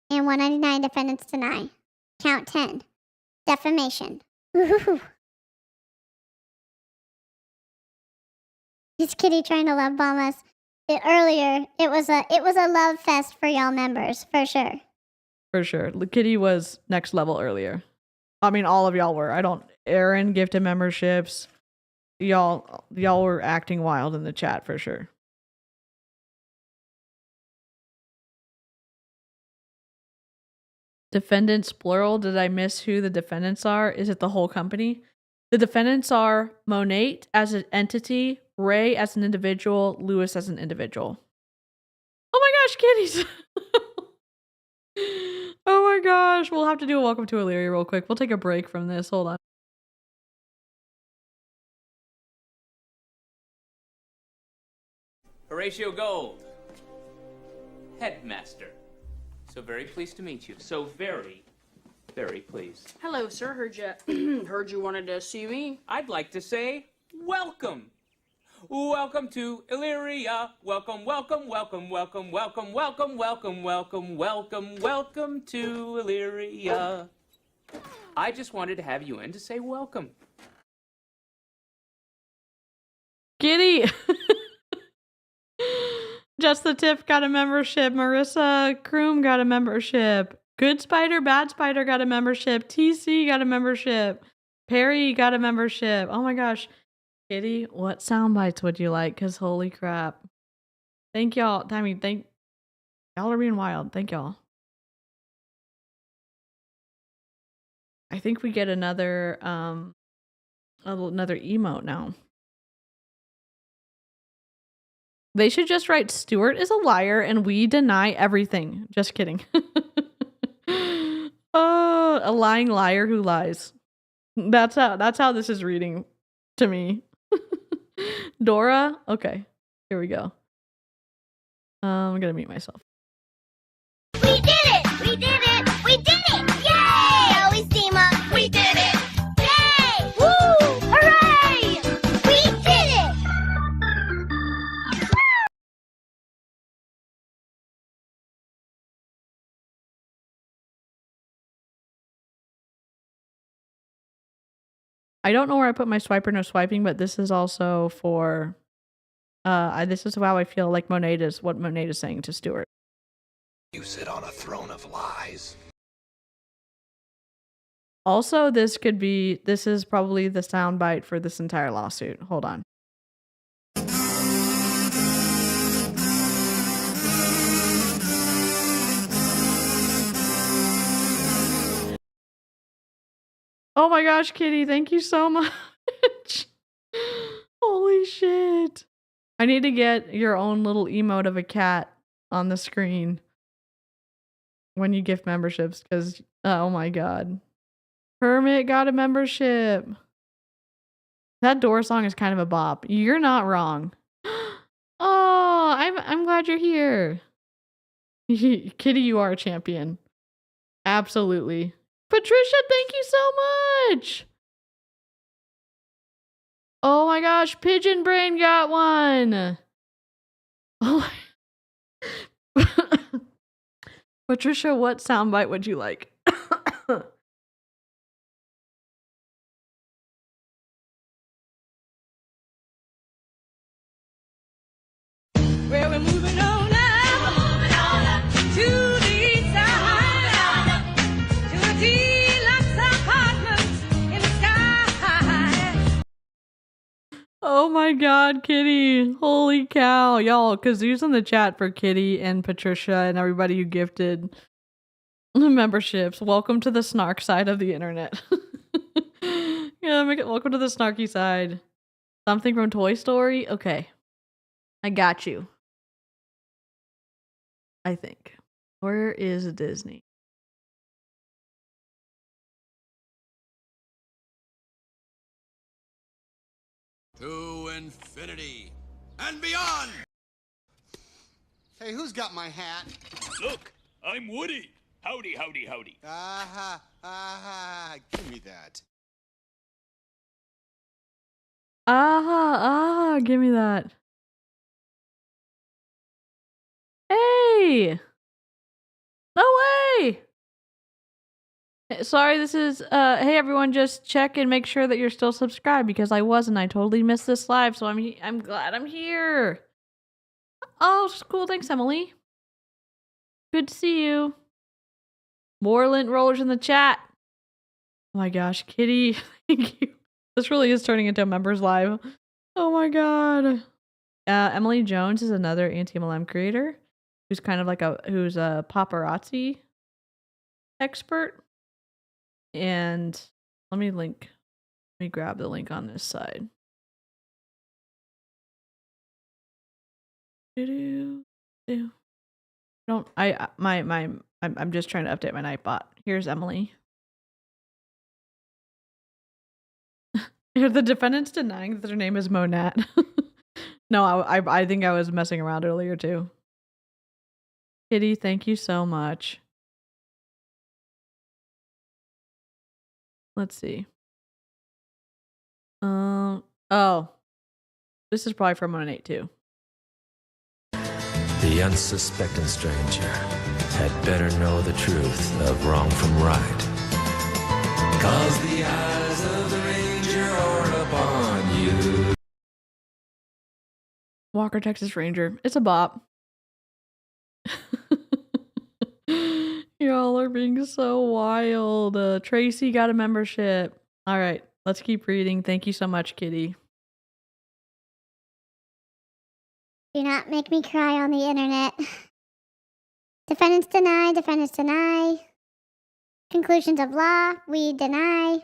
And 199, defendants deny. Count 10, defamation. Ooh. Is Kitty trying to love bomb us? Earlier, it was a love fest for y'all members, for sure. For sure. Kitty was next level earlier. I mean, all of y'all were. Aaron gifted memberships. Y'all were acting wild in the chat for sure. Defendants plural. Did I miss who the defendants are? Is it the whole company? The defendants are Monet as an entity, Ray as an individual, Lewis as an individual. Oh my gosh, kitties! Oh my gosh, we'll have to do a welcome to Illyria real quick. We'll take a break from this. Hold on. Horatio Gold, headmaster. So very pleased to meet you. So very, very pleased. Hello, sir. Heard you wanted to see me. I'd like to say welcome. Welcome to Illyria. Welcome to Illyria. I just wanted to have you in to say welcome. Kitty! Just the Tip got a membership. Marissa Kroom got a membership. Good Spider, Bad Spider got a membership. TC got a membership. Perry got a membership. Oh my gosh. Kitty, what sound bites would you like? Because holy crap. Thank y'all. I mean, y'all are being wild. Thank y'all. I think we get another Another emote now. They should just write Stuart is a liar and we deny everything. Just kidding. Oh, a lying liar who lies. That's how this is reading to me. Dora? Okay. Here we go. I'm gonna mute myself. We did it! We did it! We did it! Yay! Always team up. We did it! Yay! Woo! Hooray! We did it! I don't know where I put my swiper no swiping, but this is also for this is how I feel like Monet is what Monet is saying to Stuart. You sit on a throne of lies. Also, this is probably the soundbite for this entire lawsuit. Hold on. Oh my gosh, Kitty, thank you so much. Holy shit. I need to get your own little emote of a cat on the screen when you gift memberships, because, oh my god. Hermit got a membership. That door song is kind of a bop. You're not wrong. Oh, I'm glad you're here. Kitty, you are a champion. Absolutely. Patricia, thank you so much. Oh my gosh, Pigeon Brain got one. Oh my. Patricia, what soundbite would you like? Well, we're moving on up to the east side, to a deluxe apartment in the sky. Oh my god, Kitty. Holy cow. Y'all, Kazoo's in the chat for Kitty and Patricia and everybody who gifted memberships. Welcome to the snark side of the internet. Yeah, welcome to the snarky side. Something from Toy Story? Okay. I got you. I think. Where is Disney? To infinity and beyond! Hey, who's got my hat? Look, I'm Woody. Howdy, howdy, howdy. Give me that. Give me that. Hey! No way! Sorry, this is, hey everyone, just check and make sure that you're still subscribed because I wasn't. I totally missed this live, so I'm glad I'm here. Oh, cool. Thanks, Emily. Good to see you. More lint rollers in the chat. Oh my gosh, Kitty. Thank you. This really is turning into a members live. Oh my god. Emily Jones is another anti-MLM creator who's kind of like who's a paparazzi expert. And let me grab the link on this side. I'm just trying to update my Nightbot. Here's Emily. The defendant's denying that their name is Monat. No, I think I was messing around earlier too. Kitty, thank you so much. Let's see. Oh. This is probably from Monet too. The unsuspecting stranger had better know the truth of wrong from right. 'Cause the eyes of the ranger are upon you. Walker, Texas Ranger. It's a bop. Y'all are being so wild. Tracy got a membership. All right, let's keep reading. Thank you so much, Kitty. Do not make me cry on the internet. Defendants deny, defendants deny. Conclusions of law, we deny.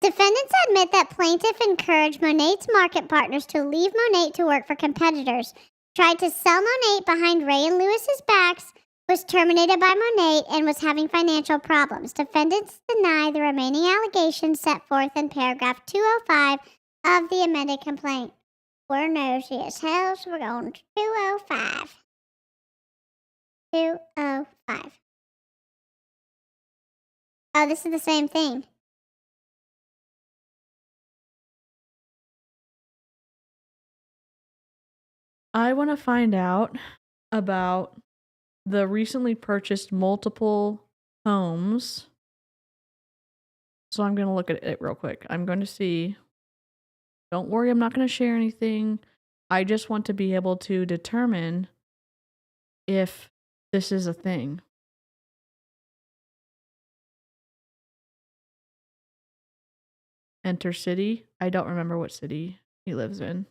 Defendants admit that plaintiff encouraged Monet's market partners to leave Monet to work for competitors, tried to sell Monet behind Ray and Lewis's backs, was terminated by Monet, and was having financial problems. Defendants deny the remaining allegations set forth in paragraph 205 of the amended complaint. We're nosy as hell, so we're going to 205. 205. Oh, this is the same thing. I want to find out about the recently purchased multiple homes. So I'm going to look at it real quick. I'm going to see. Don't worry, I'm not going to share anything. I just want to be able to determine if this is a thing. Enter city. I don't remember what city he lives in.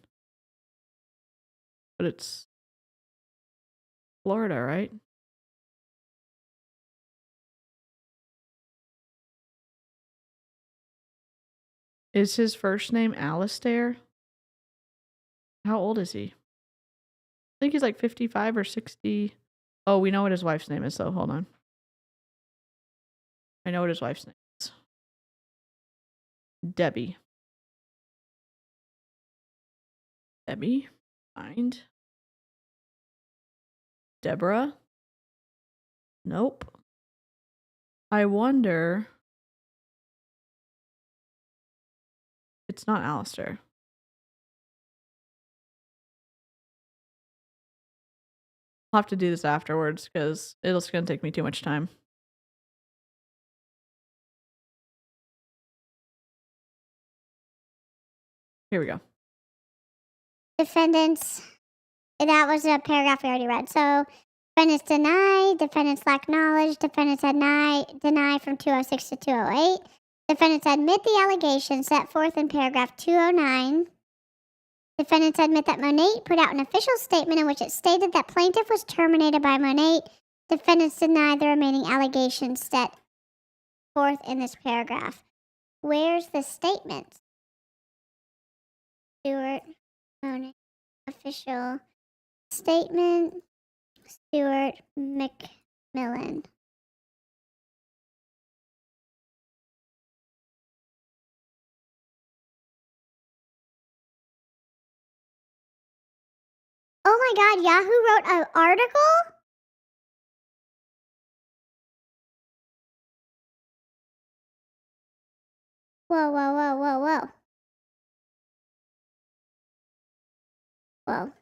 But it's Florida, right? Is his first name Alistair? How old is he? I think he's like 55 or 60. Oh, we know what his wife's name is, so hold on. I know what his wife's name is. Debbie. Debbie. Find. Deborah. Nope. I wonder. It's not Alistair. I'll have to do this afterwards because it's going to take me too much time. Here we go. Defendants, that was a paragraph we already read. So, defendants deny, defendants lack knowledge, defendants deny from 206 to 208. Defendants admit the allegations set forth in paragraph 209. Defendants admit that Monet put out an official statement in which it stated that plaintiff was terminated by Monet. Defendants deny the remaining allegations set forth in this paragraph. Where's the statement? Stuart, Monet, official statement, Stuart MacMillan. Oh my God, Yahoo wrote an article? Whoa, whoa, whoa, whoa, whoa. Whoa.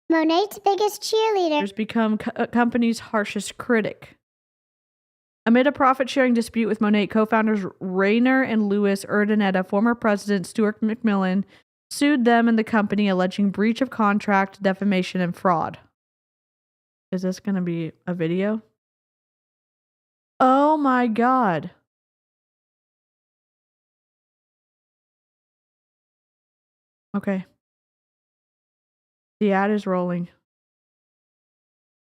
Monet's biggest cheerleader Has become a company's harshest critic. Amid a profit-sharing dispute with Monet, co-founders Rainer and Louis Urdaneta, former president Stuart MacMillan, sued them and the company alleging breach of contract, defamation, and fraud. Is this going to be a video? Oh my God. Okay. The ad is rolling.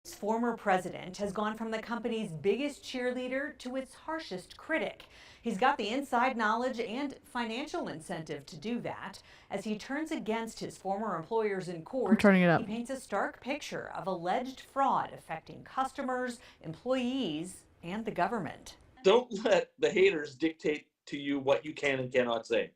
Former president has gone from the company's biggest cheerleader to its harshest critic. He's got the inside knowledge and financial incentive to do that. As he turns against his former employers in court, I'm turning it up. He paints a stark picture of alleged fraud affecting customers, employees, and the government. Don't let the haters dictate to you what you can and cannot say.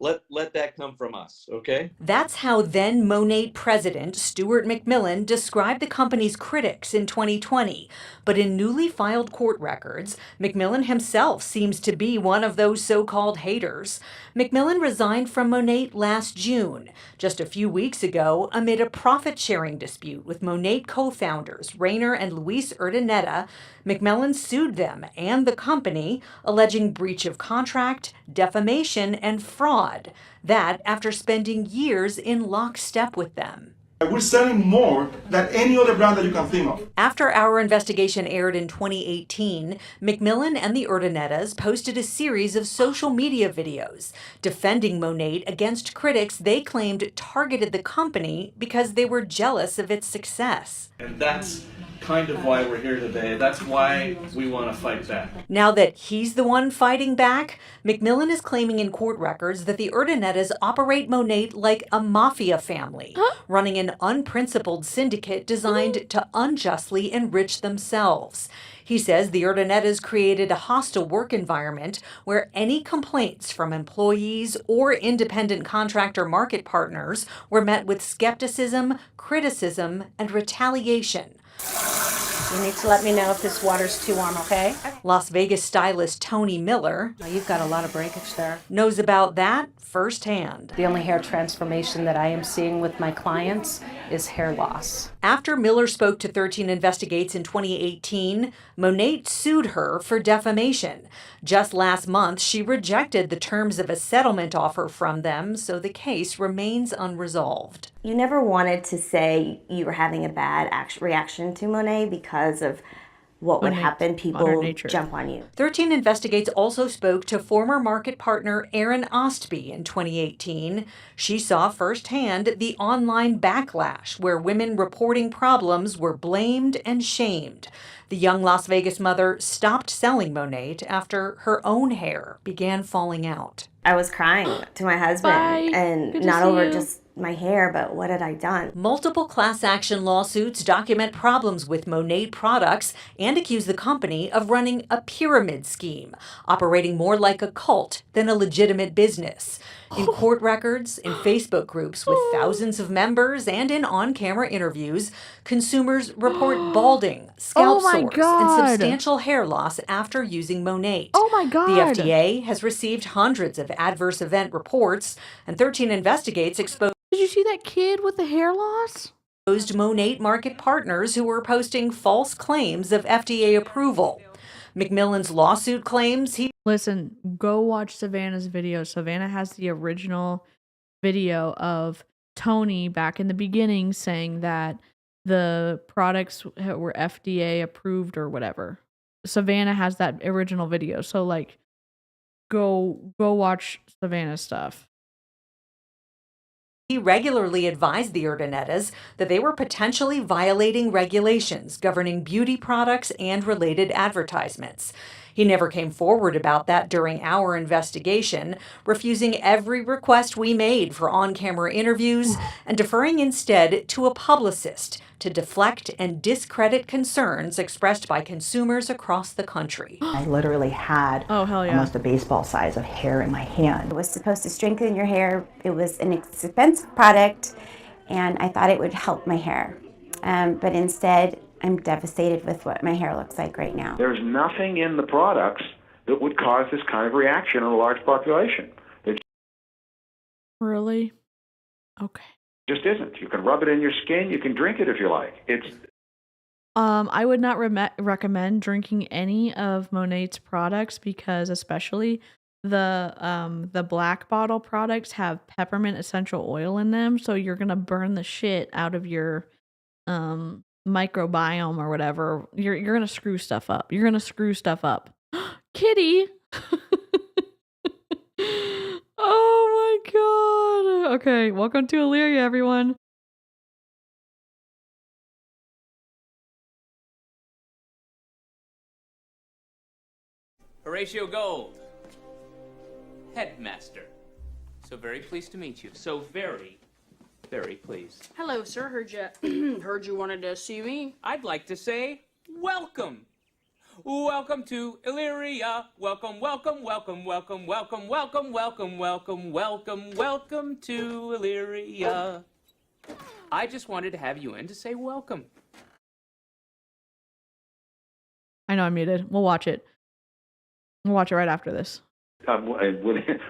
Let that come from us, okay? That's how then Monet president Stuart MacMillan described the company's critics in 2020. But in newly filed court records, MacMillan himself seems to be one of those so-called haters. MacMillan resigned from Monet last June, just a few weeks ago, amid a profit-sharing dispute with Monet co-founders Rainer and Louis Urdaneta. MacMillan sued them and the company, alleging breach of contract, defamation, and fraud. That after spending years in lockstep with them. We're selling more than any other brand that you can think of. After our investigation aired in 2018, MacMillan and the Urdanetas posted a series of social media videos defending Monet against critics they claimed targeted the company because they were jealous of its success. And that's kind of why we're here today. That's why we want to fight back. Now that he's the one fighting back, MacMillan is claiming in court records that the Urdanettas operate Monet like a mafia family, running an unprincipled syndicate designed to unjustly enrich themselves. He says the Urdanettas created a hostile work environment where any complaints from employees or independent contractor market partners were met with skepticism, criticism, and retaliation. You need to let me know if this water's too warm, okay? Las Vegas stylist Tony Miller, You've got a lot of breakage there. knows about that firsthand. The only hair transformation that I am seeing with my clients is hair loss. After Miller spoke to 13 Investigates in 2018, Monet sued her for defamation. Just last month, she rejected the terms of a settlement offer from them, so the case remains unresolved. You never wanted to say you were having a bad reaction to Monet because of what would happen. People jump on you. 13 Investigates also spoke to former market partner Erin Ostby in 2018. She saw firsthand the online backlash where women reporting problems were blamed and shamed. The young Las Vegas mother stopped selling Monet after her own hair began falling out. I was crying to my husband, and not over just my hair, but what had I done? Multiple class action lawsuits document problems with Monet products and accuse the company of running a pyramid scheme, operating more like a cult than a legitimate business. In court records, in Facebook groups with thousands of members, and in on-camera interviews, consumers report balding, scalp sores, and substantial hair loss after using Monet. Oh my God. The FDA has received hundreds of adverse event reports, and 13 Investigates exposed Did you see that kid with the hair loss? Monet market partners who were posting false claims of FDA approval. MacMillan's lawsuit claims he... Listen, go watch Savannah's video. Savannah has the original video of Tony back in the beginning saying that the products were FDA approved or whatever. Savannah has that original video. So, like, go watch Savannah's stuff. He regularly advised the Urdanettas that they were potentially violating regulations governing beauty products and related advertisements. He never came forward about that during our investigation, refusing every request we made for on-camera interviews and deferring instead to a publicist to deflect and discredit concerns expressed by consumers across the country. I literally had almost a baseball size of hair in my hand. It was supposed to strengthen your hair. It was an expensive product, and I thought it would help my hair. But instead, I'm devastated with what my hair looks like right now. There's nothing in the products that would cause this kind of reaction in a large population. There Really? Okay. just isn't. You can rub it in your skin. You can drink it if you like. I would not recommend drinking any of Monet's products because especially the black bottle products have peppermint essential oil in them, so you're gonna burn the shit out of your microbiome or whatever. You're gonna screw stuff up. You're gonna screw stuff up. Kitty. Oh my god. Okay, welcome to Illyria, everyone. Horatio Gold, headmaster. So very pleased to meet you. So very, very pleased. Hello, sir. Heard you wanted to see me. I'd like to say welcome. Welcome to Illyria. Welcome, welcome, welcome, welcome, welcome, welcome, welcome, welcome, welcome, welcome to Illyria. I just wanted to have you in to say welcome. I know I'm muted. We'll watch it. We'll watch it right after this.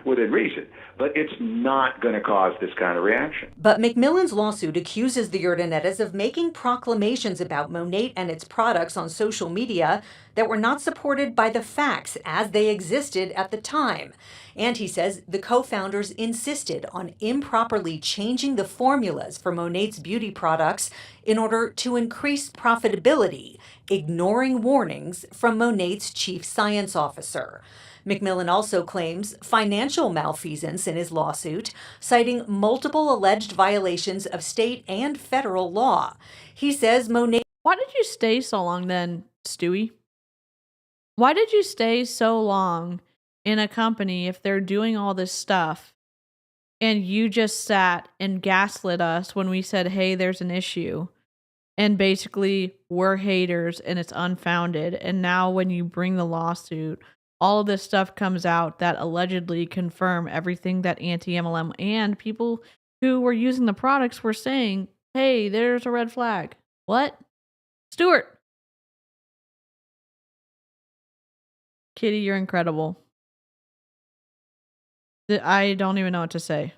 Within reason. But it's not going to cause this kind of reaction. But MacMillan's lawsuit accuses the Urdanettas of making proclamations about Monet and its products on social media that were not supported by the facts as they existed at the time. And he says the co-founders insisted on improperly changing the formulas for Monet's beauty products in order to increase profitability, ignoring warnings from Monet's chief science officer. MacMillan also claims financial malfeasance in his lawsuit, citing multiple alleged violations of state and federal law. He says Monet... Why did you stay so long then, Stewie? Why did you stay so long in a company if they're doing all this stuff and you just sat and gaslit us when we said, hey, there's an issue, and basically we're haters and it's unfounded, and now when you bring the lawsuit, all of this stuff comes out that allegedly confirm everything that anti-MLM and people who were using the products were saying, hey, there's a red flag. What? Stuart. Kitty, you're incredible. I don't even know what to say.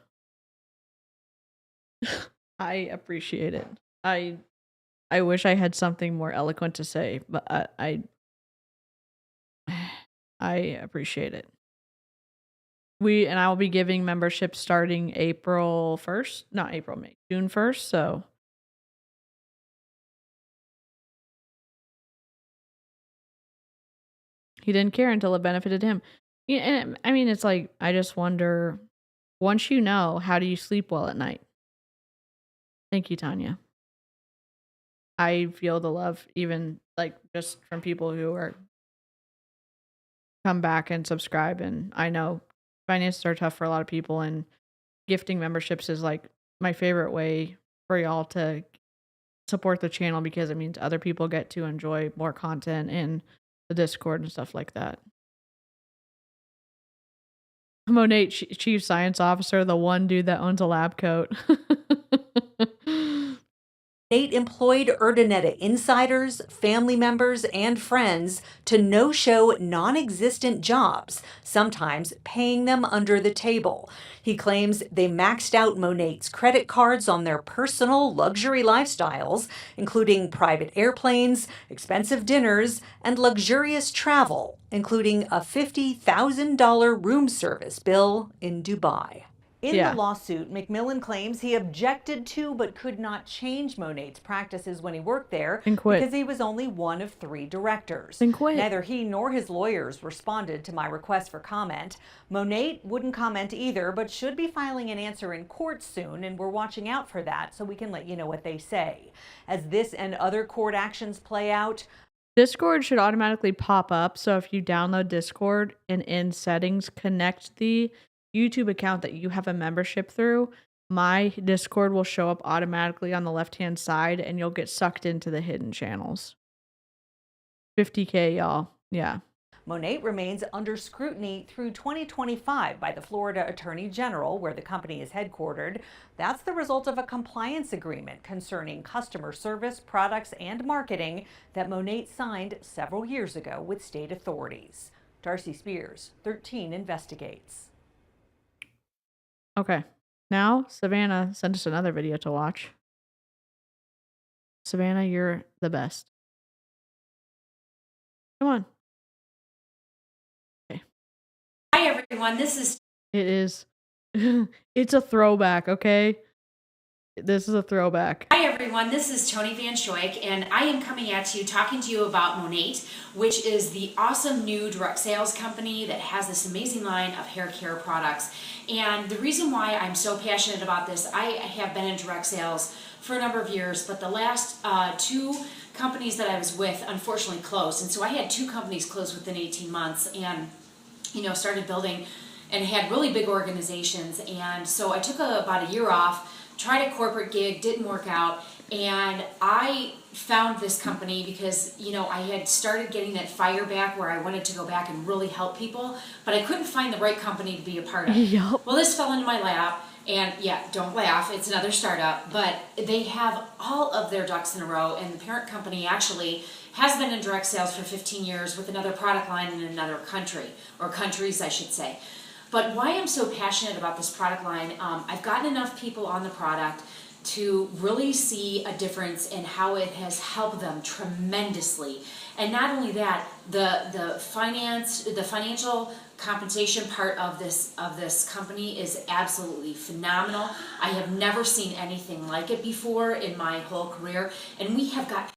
I appreciate it. I wish I had something more eloquent to say, but I appreciate it. I will be giving membership starting April 1st, not April, May, June 1st, so he didn't care until it benefited him. Yeah, and I mean, it's like, I just wonder, once you know, how do you sleep well at night? Thank you, Tanya. I feel the love, even like just from people who are come back and subscribe. And I know finances are tough for a lot of people, and gifting memberships is like my favorite way for y'all to support the channel, because it means other people get to enjoy more content in the Discord and stuff like that. Monet, Chief Science Officer, the one dude that owns a lab coat. Nate employed Urdaneta insiders, family members, and friends to no-show non-existent jobs, sometimes paying them under the table. He claims they maxed out Monet's credit cards on their personal luxury lifestyles, including private airplanes, expensive dinners, and luxurious travel, including a $50,000 room service bill in Dubai. In the lawsuit, MacMillan claims he objected to but could not change Monet's practices when he worked there because he was only one of 3 directors. Neither he nor his lawyers responded to my request for comment. Monet wouldn't comment either, but should be filing an answer in court soon, and we're watching out for that so we can let you know what they say. As this and other court actions play out, Discord should automatically pop up, so if you download Discord and in settings connect the YouTube account that you have a membership through, my Discord will show up automatically on the left-hand side, and you'll get sucked into the hidden channels. 50K, y'all. Yeah. Monet remains under scrutiny through 2025 by the Florida Attorney General, where the company is headquartered. That's the result of a compliance agreement concerning customer service, products, and marketing that Monet signed several years ago with state authorities. Darcy Spears, 13 Investigates. Okay, now Savannah sent us another video to watch. Savannah, you're the best. Come on. Okay. Hi everyone, this is... It is. It's a throwback, okay? This is a throwback. Hi everyone, this is Tony Van Schoik, and I am coming at you talking to you about Monat, which is the awesome new direct sales company that has this amazing line of hair care products. And the reason why I'm so passionate about this, I have been in direct sales for a number of years, but the last 2 companies that I was with unfortunately closed. And so I had 2 companies close within 18 months and, you know, started building and had really big organizations. And so I took about a year off, tried a corporate gig, didn't work out, and I found this company because, you know, I had started getting that fire back where I wanted to go back and really help people, but I couldn't find the right company to be a part of. Yep. Well, this fell into my lap, and yeah, don't laugh, it's another startup, but they have all of their ducks in a row, and the parent company actually has been in direct sales for 15 years with another product line in another country, or countries I should say. But why I'm so passionate about this product line, I've gotten enough people on the product to really see a difference in how it has helped them tremendously. And not only that, the financial compensation part of this company is absolutely phenomenal. I have never seen anything like it before in my whole career, and we have got...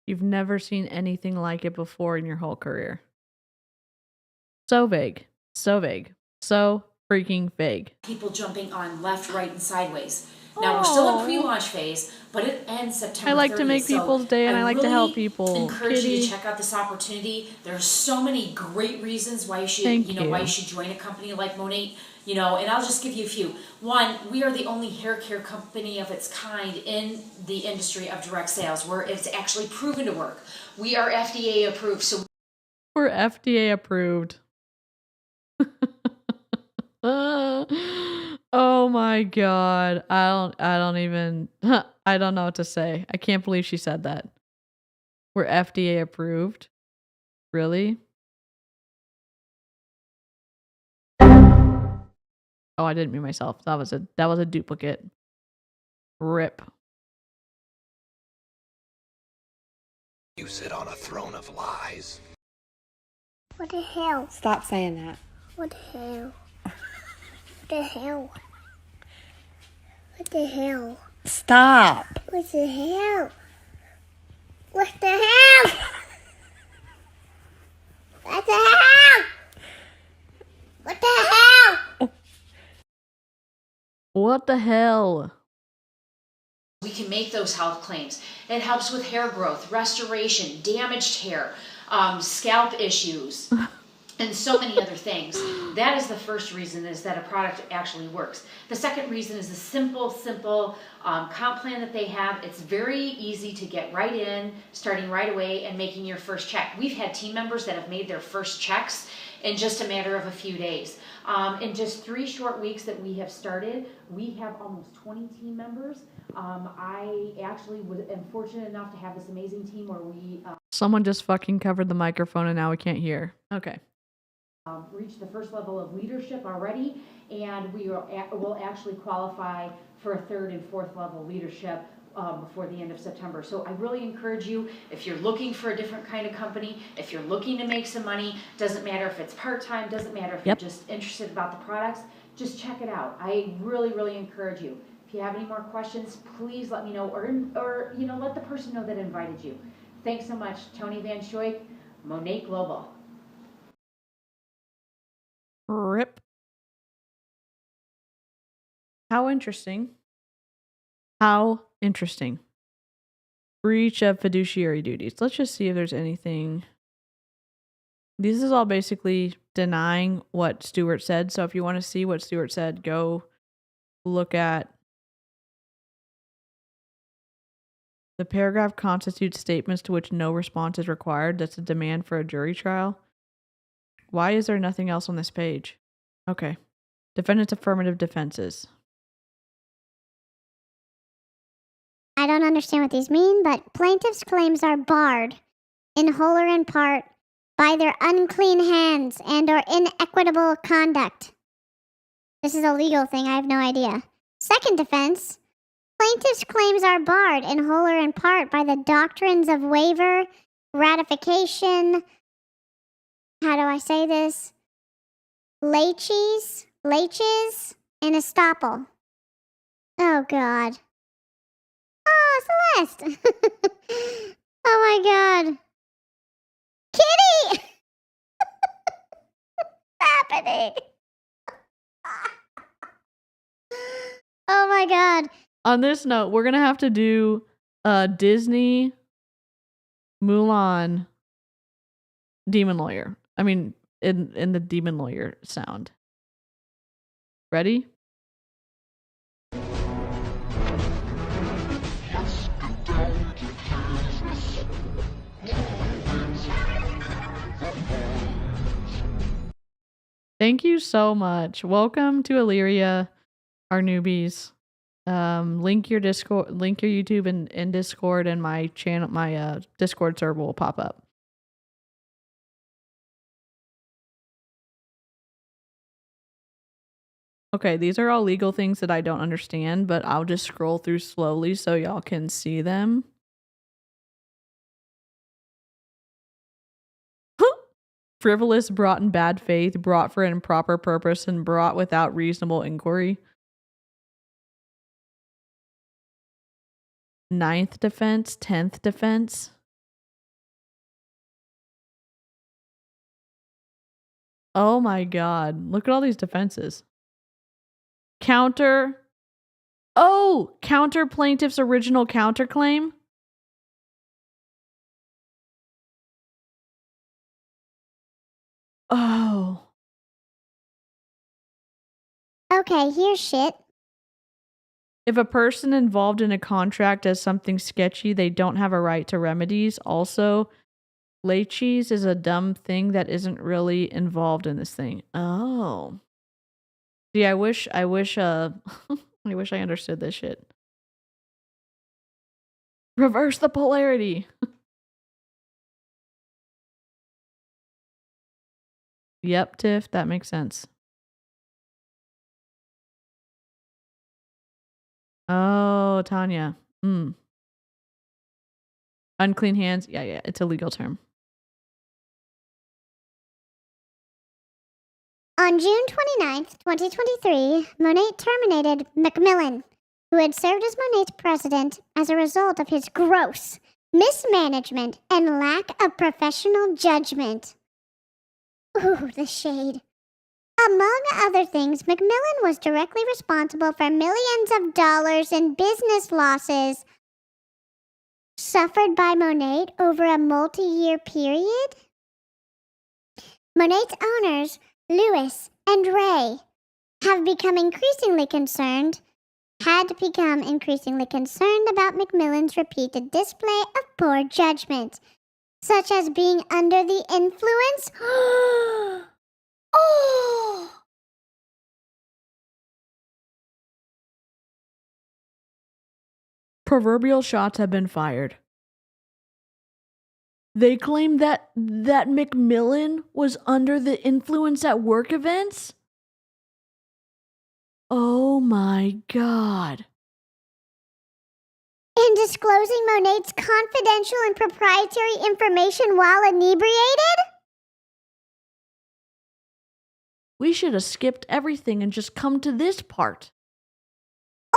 You've never seen anything like it before in your whole career. So vague. So vague. So freaking vague. People jumping on left, right, and sideways. Now we're still in pre-launch phase, but it ends September 30th. I like to make people's day, and I like to help really people. Encourage you Kitty. to check out this opportunity. There's so many great reasons why you should, why you should join a company like Monet. And I'll just give you a few. One, we are the only hair care company of its kind in the industry of direct sales, where it's actually proven to work. We are FDA approved, so We're FDA approved. Oh my god. I don't even I don't know what to say. I can't believe she said that. We're FDA approved. Really? Oh, I didn't mean myself. That was a duplicate. Rip. You sit on a throne of lies. What the hell? Stop saying that. What the hell? What the hell? What the hell? Stop. What the hell? What the hell? What the hell? What the hell? What the hell? we can make those health claims. It helps with hair growth, restoration, damaged hair, scalp issues, and so many other things. That is the first reason, is that a product actually works. The second reason is the simple comp plan that they have. It's very easy to get right in, starting right away and making your first check. We've had team members that have made their first checks in just a matter of a few days. In just 3 short weeks that we have started, we have almost 20 team members. I actually am fortunate enough to have this amazing team where we... Someone just fucking covered the microphone and now we can't hear. Okay. Reached the first level of leadership already, and we will actually qualify for a 3rd and 4th level leadership before the end of September. So I really encourage you, if you're looking for a different kind of company, if you're looking to make some money, doesn't matter if it's part-time, doesn't matter if you're just interested about the products, just check it out. I really, really encourage you. If you have any more questions, please let me know, or you know, let the person know that invited you. Thanks so much. Tony Van Schoik, Monet Global. Rip. How interesting. How interesting. Breach of fiduciary duties. Let's just see if there's anything. This is all basically denying what Stuart said. So if you want to see what Stuart said, go look at the paragraph constitutes statements to which no response is required. That's a demand for a jury trial. Why is there nothing else on this page? Okay. Defendant's affirmative defenses. I don't understand what these mean, but plaintiff's claims are barred, in whole or in part, by their unclean hands and or inequitable conduct. This is a legal thing, I have no idea. Second defense, plaintiff's claims are barred, in whole or in part, by the doctrines of waiver, ratification, how do I say this? Laches, and estoppel. Oh, God. Oh, Celeste. Oh, my God. Kitty! What's happening? Oh, my God. On this note, we're going to have to do Disney, Mulan, Demon Lawyer. I mean, in the Demon Lawyer sound. Ready? Thank you so much. Welcome to Illyria, our newbies. Link your Discord, link your YouTube and Discord, and my channel, my Discord server will pop up. Okay, these are all legal things that I don't understand, but I'll just scroll through slowly so y'all can see them. Frivolous, brought in bad faith, brought for an improper purpose, and brought without reasonable inquiry. 9th defense, 10th defense. Oh my God, look at all these defenses. Counter Oh, counter plaintiff's original counterclaim? Oh. Okay, here's shit. If a person involved in a contract does something sketchy, they don't have a right to remedies. Also, late cheese is a dumb thing that isn't really involved in this thing. Oh. See, I wish I wish I understood this shit. Reverse the polarity. Yep, Tiff, that makes sense. Oh, Tanya. Unclean hands. Yeah, it's a legal term. On June 29th, 2023, Monet terminated MacMillan, who had served as Monet's president, as a result of his gross mismanagement and lack of professional judgment. Ooh, the shade. Among other things, MacMillan was directly responsible for millions of dollars in business losses suffered by Monet over a multi-year period. Monet's owners, Louis and Ray, had become increasingly concerned about MacMillan's repeated display of poor judgment, such as being under the influence. Oh! Proverbial shots have been fired. They claim that MacMillan was under the influence at work events? Oh my God. In disclosing Monet's confidential and proprietary information while inebriated? We should have skipped everything and just come to this part.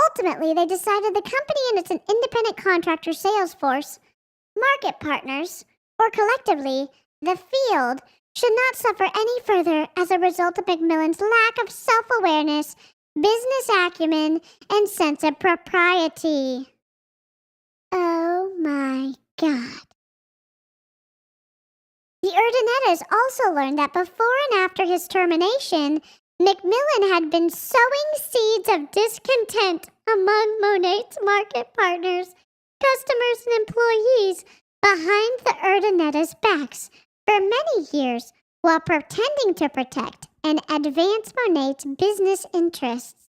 Ultimately, they decided the company and its independent contractor sales force, market partners, or collectively, the field, should not suffer any further as a result of MacMillan's lack of self-awareness, business acumen, and sense of propriety. Oh my God. The Urdanettas also learned that before and after his termination, MacMillan had been sowing seeds of discontent among Monet's market partners, customers, and employees behind the Urdanettas' backs for many years while pretending to protect and advance Monet's business interests.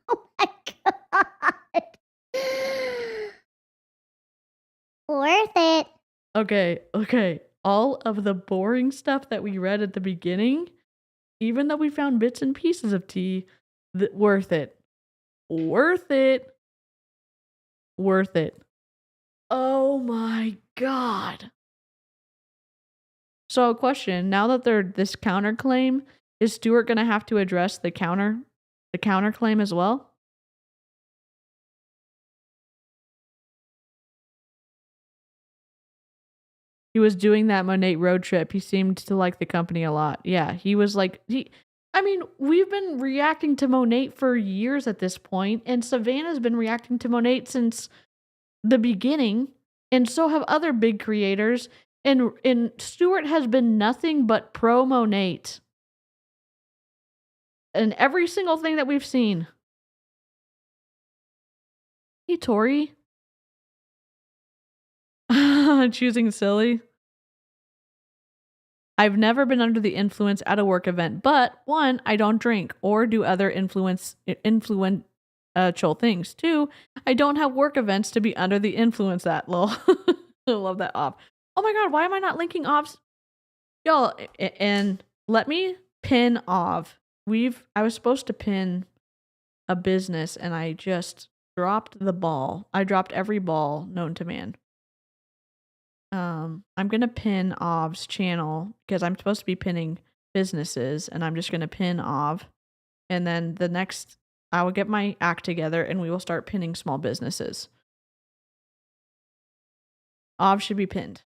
Oh my God. Worth it. Okay. All of the boring stuff that we read at the beginning, even though we found bits and pieces of tea, worth it. Worth it. Worth it. Oh my God. So, question, now that they're this counterclaim, is Stuart going to have to address the counterclaim as well? He was doing that Monet road trip. He seemed to like the company a lot. Yeah, he was like, we've been reacting to Monet for years at this point, and Savannah's been reacting to Monet since the beginning, and so have other big creators, and Stuart has been nothing but pro Monet. And every single thing that we've seen. Hey, Tori. Choosing silly. I've never been under the influence at a work event, but 1, I don't drink or do other influential things. 2, I don't have work events to be under the influence at. Lol. I love that off. Oh my God, why am I not linking offs? Y'all, and let me pin off. I was supposed to pin a business and I just dropped the ball. I dropped every ball known to man. I'm going to pin Ov's channel because I'm supposed to be pinning businesses, and I'm just going to pin Ov. And then I will get my act together and we will start pinning small businesses. Ov should be pinned.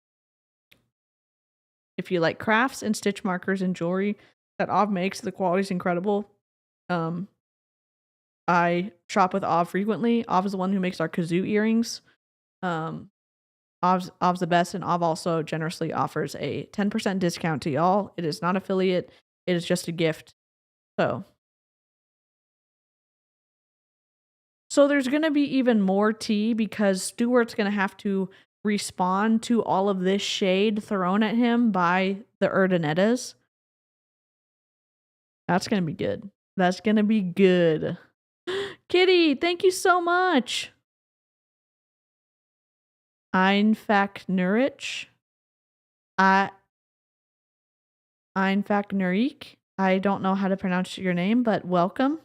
If you like crafts and stitch markers and jewelry that Ov makes, the quality is incredible. I shop with Ov frequently. Ov is the one who makes our kazoo earrings. Ov's the best, and Ov also generously offers a 10% discount to y'all. It is not affiliate. It is just a gift. So there's going to be even more tea because Stuart's going to have to respond to all of this shade thrown at him by the Urdanettas. That's going to be good. That's going to be good. Kitty, thank you so much. Einfach Nurich. Einfach Nurik. I don't know how to pronounce your name, but welcome.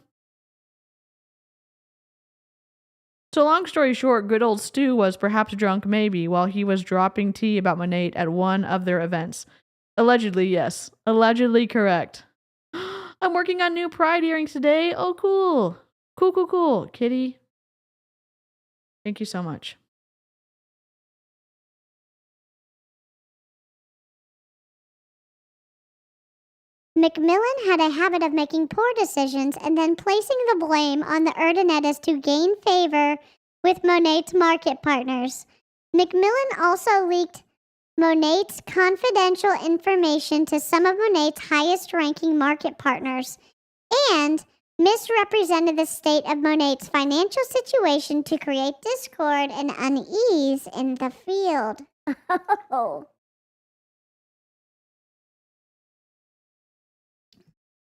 So long story short, good old Stu was perhaps drunk maybe while he was dropping tea about Monet at one of their events. Allegedly, yes. Allegedly correct. I'm working on new pride earrings today. Oh, cool. Cool. Kitty, thank you so much. MacMillan had a habit of making poor decisions and then placing the blame on the Urdanettas to gain favor with Monet's market partners. MacMillan also leaked Monet's confidential information to some of Monet's highest-ranking market partners and misrepresented the state of Monet's financial situation to create discord and unease in the field.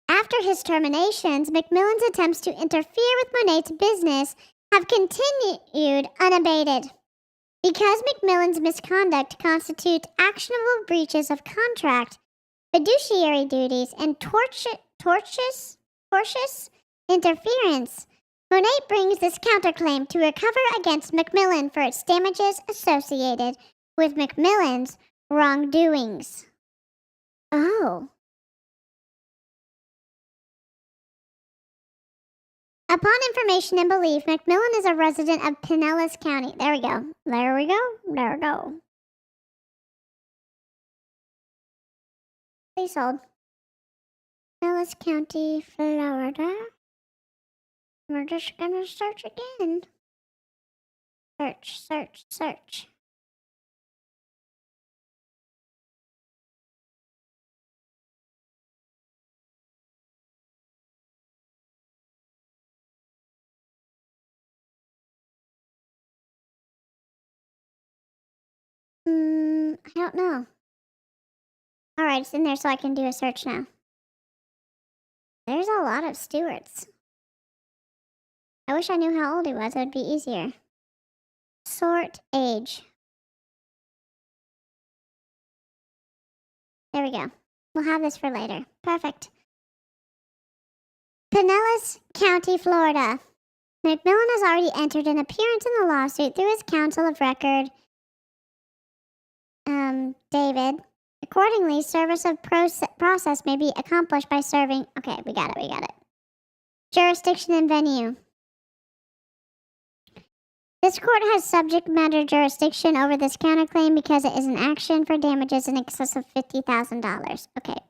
After his terminations, MacMillan's attempts to interfere with Monet's business have continued unabated. Because MacMillan's misconduct constitutes actionable breaches of contract, fiduciary duties, and tortious interference, Monet brings this counterclaim to recover against MacMillan for its damages associated with MacMillan's wrongdoings. Oh. Upon information and belief, MacMillan is a resident of Pinellas County. There we go. Please hold. Pinellas County, Florida. We're just gonna search again. Search. I don't know. Alright, it's in there so I can do a search now. There's a lot of Stuarts. I wish I knew how old he was. It would be easier. Sort age. There we go. We'll have this for later. Perfect. Pinellas County, Florida. MacMillan has already entered an appearance in the lawsuit through his counsel of record, David. Accordingly, service of process may be accomplished by serving... Okay, we got it. Jurisdiction and venue. This court has subject matter jurisdiction over this counterclaim because it is an action for damages in excess of $50,000. Okay.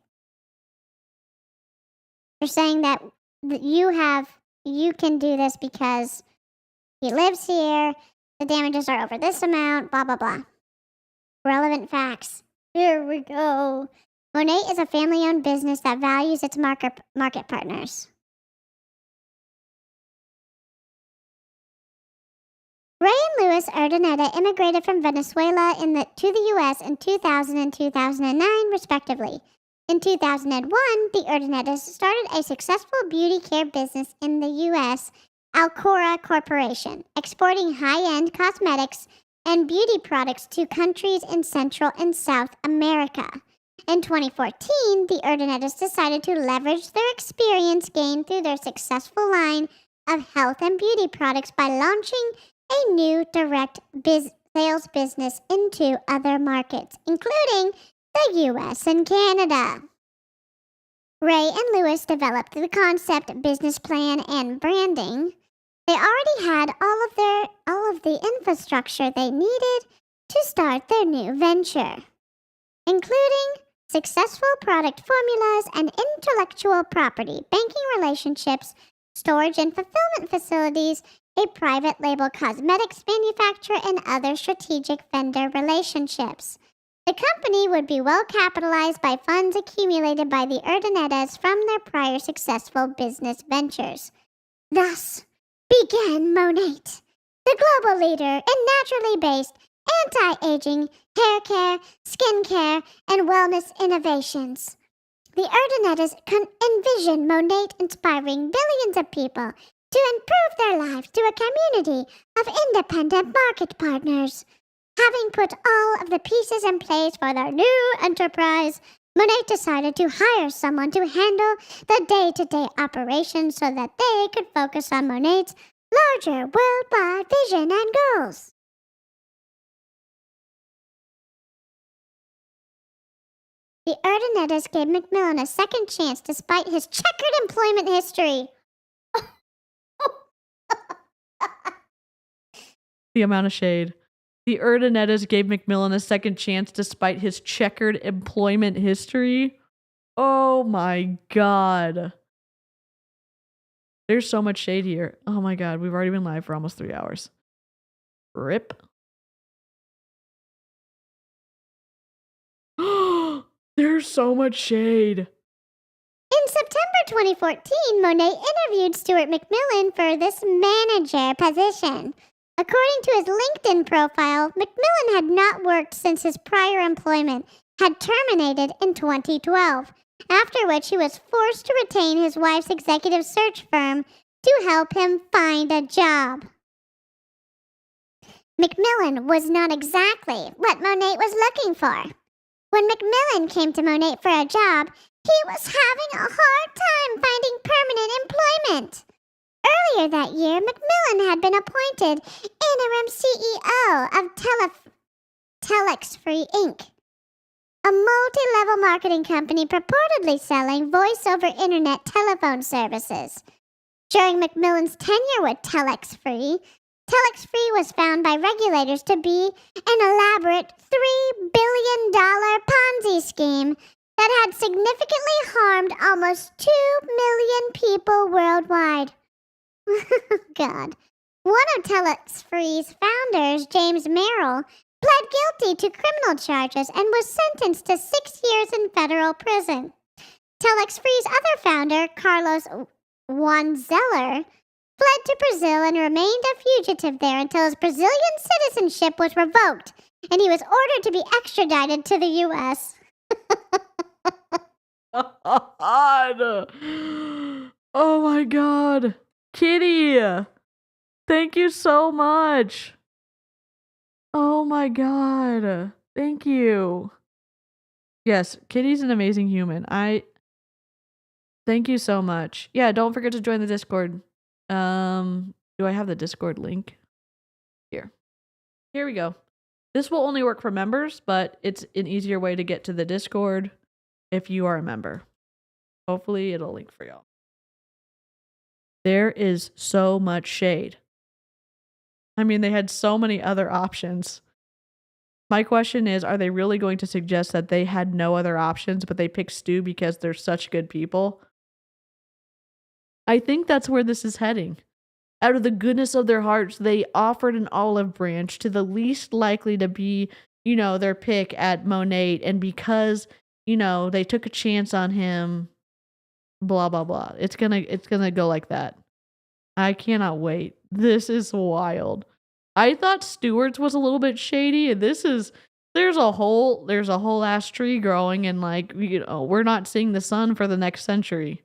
You're saying that you can do this because he lives here, the damages are over this amount, blah, blah, blah. Relevant facts. Here we go. Monet is a family-owned business that values its market partners. Ray and Louis Urdaneta immigrated from Venezuela to the U.S. in 2000 and 2009, respectively. In 2001, the Urdanetas started a successful beauty care business in the U.S., Alcora Corporation, exporting high-end cosmetics and beauty products to countries in Central and South America. In 2014, the Urdanetas decided to leverage their experience gained through their successful line of health and beauty products by launching a new direct sales business into other markets, including the U.S. and Canada. Ray and Louis developed the concept, business plan, and branding. They already had all of the infrastructure they needed to start their new venture, including successful product formulas and intellectual property, banking relationships, storage and fulfillment facilities, a private label cosmetics manufacturer, and other strategic vendor relationships. The company would be well capitalized by funds accumulated by the Urdanettas from their prior successful business ventures. Thus began Monat, the global leader in naturally based anti-aging, hair care, skin care, and wellness innovations. The Urdanettas envision Monat inspiring billions of people to improve their lives through a community of independent market partners. Having put all of the pieces in place for their new enterprise, Monet decided to hire someone to handle the day-to-day operations so that they could focus on Monet's larger worldwide vision and goals. The Urdanettas gave MacMillan a second chance despite his checkered employment history. The amount of shade. The Urdanettas gave MacMillan a second chance despite his checkered employment history. Oh my god. There's so much shade here. Oh my god, we've already been live for almost 3 hours. Rip. There's so much shade. In September 2014, Monet interviewed Stuart MacMillan for this manager position. According to his LinkedIn profile, MacMillan had not worked since his prior employment had terminated in 2012, after which he was forced to retain his wife's executive search firm to help him find a job. MacMillan was not exactly what Monet was looking for. When MacMillan came to Monet for a job, he was having a hard time finding permanent employment. Earlier that year, MacMillan had been appointed interim CEO of Telex Free Inc., a multi-level marketing company purportedly selling voice-over internet telephone services. During MacMillan's tenure with Telex Free was found by regulators to be an elaborate $3 billion Ponzi scheme that had significantly harmed almost 2 million people worldwide. God. One of Telex Free's founders, James Merrill, pled guilty to criminal charges and was sentenced to 6 years in federal prison. Telex Free's other founder, Carlos Wanzeller, fled to Brazil and remained a fugitive there until his Brazilian citizenship was revoked and he was ordered to be extradited to the U.S. God. Oh my god. Kitty, thank you so much. Oh my god. Thank you. Yes, Kitty's an amazing human. Thank you so much. Yeah, don't forget to join the Discord. Do I have the Discord link? Here we go. This will only work for members, but it's an easier way to get to the Discord if you are a member. Hopefully it'll link for y'all. There is so much shade. I mean, they had so many other options. My question is, are they really going to suggest that they had no other options, but they picked Stu because they're such good people? I think that's where this is heading. Out of the goodness of their hearts, they offered an olive branch to the least likely to be, their pick at Monet. And because, they took a chance on him, blah, blah, blah. It's gonna go like that. I cannot wait. This is wild. I thought Stuart's was a little bit shady, and there's a whole ass tree growing, and we're not seeing the sun for the next century.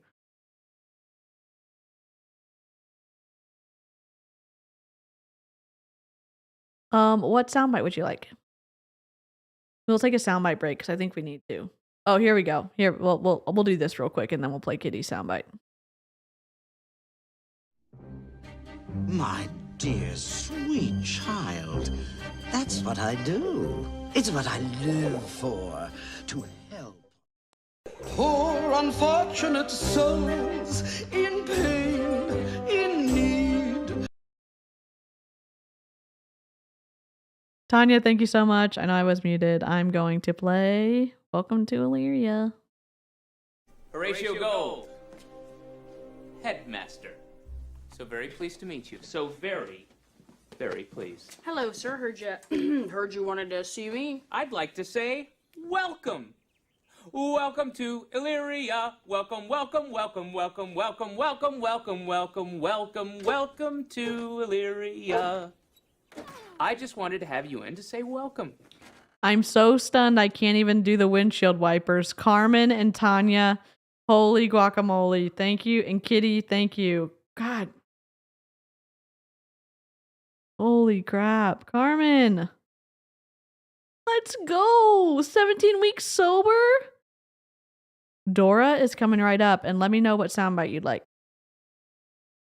What soundbite would you like? We'll take a soundbite break because I think we need to. Oh, here we go. Here, we'll do this real quick, and then we'll play Kitty's soundbite. My dear, sweet child, that's what I do. It's what I live for, to help. Poor unfortunate souls in pain, in need. Tanya, thank you so much. I know I was muted. I'm going to play Welcome to Illyria. Horatio Gold, Headmaster. So very pleased to meet you. So very, very pleased. Hello, sir. Heard you wanted to see me. I'd like to say welcome. Welcome to Illyria. Welcome, welcome, welcome, welcome, welcome, welcome, welcome, welcome, welcome, welcome to Illyria. I just wanted to have you in to say welcome. I'm so stunned I can't even do the windshield wipers. Carmen and Tanya, holy guacamole. Thank you. And Kitty, thank you. God. Holy crap. Carmen. Let's go. 17 weeks sober. Dora is coming right up, and let me know what soundbite you'd like.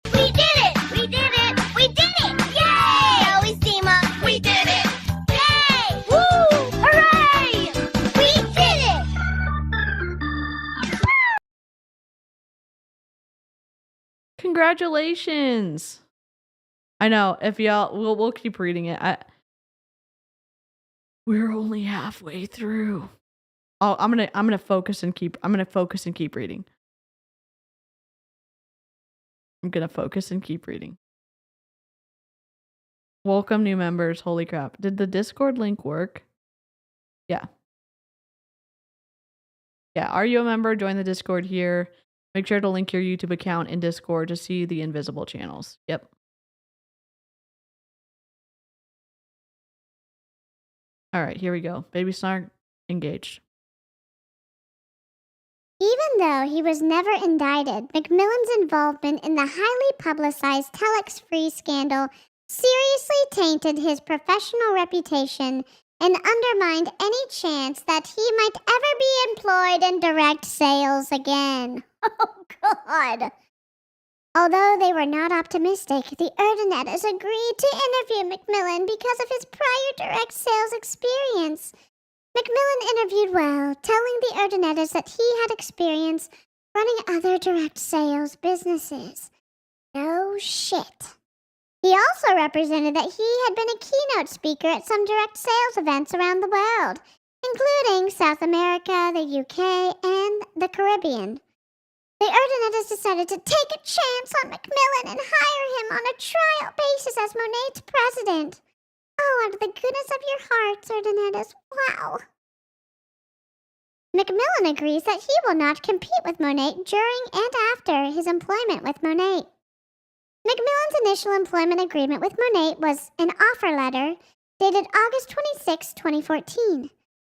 We did it! We did it! We did it! Yay! Always team up. We did it! Yay! Woo! Hooray! We did it! Congratulations. I know. If y'all, we'll keep reading it. We're only halfway through. Oh, I'm gonna focus and keep reading. I'm gonna focus and keep reading. Welcome new members. Holy crap. Did the Discord link work? Yeah. Yeah. Are you a member? Join the Discord here. Make sure to link your YouTube account in Discord to see the invisible channels. Yep. All right, here we go. Baby Snark engaged. Even though he was never indicted, MacMillan's involvement in the highly publicized Telex Free scandal seriously tainted his professional reputation and undermined any chance that he might ever be employed in direct sales again. Oh, God. Although they were not optimistic, the Erdenettas agreed to interview MacMillan because of his prior direct sales experience. MacMillan interviewed well, telling the Erdenettas that he had experience running other direct sales businesses. No shit. He also represented that he had been a keynote speaker at some direct sales events around the world, including South America, the UK, and the Caribbean. The Erdenettas decided to take a chance on MacMillan and hire him on a trial basis as Monet's president. Oh, out of the goodness of your hearts, Erdenettas. Wow. MacMillan agrees that he will not compete with Monet during and after his employment with Monet. MacMillan's initial employment agreement with Monet was an offer letter dated August 26, 2014.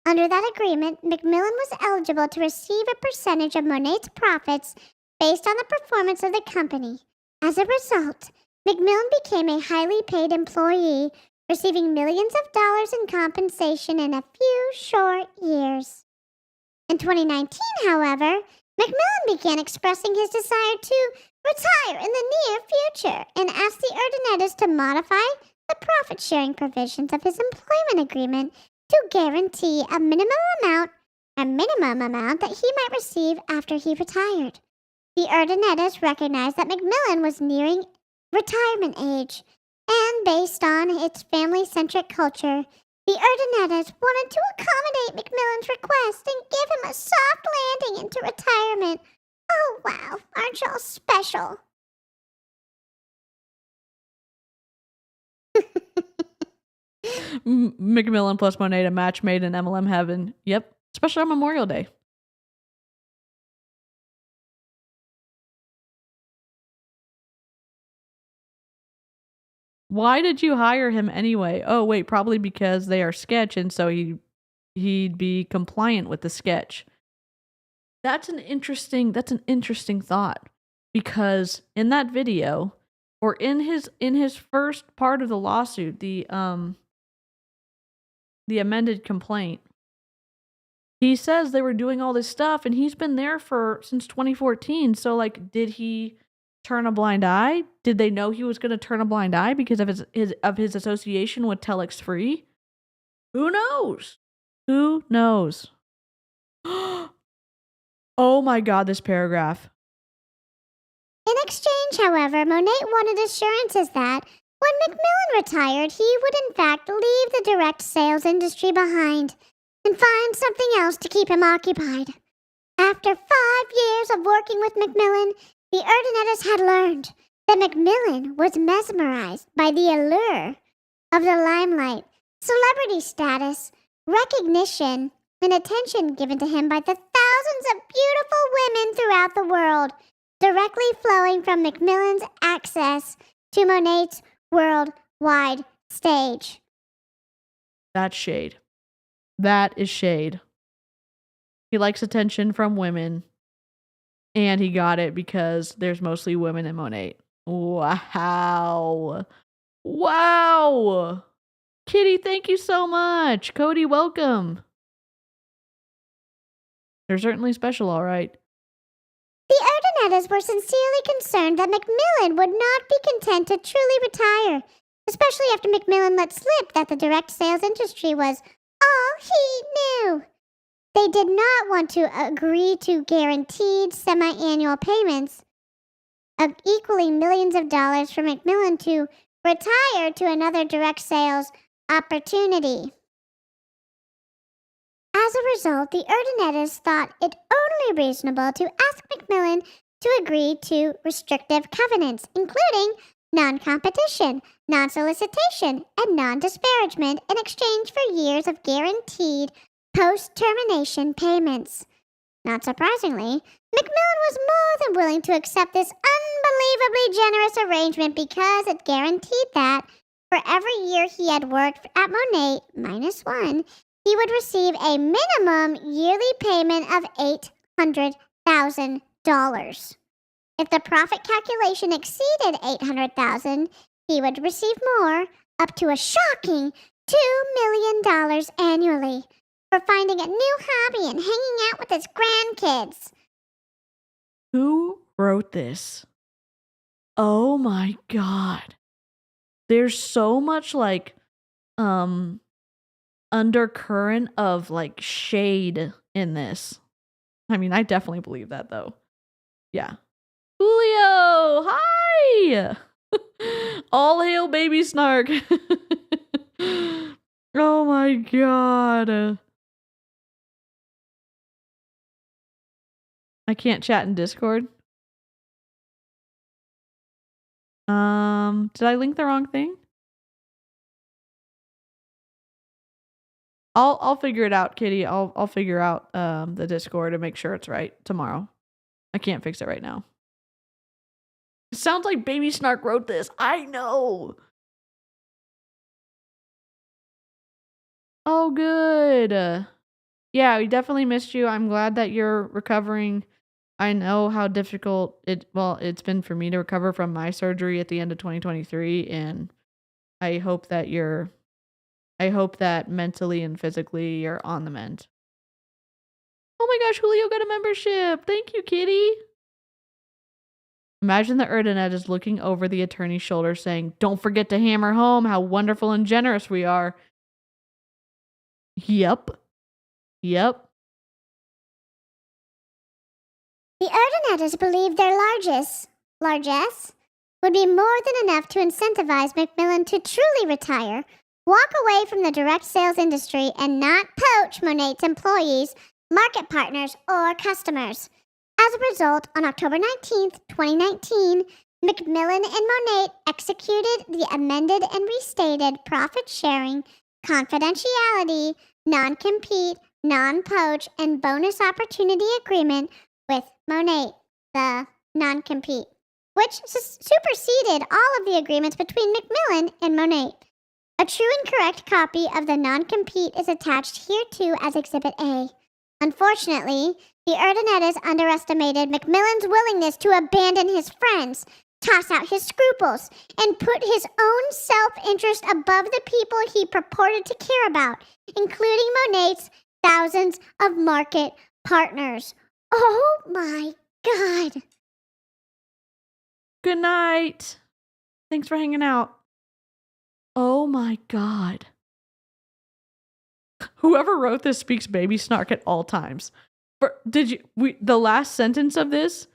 Under that agreement, MacMillan was eligible to receive a percentage of Monet's profits based on the performance of the company. As a result, MacMillan became a highly paid employee, receiving millions of dollars in compensation in a few short years. In 2019, however, MacMillan began expressing his desire to retire in the near future and asked the Erdenettas to modify the profit-sharing provisions of his employment agreement to guarantee a minimum amount that he might receive after he retired. The Erdenettas recognized that MacMillan was nearing retirement age, and based on its family-centric culture, the Erdenettas wanted to accommodate MacMillan's request and give him a soft landing into retirement. Oh wow, aren't y'all special? MacMillan plus Monet, a match made in MLM heaven. Yep, especially on Memorial Day. Why did you hire him anyway? Oh wait, probably because they are sketch, and so he'd be compliant with the sketch. That's an interesting thought, because in that video, or in his first part of the lawsuit, the amended complaint, he says they were doing all this stuff, and he's been there since 2014. So like, did he turn a blind eye? Did they know he was going to turn a blind eye because of his association with Telex Free? Who knows? Who knows? Oh my God, this paragraph. In exchange, however, Monet wanted assurances that when MacMillan retired, he would in fact leave the direct sales industry behind and find something else to keep him occupied. After 5 years of working with MacMillan, the Erdenettas had learned that MacMillan was mesmerized by the allure of the limelight, celebrity status, recognition, and attention given to him by the thousands of beautiful women throughout the world, directly flowing from MacMillan's access to Monet's worldwide stage. That's shade. That is shade. He likes attention from women, and he got it because there's mostly women in Monet. Wow. Wow. Kitty, thank you so much. Cody, welcome. They're certainly special, all right. The Erdonettas were sincerely concerned that MacMillan would not be content to truly retire, especially after MacMillan let slip that the direct sales industry was all he knew. They did not want to agree to guaranteed semi-annual payments of equaling millions of dollars for MacMillan to retire to another direct sales opportunity. As a result, the Erdonettas thought it only reasonable to ask MacMillan to agree to restrictive covenants, including non-competition, non-solicitation, and non-disparagement in exchange for years of guaranteed post-termination payments. Not surprisingly, MacMillan was more than willing to accept this unbelievably generous arrangement because it guaranteed that for every year he had worked at Monet -1, he would receive a minimum yearly payment of $800,000. If the profit calculation exceeded $800,000, he would receive more, up to a shocking $2 million annually, for finding a new hobby and hanging out with his grandkids. Who wrote this? Oh my god. There's so much like undercurrent of like shade in this. I mean, I definitely believe that though. Yeah. Julio, hi. All hail baby snark. Oh my god. I can't chat in Discord. Did I link the wrong thing? I'll figure it out, Kitty. I'll figure out the Discord and make sure it's right tomorrow. I can't fix it right now. It sounds like Baby Snark wrote this. I know. Oh, good. Yeah, we definitely missed you. I'm glad that you're recovering. I know how difficult it's been for me to recover from my surgery at the end of 2023, and I hope that mentally and physically you're on the mend. Oh my gosh, Julio got a membership. Thank you, Kitty. Imagine the Erdonet is looking over the attorney's shoulder saying, "Don't forget to hammer home how wonderful and generous we are." Yep. The Erdonettas believed their largesse would be more than enough to incentivize MacMillan to truly retire, walk away from the direct sales industry, and not poach Monet's employees, market partners, or customers. As a result, on October 19th, 2019, MacMillan and Monet executed the amended and restated profit-sharing, confidentiality, non-compete, non-poach, and bonus opportunity agreement with Monet, the non-compete, which superseded all of the agreements between MacMillan and Monet. A true and correct copy of the non-compete is attached hereto as Exhibit A. Unfortunately, the Erdonettas underestimated MacMillan's willingness to abandon his friends, toss out his scruples, and put his own self-interest above the people he purported to care about, including Monet's thousands of market partners. Oh my god. Good night. Thanks for hanging out. Oh my god. Whoever wrote this speaks baby snark at all times. The last sentence of this?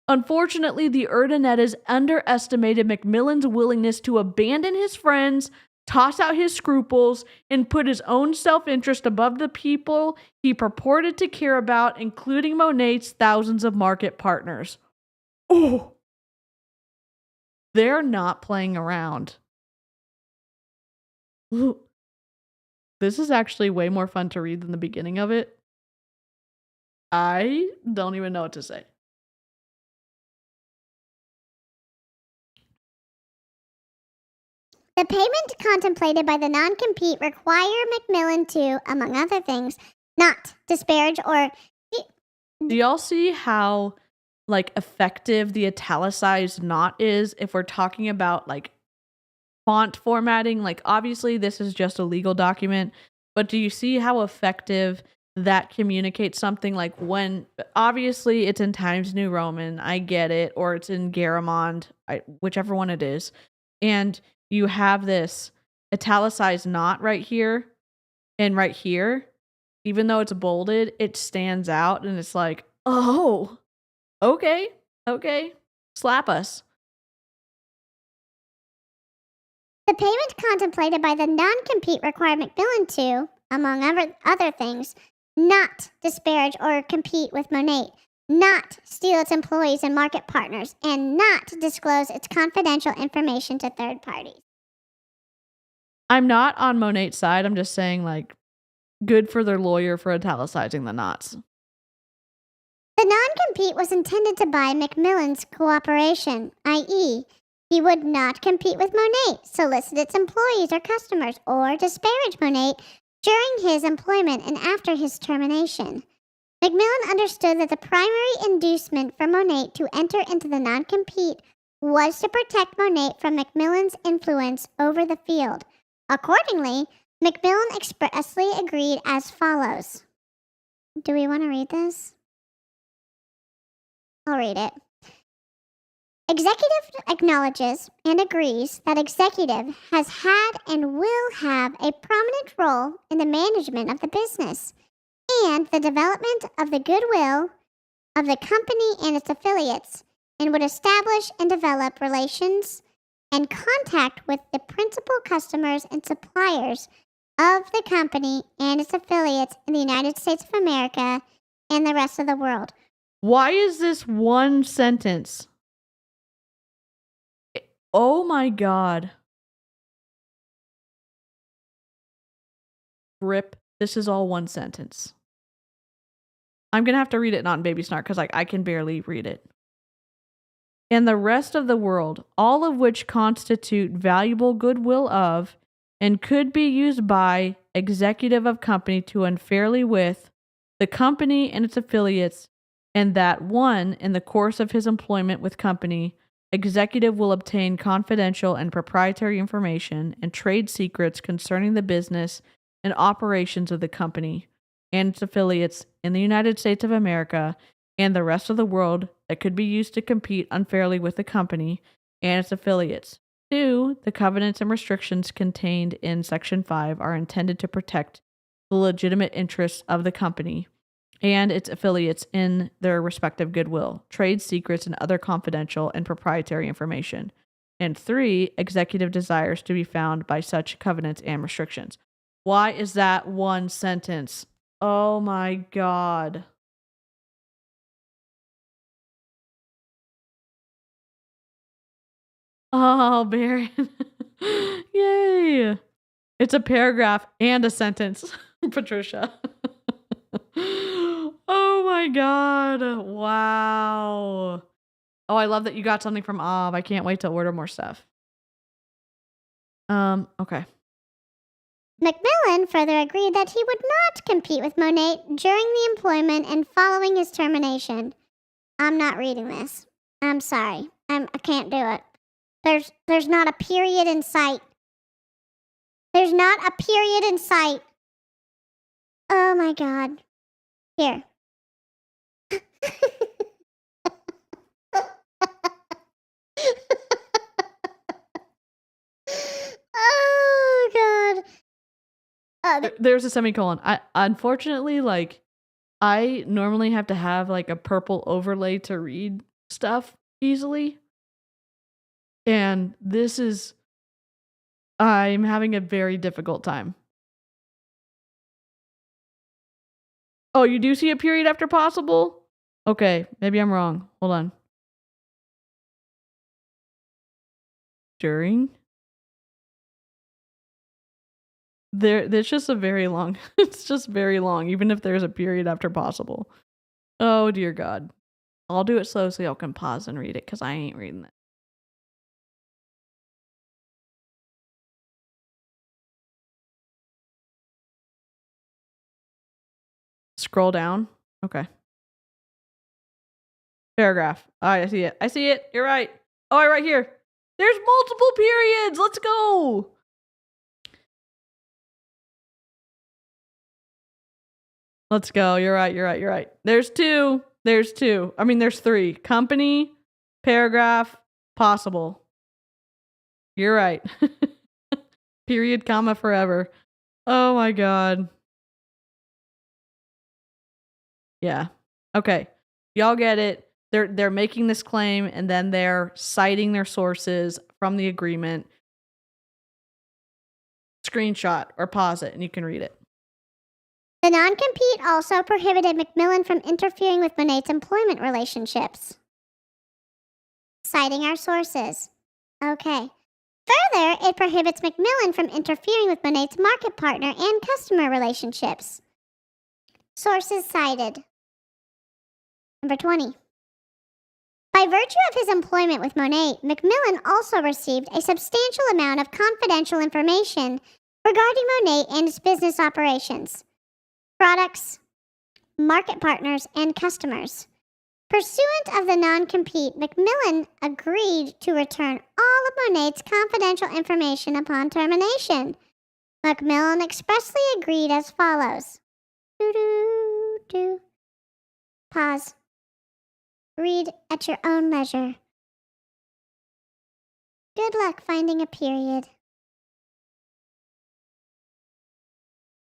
Unfortunately, the Erdonettas underestimated MacMillan's willingness to abandon his friends, toss out his scruples, and put his own self-interest above the people he purported to care about, including Monet's thousands of market partners. Oh! They're not playing around. This is actually way more fun to read than the beginning of it. I don't even know what to say. The payment contemplated by the non-compete require MacMillan to, among other things, not disparage or... Do y'all see how like effective the italicized not is if we're talking about like font formatting? Like obviously this is just a legal document, but do you see how effective that communicates something? Like when obviously it's in Times New Roman, I get it, or it's in Garamond, whichever one it is, and you have this italicized not right here and right here. Even though it's bolded, it stands out and it's like, oh, okay, slap us. The payment contemplated by the non-compete required MacMillan to, among other things, not disparage or compete with Monet, not steal its employees and market partners, and not disclose its confidential information to third parties. I'm not on Monet's side. I'm just saying, like, good for their lawyer for italicizing the knots. The non-compete was intended to buy MacMillan's cooperation, i.e., he would not compete with Monet, solicit its employees or customers, or disparage Monet during his employment and after his termination. MacMillan understood that the primary inducement for Monet to enter into the non-compete was to protect Monet from MacMillan's influence over the field. Accordingly, MacMillan expressly agreed as follows. Do we want to read this? I'll read it. Executive acknowledges and agrees that executive has had and will have a prominent role in the management of the business and the development of the goodwill of the company and its affiliates, and would establish and develop relations and contact with the principal customers and suppliers of the company and its affiliates in the United States of America and the rest of the world. Why is this one sentence? Oh my God. Rip. This is all one sentence. I'm going to have to read it not in Baby Snark because I can barely read it. And the rest of the world, all of which constitute valuable goodwill of and could be used by executive of company to unfairly with the company and its affiliates, and that one, in the course of his employment with company, executive will obtain confidential and proprietary information and trade secrets concerning the business and operations of the company and its affiliates in the United States of America and the rest of the world that could be used to compete unfairly with the company and its affiliates. 2. The covenants and restrictions contained in Section 5 are intended to protect the legitimate interests of the company and its affiliates in their respective goodwill, trade secrets, and other confidential and proprietary information. And 3, executive desires to be found by such covenants and restrictions. Why is that one sentence? Oh my God. Oh, Baron. Yay. It's a paragraph and a sentence, Patricia. Oh my God. Wow. Oh, I love that you got something from Ob. I can't wait to order more stuff. Okay. MacMillan further agreed that he would not compete with Monet during the employment and following his termination. I'm not reading this. I'm sorry. I can't do it. There's not a period in sight. There's not a period in sight. Oh my God. Here. Oh God. There's a semicolon. Unfortunately, like, I normally have to have like a purple overlay to read stuff easily. And this is, I'm having a very difficult time. Oh, you do see a period after possible? Okay, maybe I'm wrong. Hold on. during. It's just a very long. It's just very long, even if there's a period after possible. Oh dear God. I'll do it slow so y'all can pause and read it because I ain't reading it. Scroll down. Okay. Paragraph. All right, I see it. I see it. You're right. Oh, right here. There's multiple periods. Let's go. Let's go. You're right. You're right. You're right. There's two. There's two. I mean, there's three. Company, paragraph, possible. You're right. Period, comma, forever. Oh my God. Yeah. Okay. Y'all get it. They're making this claim and then they're citing their sources from the agreement. Screenshot or pause it and you can read it. The non-compete also prohibited MacMillan from interfering with Monet's employment relationships. Citing our sources. Okay. Further, it prohibits MacMillan from interfering with Monet's market partner and customer relationships. Sources cited. Number 20. By virtue of his employment with Monet, MacMillan also received a substantial amount of confidential information regarding Monet and its business operations, products, market partners, and customers. Pursuant of the non-compete, MacMillan agreed to return all of Monet's confidential information upon termination. MacMillan expressly agreed as follows. Pause. Read at your own leisure. Good luck finding a period.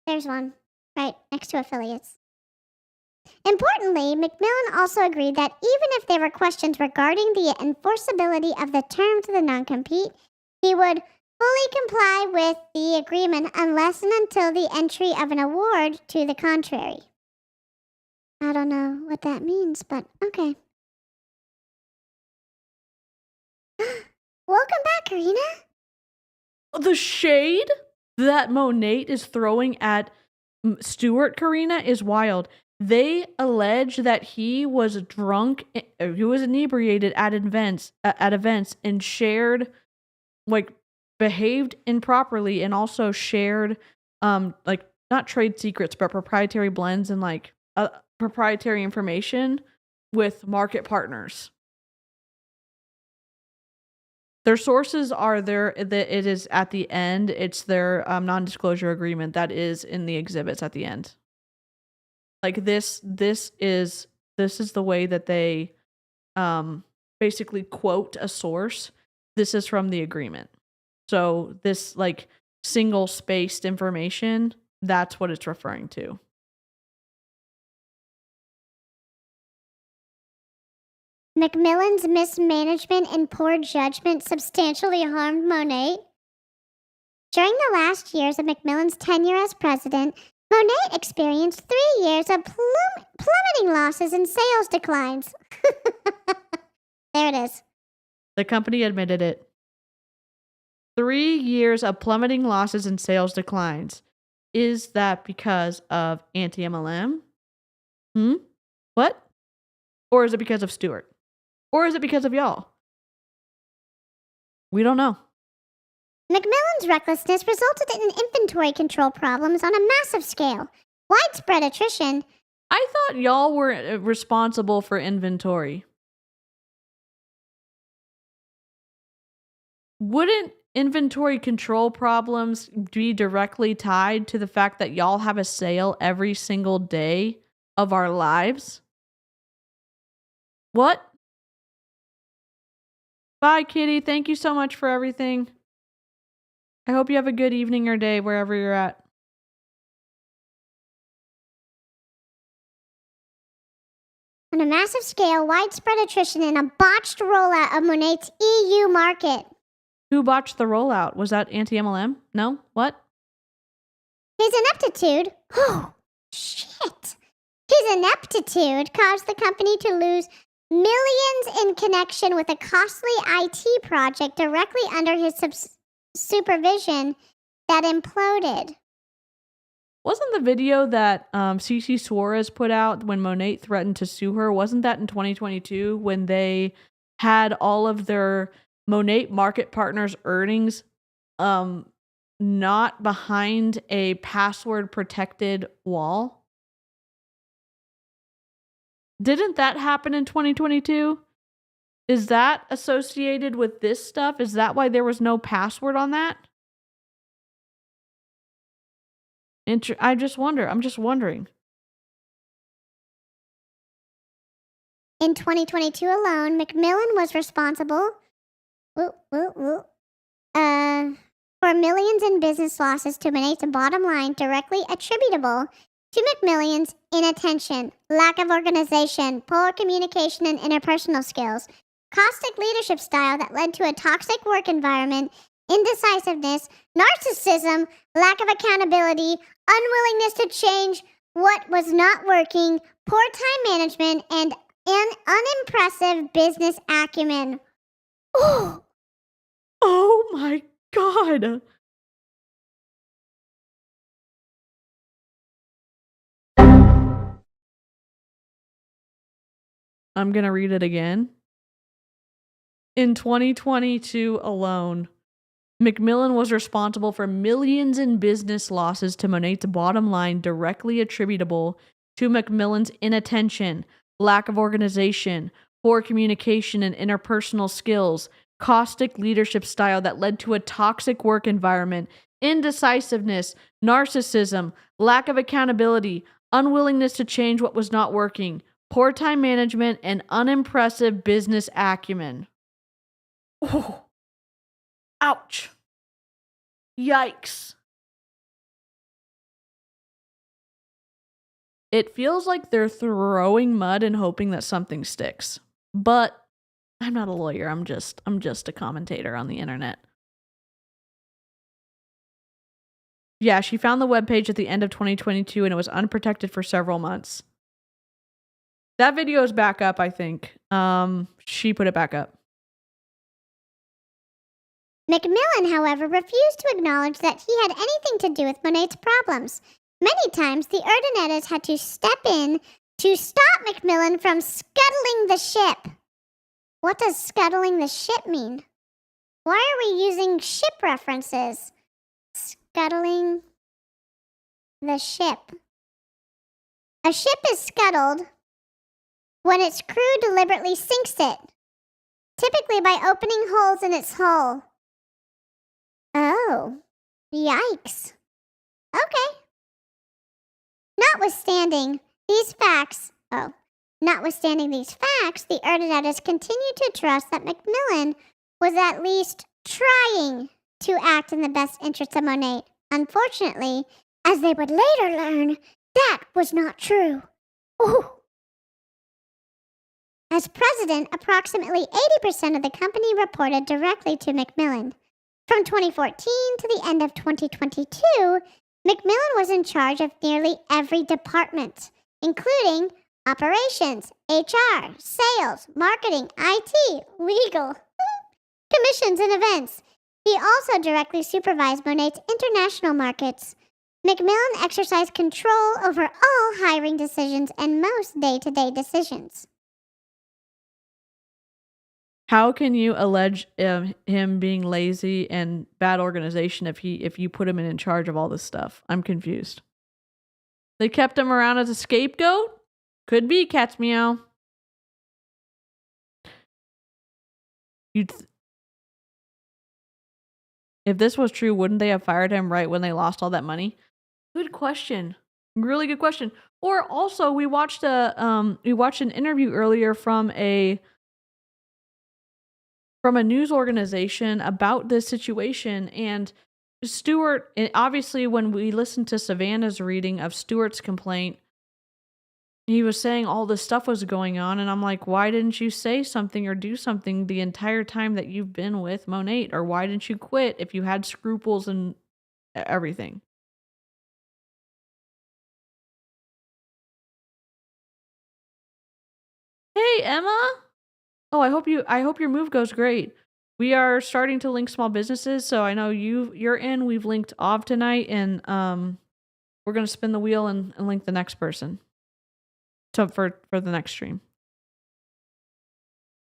There's one, right next to affiliates. Importantly, MacMillan also agreed that even if there were questions regarding the enforceability of the terms of the non-compete, he would fully comply with the agreement unless and until the entry of an award to the contrary. I don't know what that means, but okay. Welcome back, Karina. The shade that Monet is throwing at Stuart, Karina, is wild. They allege that he was drunk, he was inebriated at events, and shared, behaved improperly, and also shared, not trade secrets, but proprietary blends and proprietary information with market partners. Their sources are there. That it is at the end. It's their non-disclosure agreement that is in the exhibits at the end. This is the way that they basically quote a source. This is from the agreement. So this single spaced information, that's what it's referring to. MacMillan's mismanagement and poor judgment substantially harmed Monet. During the last years of MacMillan's tenure as president, Monet experienced 3 years of plummeting losses and sales declines. There it is. The company admitted it. 3 years of plummeting losses and sales declines. Is that because of anti-MLM? What? Or is it because of Stuart? Or is it because of y'all? We don't know. MacMillan's recklessness resulted in inventory control problems on a massive scale, widespread attrition. I thought y'all were responsible for inventory. Wouldn't inventory control problems be directly tied to the fact that y'all have a sale every single day of our lives? What? Bye, Kitty. Thank you so much for everything. I hope you have a good evening or day wherever you're at. On a massive scale, widespread attrition and a botched rollout of Monet's EU market. Who botched the rollout? Was that anti-MLM? No? What? His ineptitude. Oh, shit. His ineptitude caused the company to lose millions in connection with a costly IT project directly under his supervision that imploded. Wasn't the video that CC Suarez put out when Monet threatened to sue her, wasn't that in 2022 when they had all of their Monet market partners' earnings not behind a password protected wall? Didn't that happen in 2022? Is that associated with this stuff? Is that why there was no password on that? I just wonder. I'm just wondering. In 2022 alone, MacMillan was responsible for millions in business losses to Monet's bottom line directly attributable to MacMillan's inattention, lack of organization, poor communication and interpersonal skills, caustic leadership style that led to a toxic work environment, indecisiveness, narcissism, lack of accountability, unwillingness to change what was not working, poor time management, and an unimpressive business acumen. Oh my God. I'm going to read it again. In 2022 alone, MacMillan was responsible for millions in business losses to Monet's bottom line directly attributable to MacMillan's inattention, lack of organization, poor communication and interpersonal skills, caustic leadership style that led to a toxic work environment, indecisiveness, narcissism, lack of accountability, unwillingness to change what was not working, poor time management, and unimpressive business acumen. Oh. Ouch. Yikes. It feels like they're throwing mud and hoping that something sticks. But I'm not a lawyer. I'm just a commentator on the internet. Yeah, she found the webpage at the end of 2022 and it was unprotected for several months. That video is back up, I think. She put it back up. MacMillan, however, refused to acknowledge that he had anything to do with Monet's problems. Many times, the Urdinettes had to step in to stop MacMillan from scuttling the ship. What does scuttling the ship mean? Why are we using ship references? Scuttling the ship. A ship is scuttled when its crew deliberately sinks it, typically by opening holes in its hull. Oh, yikes. Okay. Notwithstanding these facts, the Urdinettes continued to trust that MacMillan was at least trying to act in the best interests of Monet. Unfortunately, as they would later learn, that was not true. Ooh. As president, approximately 80% of the company reported directly to MacMillan. From 2014 to the end of 2022, MacMillan was in charge of nearly every department, including operations, HR, sales, marketing, IT, legal, commissions, and events. He also directly supervised Monet's international markets. MacMillan exercised control over all hiring decisions and most day-to-day decisions. How can you allege him being lazy and bad organization if you put him in charge of all this stuff? I'm confused. They kept him around as a scapegoat? Could be, cat's meow. If this was true, wouldn't they have fired him right when they lost all that money? Good question. Really good question. Or also, we watched an interview earlier from a news organization about this situation, and Stuart, obviously when we listened to Savannah's reading of Stuart's complaint, he was saying all this stuff was going on, and I'm like, why didn't you say something or do something the entire time that you've been with Monet? Or why didn't you quit if you had scruples and everything? Hey, Emma. Oh, I hope your move goes great. We are starting to link small businesses, so I know you're in. We've linked Ov tonight, and we're gonna spin the wheel and link the next person for the next stream.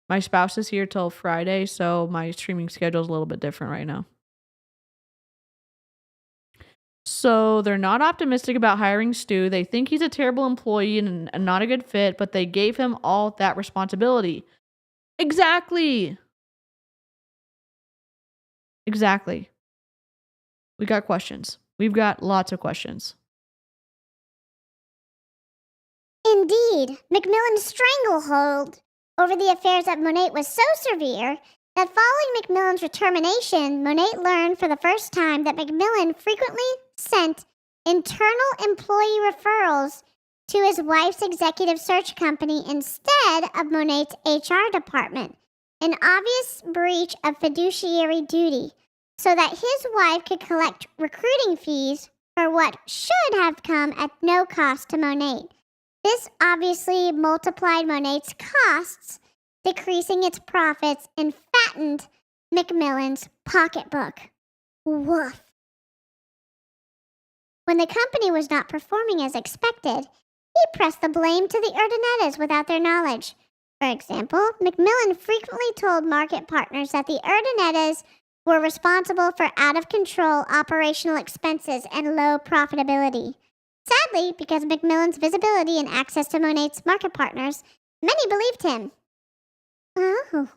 My spouse is here till Friday, so my streaming schedule is a little bit different right now. So they're not optimistic about hiring Stu. They think he's a terrible employee and not a good fit, but they gave him all that responsibility. Exactly. Exactly. We got questions. We've got lots of questions. Indeed, MacMillan's stranglehold over the affairs at Monet was so severe that following MacMillan's termination, Monet learned for the first time that MacMillan frequently sent internal employee referrals to his wife's executive search company instead of Monet's HR department, an obvious breach of fiduciary duty, so that his wife could collect recruiting fees for what should have come at no cost to Monet. This obviously multiplied Monet's costs, decreasing its profits, and fattened MacMillan's pocketbook. Woof. When the company was not performing as expected, he pressed the blame to the Urdanettas without their knowledge. For example, MacMillan frequently told market partners that the Urdanettas were responsible for out-of-control operational expenses and low profitability. Sadly, because of MacMillan's visibility and access to Monet's market partners, many believed him. Oh.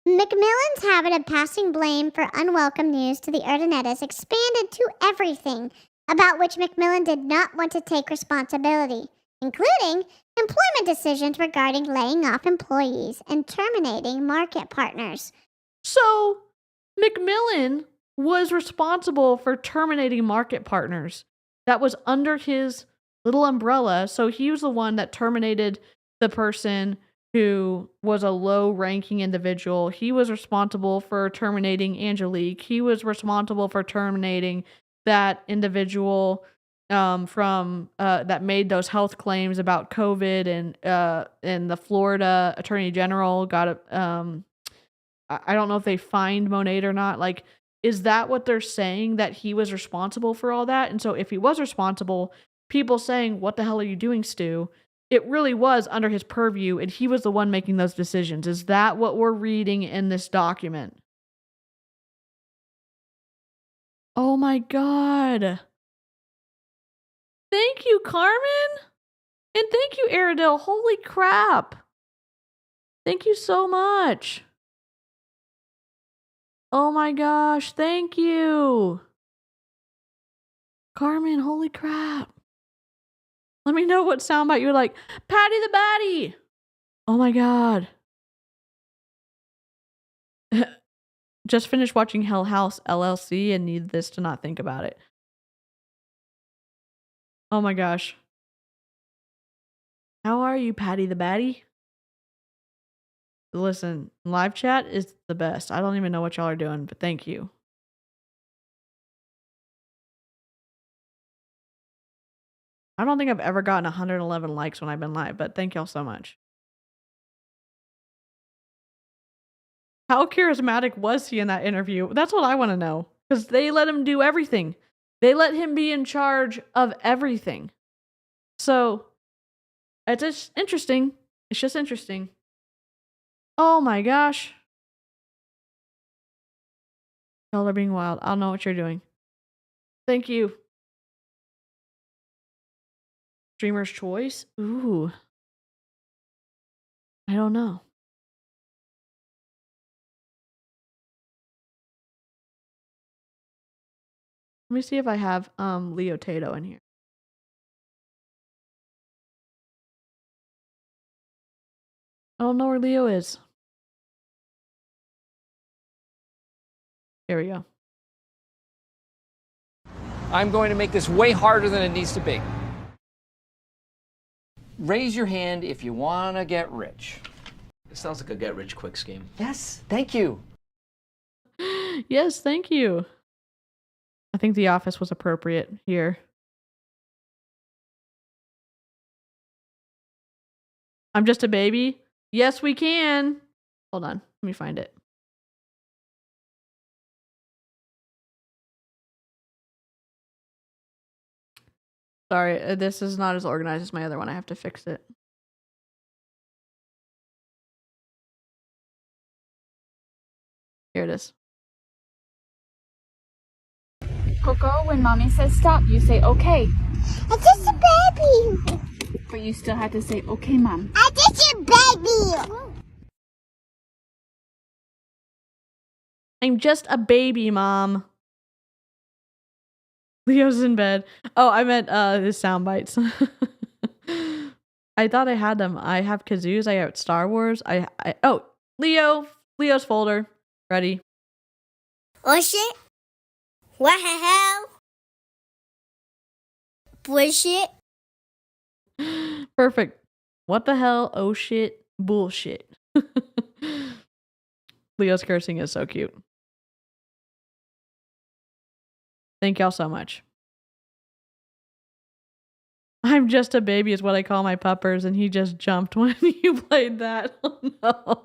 MacMillan's habit of passing blame for unwelcome news to the Urdanettas expanded to everything about which MacMillan did not want to take responsibility, including employment decisions regarding laying off employees and terminating market partners. So, MacMillan was responsible for terminating market partners. That was under his little umbrella. So he was the one that terminated the person who was a low-ranking individual. He was responsible for terminating Angelique. He was responsible for terminating that individual from that made those health claims about COVID, and the Florida Attorney General got I don't know if they fined Monet or not. Like, is that what they're saying, that he was responsible for all that? And so if he was responsible, people saying, "What the hell are you doing, Stu?" It really was under his purview, and he was the one making those decisions. Is that what we're reading in this document? Oh my God. Thank you, Carmen. And thank you, Aradil. Holy crap. Thank you so much. Oh my gosh, thank you. Carmen, holy crap. Let me know what soundbite you're like. Patty the Batty. Oh my God. Just finished watching Hell House LLC and need this to not think about it. Oh my gosh. How are you, Patty the Batty? Listen, live chat is the best. I don't even know what y'all are doing, but thank you. I don't think I've ever gotten 111 likes when I've been live, but thank y'all so much. How charismatic was he in that interview? That's what I want to know. Because they let him do everything. They let him be in charge of everything. So, it's just interesting. It's just interesting. Oh my gosh. Y'all are being wild. I don't know what you're doing. Thank you. Streamer's choice? Ooh. I don't know. Let me see if I have Leo Tato in here. I don't know where Leo is. Here we go. I'm going to make this way harder than it needs to be. Raise your hand if you want to get rich. It sounds like a get-rich-quick scheme. Yes, thank you. Yes, thank you. I think The Office was appropriate here. I'm just a baby? Yes, we can. Hold on. Let me find it. Sorry, this is not as organized as my other one. I have to fix it. Here it is. Coco, when mommy says stop, you say okay. I'm just a baby. But you still have to say okay, mom. I'm just a baby. I'm just a baby, Mom. Leo's in bed. Oh, I meant his sound bites. I thought I had them. I have kazoos. I have Star Wars. Oh, Leo's folder. Ready? Oh shit. What the hell? Bullshit. Perfect. What the hell? Oh shit. Bullshit. Leo's cursing is so cute. Thank y'all so much. I'm just a baby is what I call my puppers, and he just jumped when you played that. Oh no.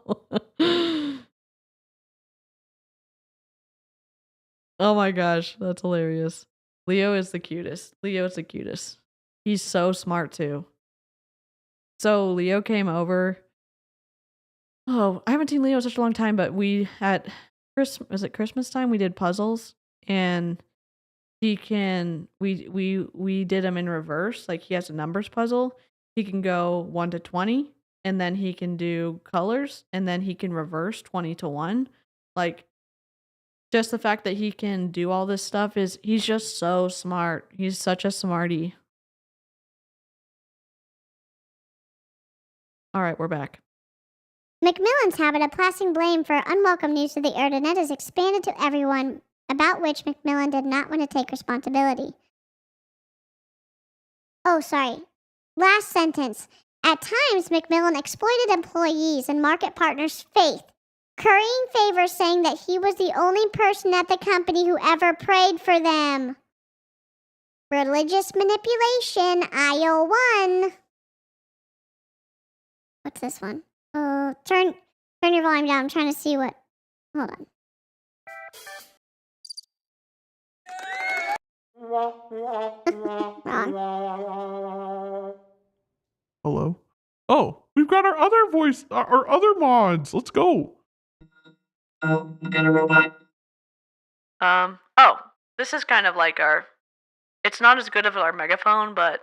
Oh my gosh, that's hilarious. Leo is the cutest. He's so smart too. So Leo came over. Oh, I haven't seen Leo in such a long time, but we at Christmas time we did puzzles, and he can we did them in reverse. Like he has a numbers puzzle. He can go 1 to 20, and then he can do colors, and then he can reverse 20 to 1. Like just the fact that he can do all this stuff he's just so smart. He's such a smarty. All right, we're back. MacMillan's habit of passing blame for unwelcome news to the internet is expanded to everyone, about which MacMillan did not want to take responsibility. Oh, sorry. Last sentence. At times, MacMillan exploited employees and market partners' faith, currying favors saying that he was the only person at the company who ever prayed for them. Religious manipulation, aisle 1. What's this one? Oh, turn your volume down. I'm trying to see what. Hold on. Wrong. Hello? Oh, we've got our other voice, our other mods. Let's go. Oh, this is kind of like it's not as good of our megaphone, but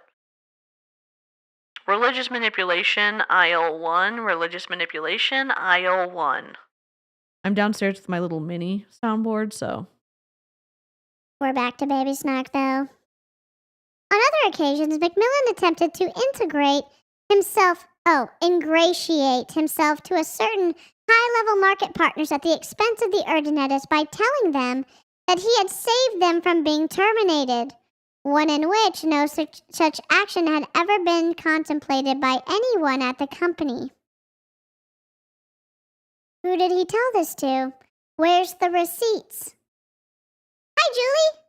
religious manipulation, aisle 1, religious manipulation, aisle 1. I'm downstairs with my little mini soundboard, so. We're back to Baby Snark, though. On other occasions, MacMillan attempted to ingratiate himself to a certain high-level market partners at the expense of the Erdonettis by telling them that he had saved them from being terminated, one in which no such action had ever been contemplated by anyone at the company. Who did he tell this to? Where's the receipts? Hi, Julie!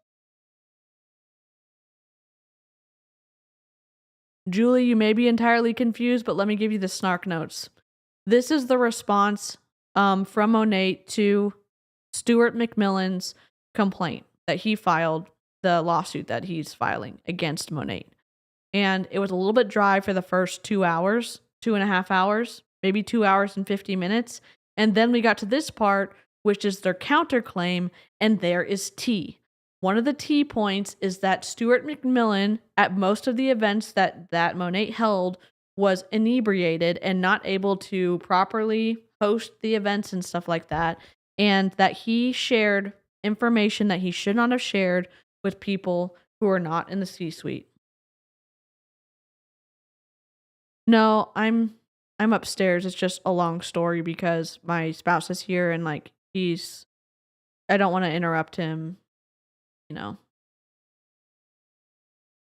Julie, you may be entirely confused, but let me give you the snark notes. This is the response from Monet to Stuart MacMillan's complaint that he filed, the lawsuit that he's filing against Monet. And it was a little bit dry for the first 2 hours, 2.5 hours, maybe 2 hours and 50 minutes. And then we got to this part, which is their counterclaim, and there is tea. One of the T points is that Stuart MacMillan, at most of the events that Monet held, was inebriated and not able to properly host the events and stuff like that, and that he shared information that he should not have shared with people who are not in the C-suite. No, I'm upstairs. It's just a long story because my spouse is here and I don't want to interrupt him.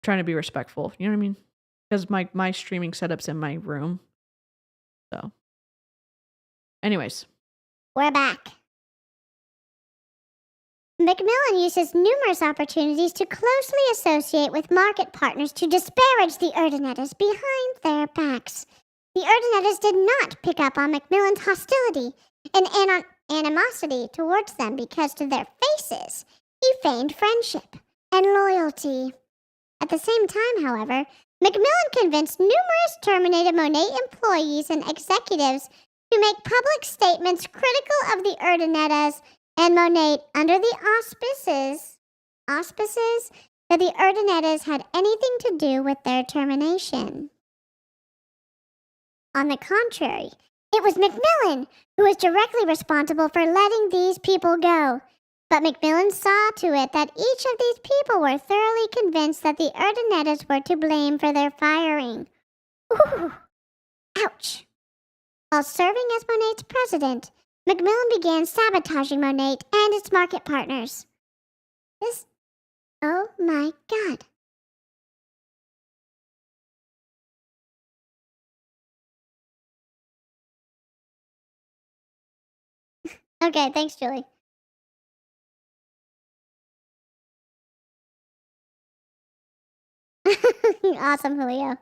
Trying to be respectful, you know what I mean? Because my streaming setup's in my room. So, anyways. We're back. MacMillan uses numerous opportunities to closely associate with market partners to disparage the Erdonettis behind their backs. The Urdanettas did not pick up on MacMillan's hostility and animosity towards them because to their faces he feigned friendship and loyalty. At the same time, however, MacMillan convinced numerous terminated Monet employees and executives to make public statements critical of the Urdanettas and Monet under the auspices that the Urdanettas had anything to do with their termination. On the contrary, it was MacMillan who was directly responsible for letting these people go. But MacMillan saw to it that each of these people were thoroughly convinced that the Urdanettas were to blame for their firing. Ooh, ouch. While serving as Monet's president, MacMillan began sabotaging Monet and its market partners. Oh my God. Okay, thanks, Julie. Awesome, Julio.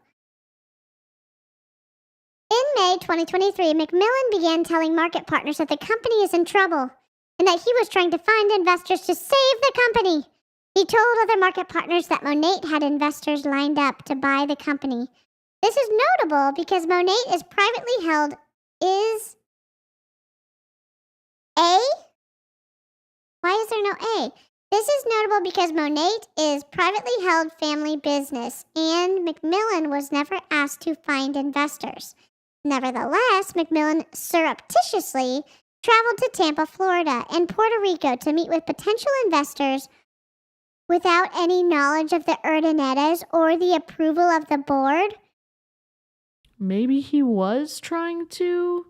In May 2023, MacMillan began telling market partners that the company is in trouble and that he was trying to find investors to save the company. He told other market partners that Monet had investors lined up to buy the company. This is notable because Monet is privately held. Why is there no A? This is notable because Monet is privately held family business, and MacMillan was never asked to find investors. Nevertheless, MacMillan surreptitiously traveled to Tampa, Florida, and Puerto Rico to meet with potential investors without any knowledge of the Urdanettas or the approval of the board. Maybe he was trying to.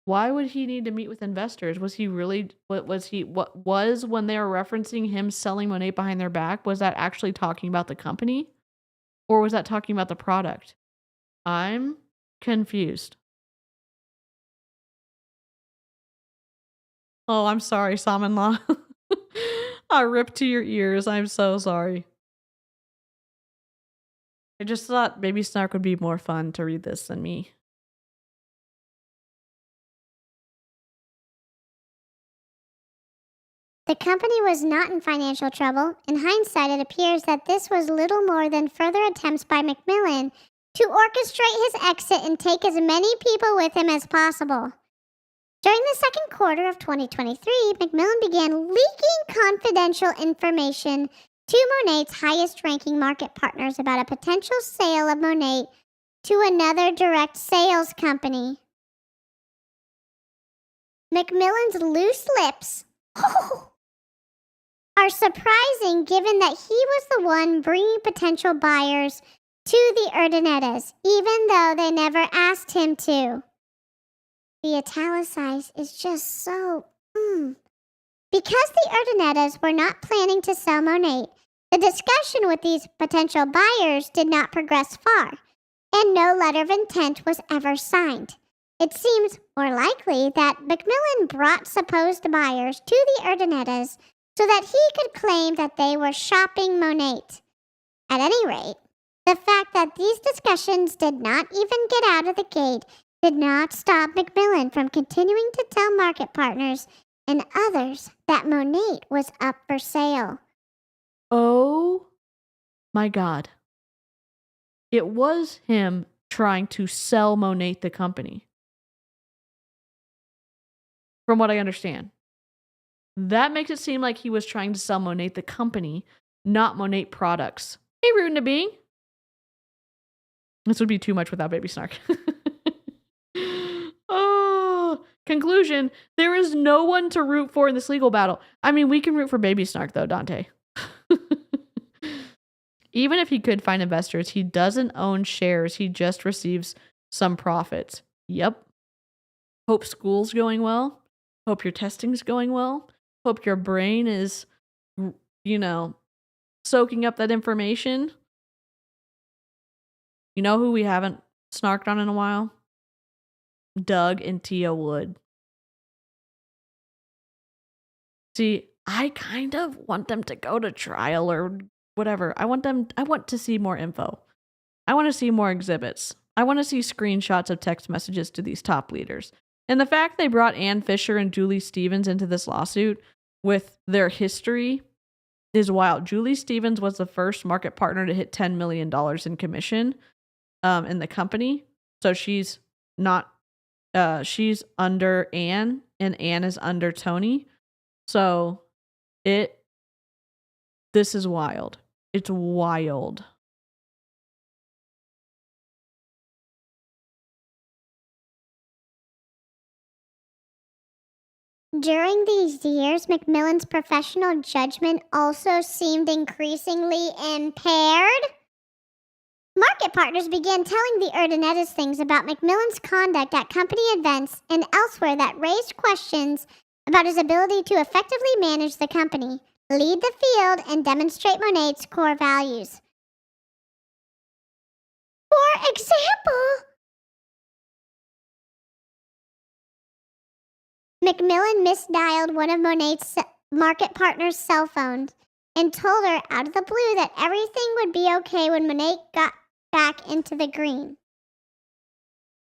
Why would he need to meet with investors? Was he really, what was when they were referencing him selling Monet behind their back, was that actually talking about the company? Or was that talking about the product? I'm confused. Oh, I'm sorry, Salmon-La. I ripped to your ears. I'm so sorry. I just thought Baby Snark would be more fun to read this than me. The company was not in financial trouble. In hindsight, it appears that this was little more than further attempts by MacMillan to orchestrate his exit and take as many people with him as possible. During the second quarter of 2023, MacMillan began leaking confidential information to Monet's highest-ranking market partners about a potential sale of Monet to another direct sales company. MacMillan's loose lips are surprising given that he was the one bringing potential buyers to the Urdanettas, even though they never asked him to. The italicized is just so... Because the Urdanettas were not planning to sell Monet, the discussion with these potential buyers did not progress far, and no letter of intent was ever signed. It seems more likely that MacMillan brought supposed buyers to the Urdanettas so that he could claim that they were shopping Monet. At any rate, the fact that these discussions did not even get out of the gate did not stop MacMillan from continuing to tell market partners and others that Monet was up for sale. Oh my God. It was him trying to sell Monet the company. From what I understand. That makes it seem like he was trying to sell Monet the company, not Monet products. Hey, Rootin' to Bing. This would be too much without Baby Snark. Oh, conclusion. There is no one to root for in this legal battle. I mean, we can root for Baby Snark, though, Dante. Even if he could find investors, he doesn't own shares. He just receives some profits. Yep. Hope school's going well. Hope your testing's going well. Hope your brain is, soaking up that information. You know who we haven't snarked on in a while? Doug and Tia Wood. See, I kind of want them to go to trial or whatever. I want to see more info. I want to see more exhibits. I want to see screenshots of text messages to these top leaders. And the fact they brought Ann Fisher and Julie Stevens into this lawsuit with their history is wild. Julie Stevens was the first market partner to hit $10 million in commission in the company. So she's not, she's under Ann, and Ann is under Tony. So this is wild. It's wild. During these years, MacMillan's professional judgment also seemed increasingly impaired. Market partners began telling the Urdanettas things about MacMillan's conduct at company events and elsewhere that raised questions about his ability to effectively manage the company, lead the field, and demonstrate Monet's core values. For example, MacMillan misdialed one of Monet's market partner's cell phones and told her out of the blue that everything would be okay when Monet got back into the green.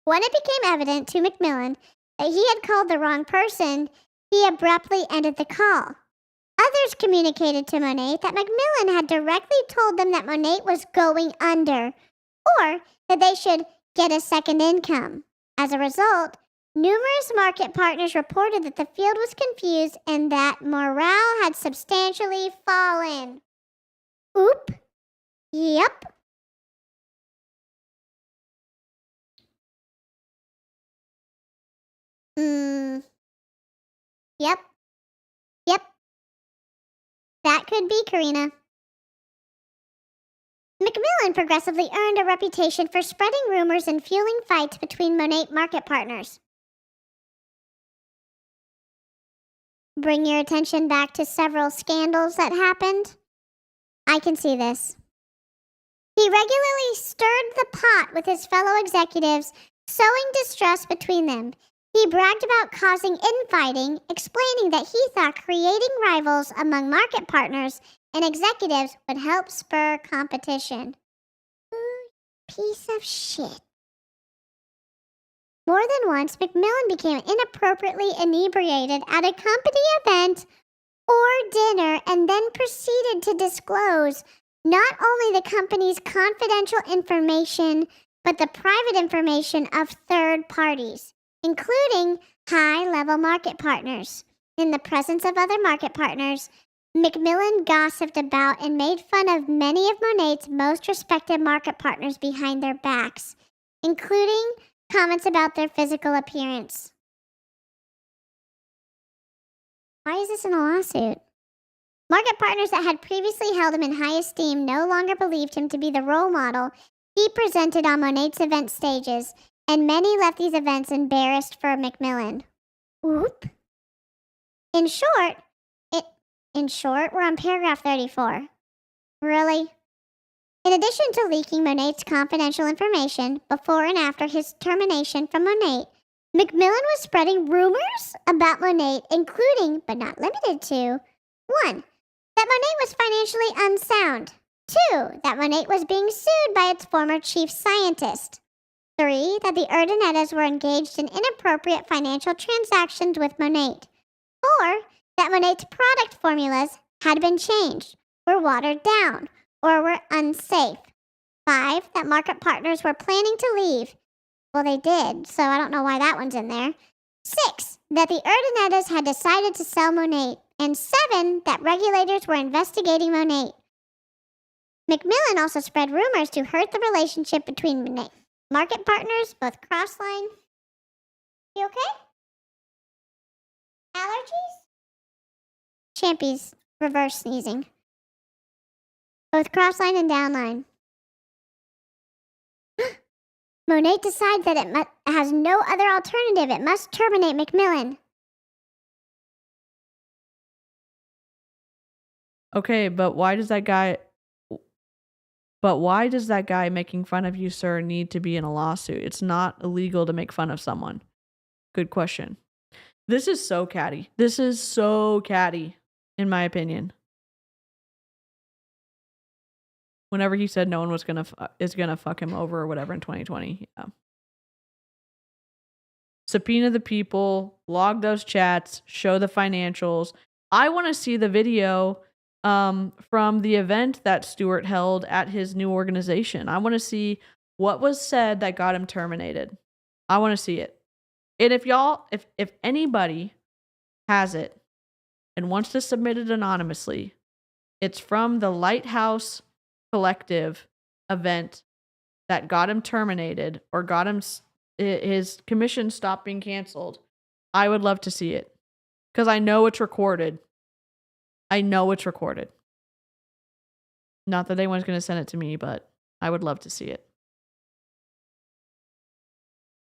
When it became evident to MacMillan that he had called the wrong person, he abruptly ended the call. Others communicated to Monet that MacMillan had directly told them that Monet was going under, or that they should get a second income. As a result, numerous market partners reported that the field was confused and that morale had substantially fallen. Oop. Yep. Yep. That could be Karina. MacMillan progressively earned a reputation for spreading rumors and fueling fights between Monet market partners. Bring your attention back to several scandals that happened. I can see this. He regularly stirred the pot with his fellow executives, sowing distrust between them. He bragged about causing infighting, explaining that he thought creating rivals among market partners and executives would help spur competition. Piece of shit. More than once, MacMillan became inappropriately inebriated at a company event or dinner and then proceeded to disclose not only the company's confidential information, but the private information of third parties, including high-level market partners. In the presence of other market partners, MacMillan gossiped about and made fun of many of Monet's most respected market partners behind their backs, including comments about their physical appearance. Why is this in a lawsuit? Market partners that had previously held him in high esteem no longer believed him to be the role model he presented on Monet's event stages, and many left these events embarrassed for MacMillan. Oop. In short, we're on paragraph 34. Really? In addition to leaking Monet's confidential information before and after his termination from Monet, MacMillan was spreading rumors about Monet, including, but not limited to, 1. That Monet was financially unsound. 2. That Monet was being sued by its former chief scientist. 3. That the Urdanettas were engaged in inappropriate financial transactions with Monet. 4. That Monet's product formulas had been changed, were watered down, or were unsafe. 5. That market partners were planning to leave. Well, they did, so I don't know why that one's in there. 6. That the Urdanettas had decided to sell Monet. And 7. That regulators were investigating Monet. MacMillan also spread rumors to hurt the relationship between Monet market partners, both crossline. You okay? Allergies? Champy's reverse sneezing. Both crossline and downline. Monet decides that it has no other alternative. It must terminate MacMillan. Okay, but why does that guy making fun of you, sir, need to be in a lawsuit? It's not illegal to make fun of someone. Good question. This is so catty. In my opinion. Whenever he said no one was is gonna fuck him over or whatever in 2020. Yeah. Subpoena the people, log those chats, show the financials. I want to see the video from the event that Stuart held at his new organization. I want to see what was said that got him terminated. I want to see it. And if anybody has it and wants to submit it anonymously, it's from the Lighthouse Collective event that got him terminated or got him his commission stopped being canceled. I would love to see it because I know it's recorded. Not that anyone's going to send it to me, but I would love to see it.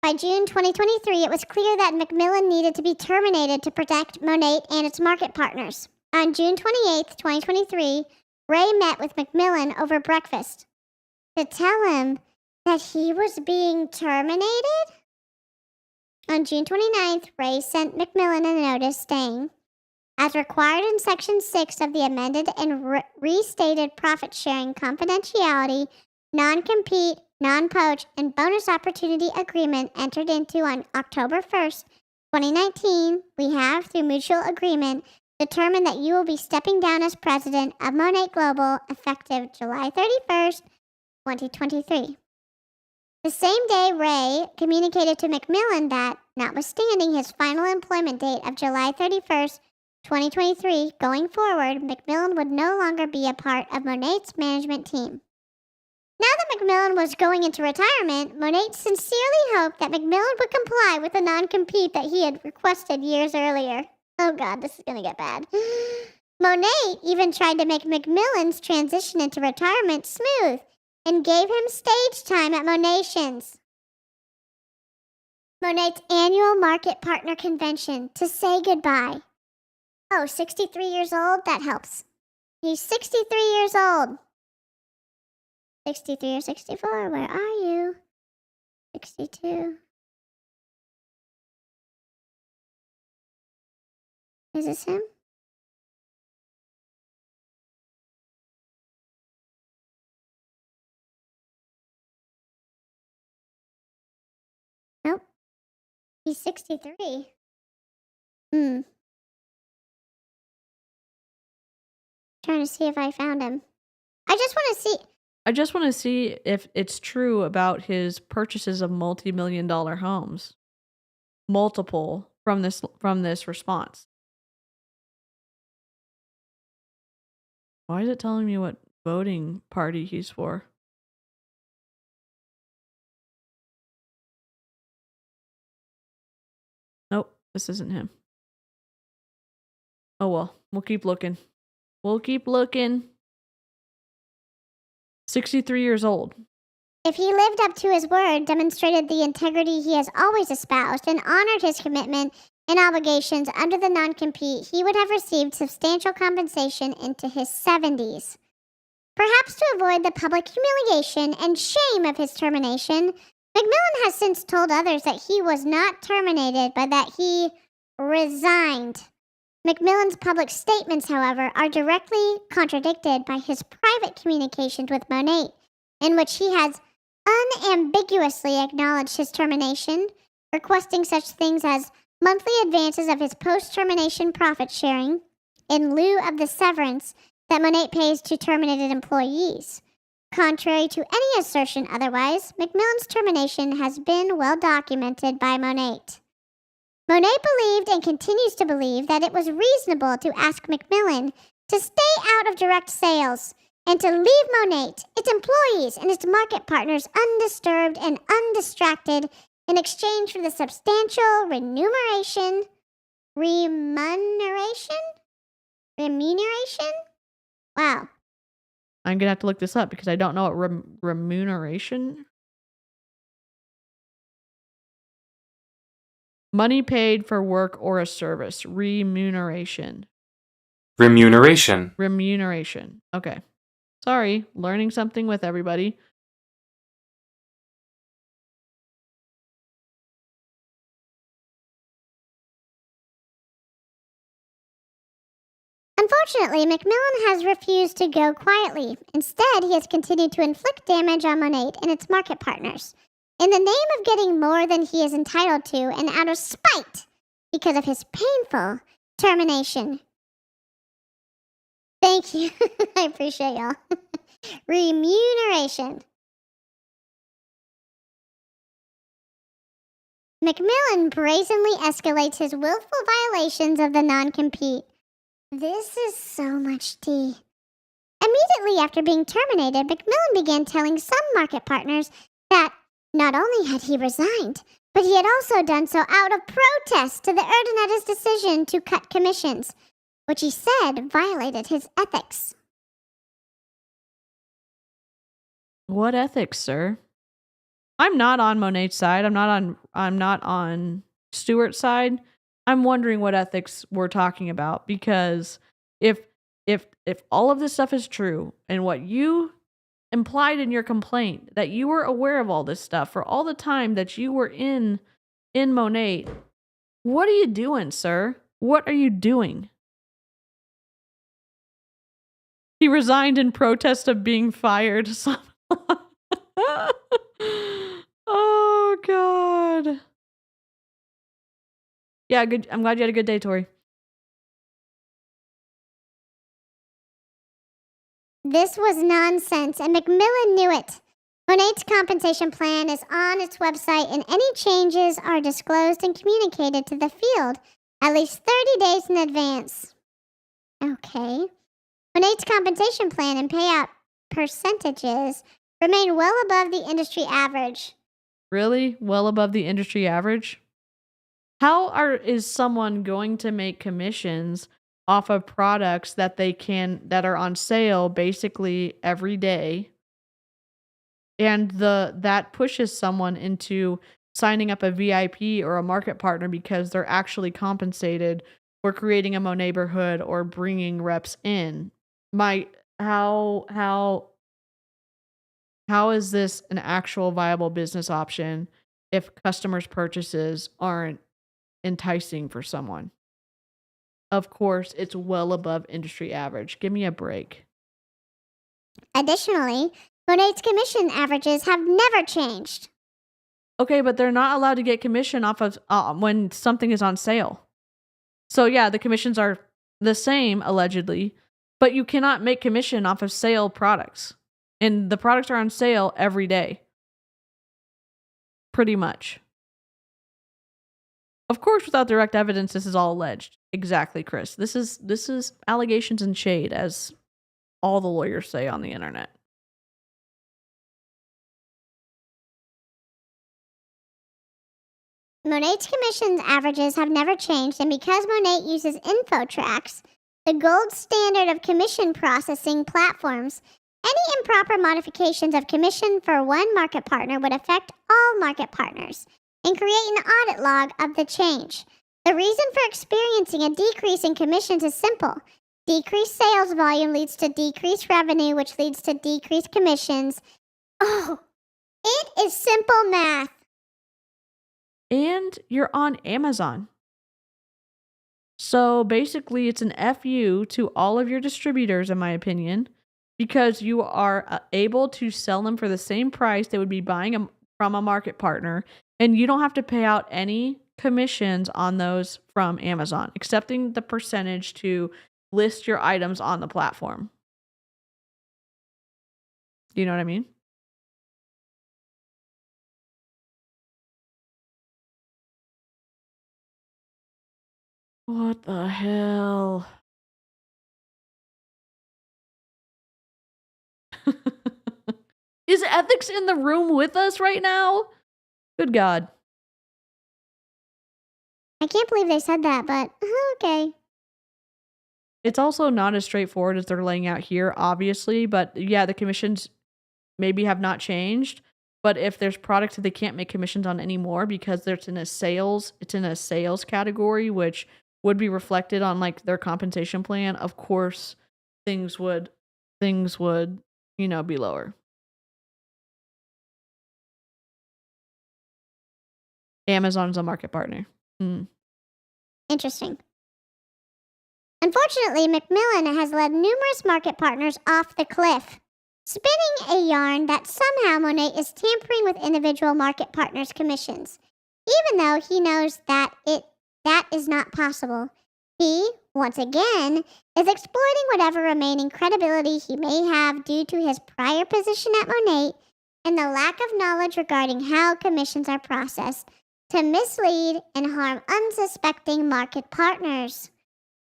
By June 2023, it was clear that MacMillan needed to be terminated to protect Monet and its market partners. On June 28, 2023, Ray met with MacMillan over breakfast to tell him that he was being terminated? On June 29th, Ray sent MacMillan a notice saying, as required in Section 6 of the amended and restated profit-sharing confidentiality, non-compete, non-poach, and bonus opportunity agreement entered into on October 1st, 2019, we have, through mutual agreement, determined that you will be stepping down as president of Monet Global effective July 31st, 2023. The same day, Ray communicated to MacMillan that, notwithstanding his final employment date of July 31st, 2023, going forward, MacMillan would no longer be a part of Monet's management team. Now that MacMillan was going into retirement, Monet sincerely hoped that MacMillan would comply with the non-compete that he had requested years earlier. Oh God, this is going to get bad. Monet even tried to make MacMillan's transition into retirement smooth and gave him stage time at Monations, Monet's annual market partner convention, to say goodbye. Oh, 63 years old? That helps. He's 63 years old. 63 or 64, where are you? 62. Is this him? Nope. He's 63. Trying to see if I found him. I just want to see if it's true about his purchases of multi-million-dollar homes. Multiple from this response. Why is it telling me what voting party he's for? Nope, this isn't him. Oh well, we'll keep looking. 63 years old. If he lived up to his word, demonstrated the integrity he has always espoused, and honored his commitment and obligations under the non-compete, he would have received substantial compensation into his 70s. Perhaps to avoid the public humiliation and shame of his termination, MacMillan has since told others that he was not terminated, but that he resigned. MacMillan's public statements, however, are directly contradicted by his private communications with Monet, in which he has unambiguously acknowledged his termination, requesting such things as monthly advances of his post-termination profit sharing in lieu of the severance that Monet pays to terminated employees. Contrary to any assertion otherwise, MacMillan's termination has been well documented by Monet. Monet believed and continues to believe that it was reasonable to ask MacMillan to stay out of direct sales and to leave Monet, its employees, and its market partners undisturbed and undistracted in exchange for the substantial remuneration? Wow. I'm going to have to look this up because I don't know what remuneration. Money paid for work or a service. Remuneration. Okay. Sorry, learning something with everybody. Unfortunately, MacMillan has refused to go quietly. Instead, he has continued to inflict damage on Monet and its market partners, in the name of getting more than he is entitled to and out of spite because of his painful termination. Thank you. I appreciate y'all. Remuneration. MacMillan brazenly escalates his willful violations of the non-compete. This is so much tea. Immediately after being terminated, MacMillan began telling some market partners that not only had he resigned, but he had also done so out of protest to the Urdaneta's decision to cut commissions, which he said violated his ethics. What ethics, sir? I'm not on Monet's side. I'm not on Stuart's side. I'm wondering what ethics we're talking about, because if all of this stuff is true and what you implied in your complaint, that you were aware of all this stuff for all the time that you were in Monet, what are you doing, sir? What are you doing? He resigned in protest of being fired. Oh, God. Yeah, good. I'm glad you had a good day, Tori. This was nonsense, and MacMillan knew it. Monet's compensation plan is on its website, and any changes are disclosed and communicated to the field at least 30 days in advance. Okay. Monet's compensation plan and payout percentages remain well above the industry average. Really? Well above the industry average? How is someone going to make commissions off of products that that are on sale basically every day, and that pushes someone into signing up a VIP or a market partner because they're actually compensated for creating a Monet neighborhood or bringing reps in? How is this an actual viable business option if customers' purchases aren't enticing for someone? Of course, it's well above industry average. Give me a break. Additionally, Monet's commission averages have never changed. Okay, but they're not allowed to get commission off of when something is on sale. So yeah, the commissions are the same, allegedly, but you cannot make commission off of sale products. And the products are on sale every day. Pretty much. Of course, without direct evidence, this is all alleged. Exactly, Chris. This is allegations and shade, as all the lawyers say on the internet. Monet's commission averages have never changed, and because Monet uses InfoTracks, the gold standard of commission processing platforms, any improper modifications of commission for one market partner would affect all market partners and create an audit log of the change. The reason for experiencing a decrease in commissions is simple. Decreased sales volume leads to decreased revenue, which leads to decreased commissions. Oh, it is simple math. And you're on Amazon. So basically, it's an FU to all of your distributors, in my opinion, because you are able to sell them for the same price they would be buying from a market partner, and you don't have to pay out any commissions on those from Amazon, excepting the percentage to list your items on the platform. Do you know what I mean? What the hell? Is ethics in the room with us right now? Good God. I can't believe they said that, but okay. It's also not as straightforward as they're laying out here, obviously, but yeah, the commissions maybe have not changed. But if there's products that they can't make commissions on anymore because it's in a sales category, which would be reflected on like their compensation plan, of course things would, be lower. Amazon's a market partner. Interesting. Unfortunately, MacMillan has led numerous market partners off the cliff, spinning a yarn that somehow Monet is tampering with individual market partners' commissions, even though he knows that is not possible. He, once again, is exploiting whatever remaining credibility he may have due to his prior position at Monet and the lack of knowledge regarding how commissions are processed to mislead and harm unsuspecting market partners.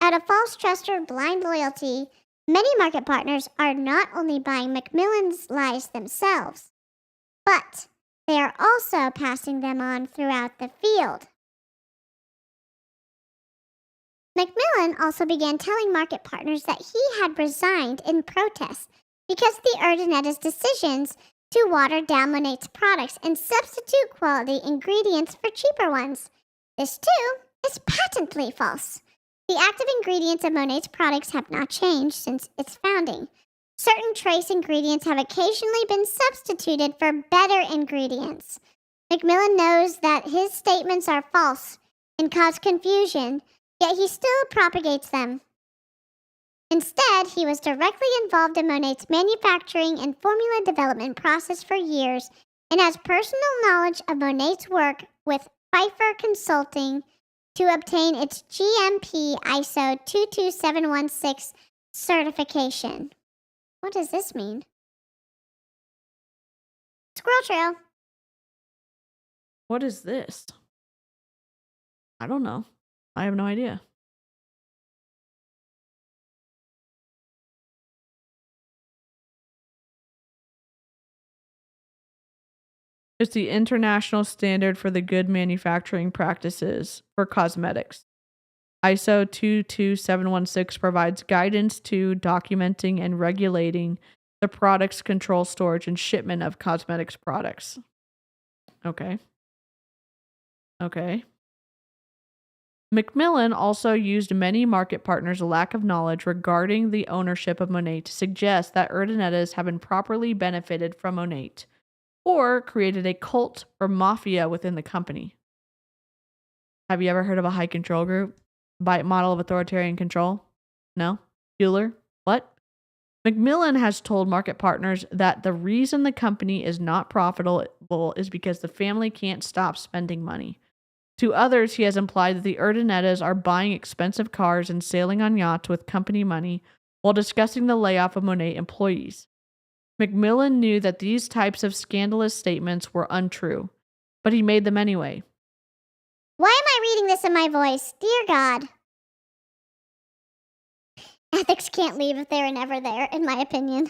Out of false trust or blind loyalty, many market partners are not only buying MacMillan's lies themselves, but they are also passing them on throughout the field. MacMillan also began telling market partners that he had resigned in protest because of the Urdaneta's decisions to water down Monet's products and substitute quality ingredients for cheaper ones. This, too, is patently false. The active ingredients of Monet's products have not changed since its founding. Certain trace ingredients have occasionally been substituted for better ingredients. MacMillan knows that his statements are false and cause confusion, yet he still propagates them. Instead, he was directly involved in Monet's manufacturing and formula development process for years and has personal knowledge of Monet's work with Pfeiffer Consulting to obtain its GMP ISO 22716 certification. What does this mean? Squirrel Trail. What is this? I don't know. I have no idea. It's the international standard for the good manufacturing practices for cosmetics. ISO 22716 provides guidance to documenting and regulating the product's control, storage, and shipment of cosmetics products. Okay. MacMillan also used many market partners' lack of knowledge regarding the ownership of Monet to suggest that Urdanetas have improperly benefited from Monet, or created a cult or mafia within the company. Have you ever heard of a high control group? Model of authoritarian control? No? Bueller? What? MacMillan has told market partners that the reason the company is not profitable is because the family can't stop spending money. To others, he has implied that the Urdanetas are buying expensive cars and sailing on yachts with company money while discussing the layoff of Monet employees. MacMillan knew that these types of scandalous statements were untrue, but he made them anyway. Why am I reading this in my voice? Dear God. Ethics can't leave if they're never there, in my opinion.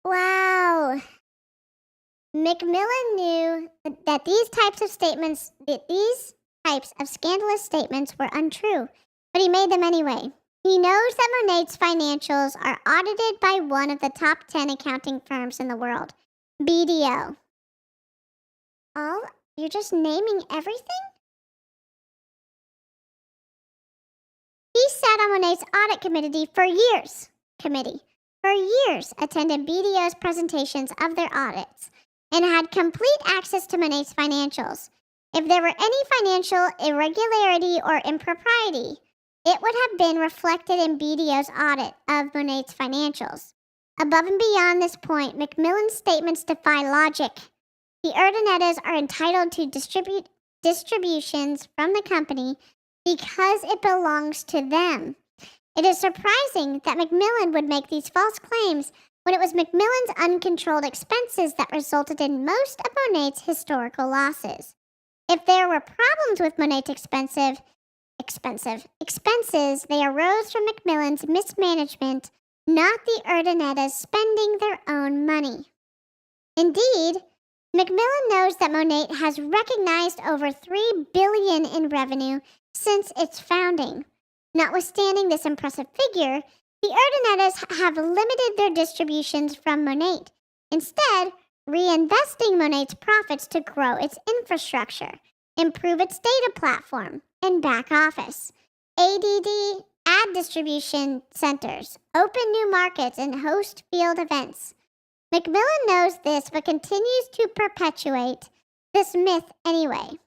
Wow. MacMillan knew that these types of scandalous statements were untrue, but he made them anyway. He knows that Monet's financials are audited by one of the top 10 accounting firms in the world, BDO. You're just naming everything? He sat on Monet's audit committee for years, attended BDO's presentations of their audits, and had complete access to Monet's financials. If there were any financial irregularity or impropriety, it would have been reflected in BDO's audit of Monet's financials. Above and beyond this point, MacMillan's statements defy logic. The Urdanetas are entitled to distributions from the company because it belongs to them. It is surprising that MacMillan would make these false claims when it was MacMillan's uncontrolled expenses that resulted in most of Monet's historical losses. If there were problems with Monet's expenses, they arose from MacMillan's mismanagement, not the Urdanetas spending their own money. Indeed, MacMillan knows that Monet has recognized over $3 billion in revenue since its founding. Notwithstanding this impressive figure, the Urdanetas have limited their distributions from Monet, instead reinvesting Monet's profits to grow its infrastructure, improve its data platform, and back office, add distribution centers, open new markets, and host field events. MacMillan knows this but continues to perpetuate this myth anyway.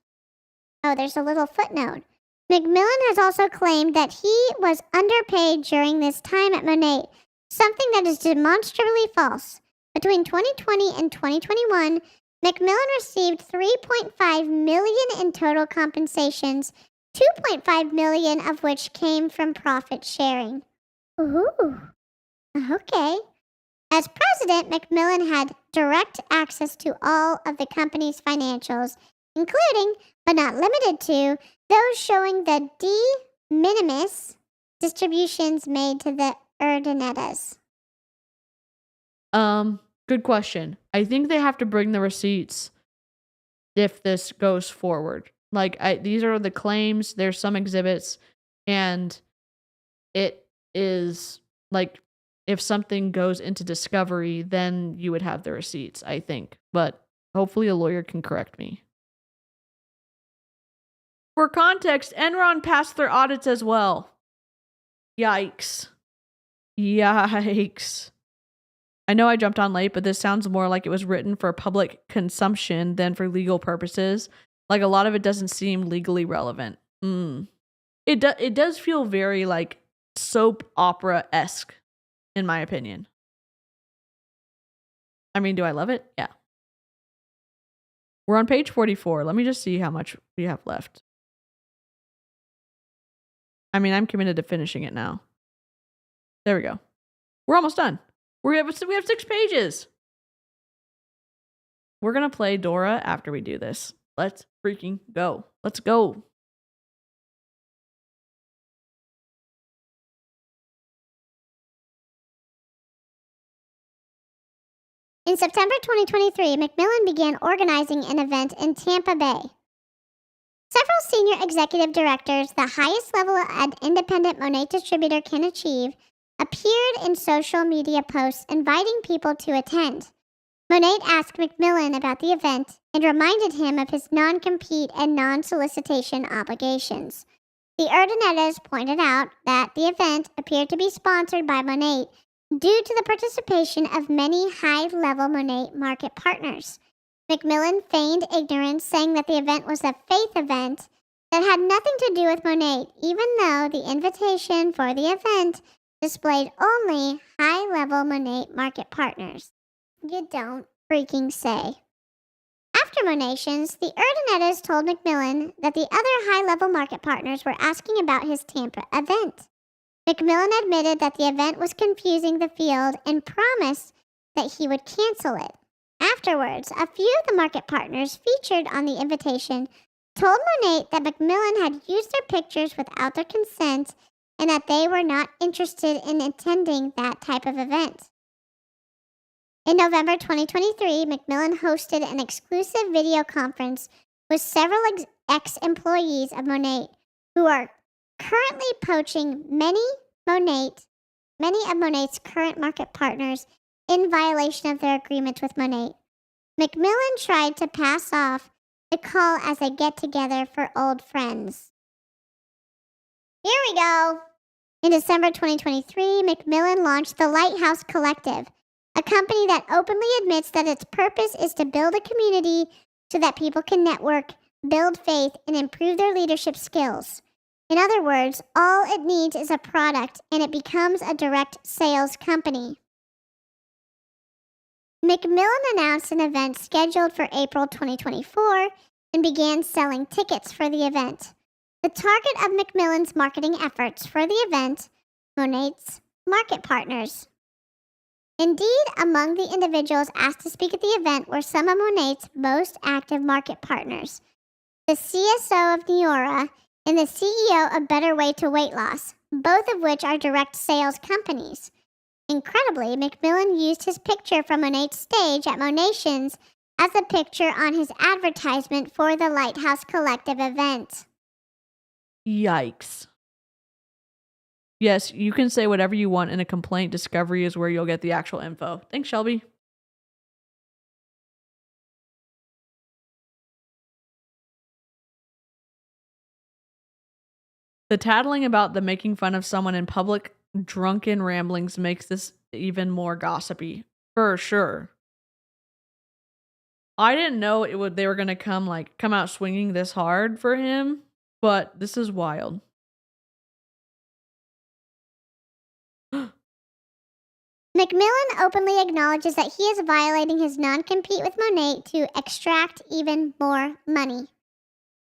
Oh, there's a little footnote. MacMillan has also claimed that he was underpaid during this time at Monet, something that is demonstrably false. Between 2020 and 2021, MacMillan received $3.5 million in total compensations, $2.5 million of which came from profit sharing. Ooh, okay. As president, MacMillan had direct access to all of the company's financials, including, but not limited to, those showing the de minimis distributions made to the Urdanettas. Good question. I think they have to bring the receipts if this goes forward. Like, these are the claims, there's some exhibits, and it is like, if something goes into discovery, then you would have the receipts, I think. But hopefully a lawyer can correct me. For context, Enron passed their audits as well. Yikes. Yikes. I know I jumped on late, but this sounds more like it was written for public consumption than for legal purposes. Like, a lot of it doesn't seem legally relevant. It does feel very, like, soap opera-esque, in my opinion. I mean, do I love it? Yeah. We're on page 44. Let me just see how much we have left. I mean, I'm committed to finishing it now. There we go. We're almost done. We have 6 pages. We're going to play Dora after we do this. Let's freaking go. Let's go. In September 2023, MacMillan began organizing an event in Tampa Bay. Several senior executive directors, the highest level an independent Monet distributor can achieve, appeared in social media posts inviting people to attend. Monet asked MacMillan about the event and reminded him of his non-compete and non-solicitation obligations. The Urdanettas pointed out that the event appeared to be sponsored by Monet due to the participation of many high-level Monet market partners. MacMillan feigned ignorance, saying that the event was a faith event that had nothing to do with Monet, even though the invitation for the event displayed only high-level Monet market partners. You don't freaking say. After Monations, the Urdanettas told MacMillan that the other high-level market partners were asking about his Tampa event. MacMillan admitted that the event was confusing the field and promised that he would cancel it. Afterwards, a few of the market partners featured on the invitation told Monet that MacMillan had used their pictures without their consent and that they were not interested in attending that type of event. In November 2023, MacMillan hosted an exclusive video conference with several ex-employees of Monet who are currently poaching many of Monet's current market partners in violation of their agreement with Monet. MacMillan tried to pass off the call as a get-together for old friends. Here we go. In December 2023, MacMillan launched the Lighthouse Collective, a company that openly admits that its purpose is to build a community so that people can network, build faith, and improve their leadership skills. In other words, all it needs is a product and it becomes a direct sales company. MacMillan announced an event scheduled for April 2024 and began selling tickets for the event. The target of MacMillan's marketing efforts for the event, Monet's market partners. Indeed, among the individuals asked to speak at the event were some of Monet's most active market partners, the CSO of Neora and the CEO of Better Way to Weight Loss, both of which are direct sales companies. Incredibly, MacMillan used his picture from Monet's stage at Monations as a picture on his advertisement for the Lighthouse Collective event. Yikes. Yes, you can say whatever you want in a complaint. Discovery is where you'll get the actual info. Thanks, Shelby. The tattling about the making fun of someone in public drunken ramblings makes this even more gossipy. For sure. I didn't know they were going to come out swinging this hard for him, But this is wild. MacMillan openly acknowledges that he is violating his non-compete with Monet to extract even more money.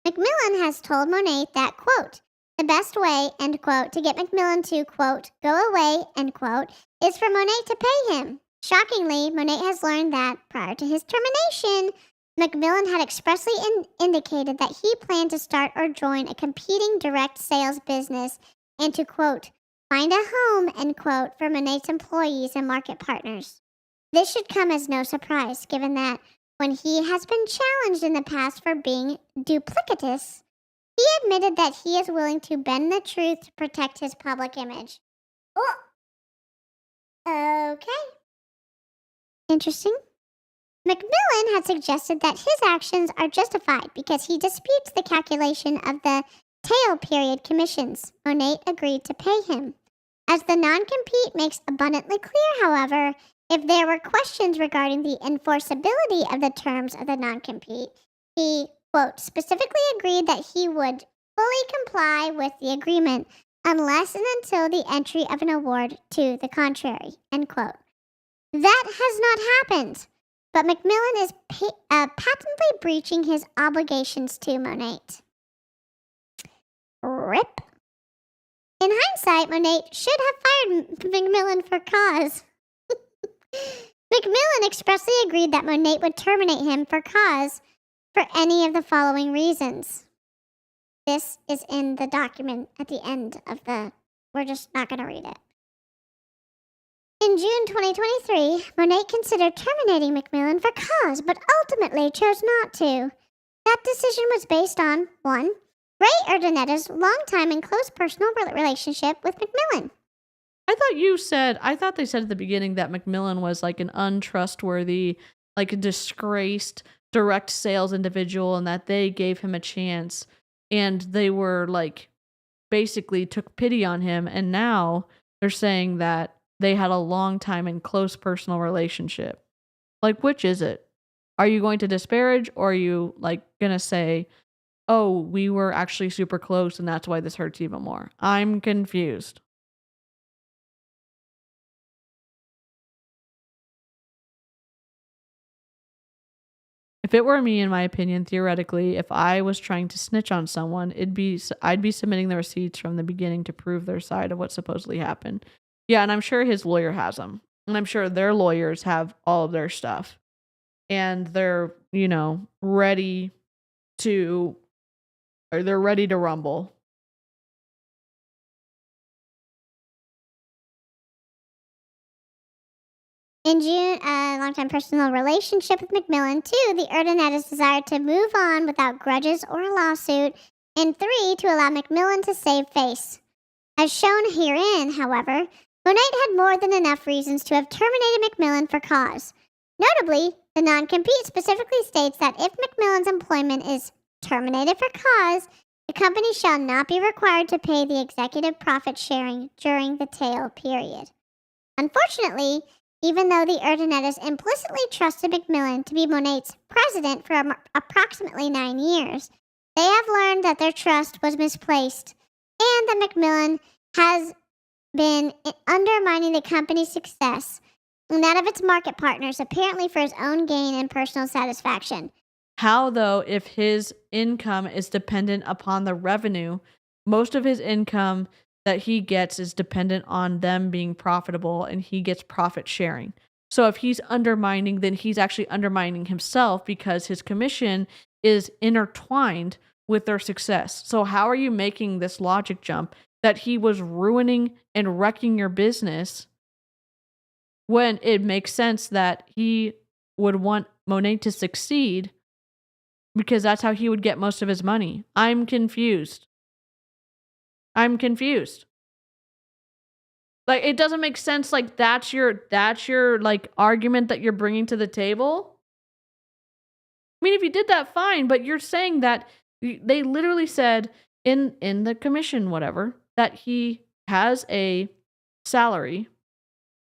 MacMillan has told Monet that, quote, the best way, end quote, to get MacMillan to, quote, go away, end quote, is for Monet to pay him. Shockingly, Monet has learned that, prior to his termination, MacMillan had expressly indicated that he planned to start or join a competing direct sales business and to, quote, find a home, end quote, for Monet's employees and market partners. This should come as no surprise, given that when he has been challenged in the past for being duplicitous, he admitted that he is willing to bend the truth to protect his public image. Oh. Okay. Interesting. MacMillan had suggested that his actions are justified because he disputes the calculation of the tail period commissions Monet agreed to pay him. As the non-compete makes abundantly clear, however, if there were questions regarding the enforceability of the terms of the non-compete, he, quote, specifically agreed that he would fully comply with the agreement unless and until the entry of an award to the contrary, end quote. That has not happened, but MacMillan is patently breaching his obligations to Monet. RIP. In hindsight, Monet should have fired MacMillan for cause. MacMillan expressly agreed that Monet would terminate him for cause for any of the following reasons. This is in the document at the end of we're just not going to read it. In June 2023, Monet considered terminating MacMillan for cause, but ultimately chose not to. That decision was based on, 1, Ray Urdanetta's longtime and close personal relationship with MacMillan. I thought they said at the beginning that MacMillan was like an untrustworthy, like a disgraced direct sales individual and that they gave him a chance and they were like basically took pity on him, and now they're saying that they had a long time and close personal relationship. Like, which is it? Are you going to disparage, or are you like gonna say, oh, we were actually super close and that's why this hurts even more? I'm confused. If it were me, in my opinion, theoretically, if I was trying to snitch on someone, I'd be submitting the receipts from the beginning to prove their side of what supposedly happened. Yeah, and I'm sure his lawyer has them. And I'm sure their lawyers have all of their stuff. And they're, ready to rumble. In June, a longtime personal relationship with MacMillan. 2, the Urdanettas desired to move on without grudges or a lawsuit. And 3, to allow MacMillan to save face. As shown herein, however, Monet had more than enough reasons to have terminated MacMillan for cause. Notably, the non-compete specifically states that if MacMillan's employment is terminated for cause, the company shall not be required to pay the executive profit sharing during the tail period. Unfortunately, even though the Urdanettas implicitly trusted MacMillan to be Monet's president for approximately 9 years, they have learned that their trust was misplaced and that MacMillan has been undermining the company's success and that of its market partners, apparently for his own gain and personal satisfaction. How, though, if his income is dependent upon the revenue, most of his income that he gets is dependent on them being profitable and he gets profit sharing. So if he's undermining, then he's actually undermining himself because his commission is intertwined with their success. So how are you making this logic jump that he was ruining and wrecking your business when it makes sense that he would want Monet to succeed because that's how he would get most of his money? I'm confused. Like, it doesn't make sense. Like, that's your like argument that you're bringing to the table. I mean, if you did that, fine, but you're saying that they literally said in the commission, whatever, that he has a salary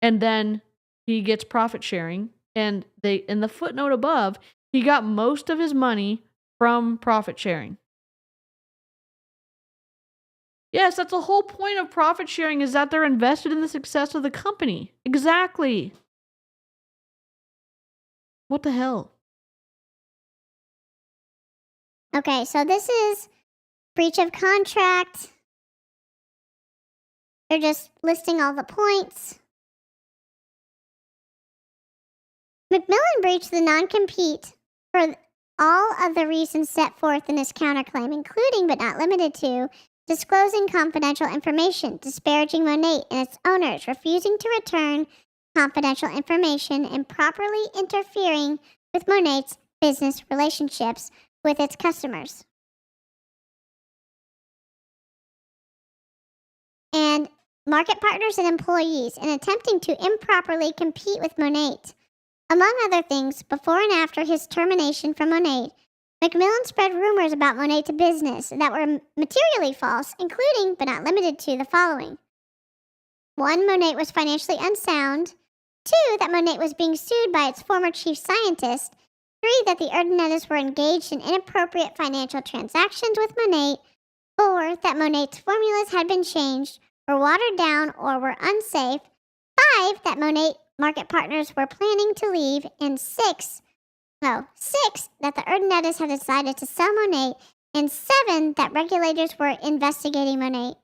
and then he gets profit sharing, and they, in the footnote above, he got most of his money from profit sharing. Yes, that's the whole point of profit sharing, is that they're invested in the success of the company. Exactly. What the hell? Okay, so this is breach of contract. They're just listing all the points. MacMillan breached the non-compete for all of the reasons set forth in his counterclaim, including but not limited to disclosing confidential information, disparaging Monet and its owners, refusing to return confidential information, improperly interfering with Monet's business relationships with its customers. And market partners and employees in attempting to improperly compete with Monet. Among other things, before and after his termination from Monet, MacMillan spread rumors about Monet to business that were materially false, including, but not limited to, the following. 1. Monet was financially unsound. 2. That Monet was being sued by its former chief scientist. 3. That the Urdanettas were engaged in inappropriate financial transactions with Monet. 4. That Monet's formulas had been changed, were watered down, or were unsafe. 5. That Monet market partners were planning to leave. And 6. That the Urdanettas had decided to sell Monet. And 7. That regulators were investigating Monet.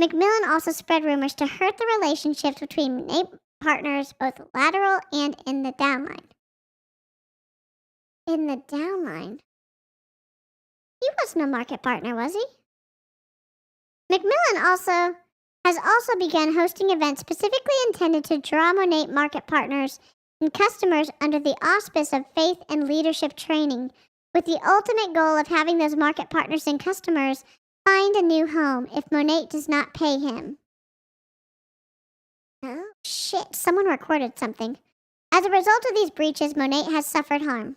MacMillan also spread rumors to hurt the relationships between Monet partners, both lateral and in the downline. In the downline? He wasn't a market partner, was he? MacMillan has also begun hosting events specifically intended to draw Monet market partners and customers under the auspice of faith and leadership training, with the ultimate goal of having those market partners and customers find a new home if Monet does not pay him. Oh, shit. Someone recorded something. As a result of these breaches, Monet has suffered harm.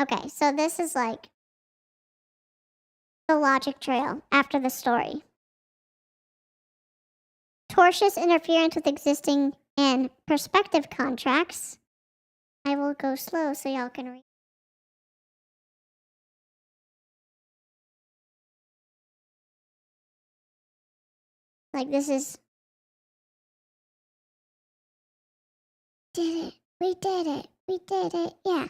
Okay, so this is like the logic trail after the story. Tortious interference with existing and prospective contracts. I will go slow so y'all can read. Like this is... We did it, yeah.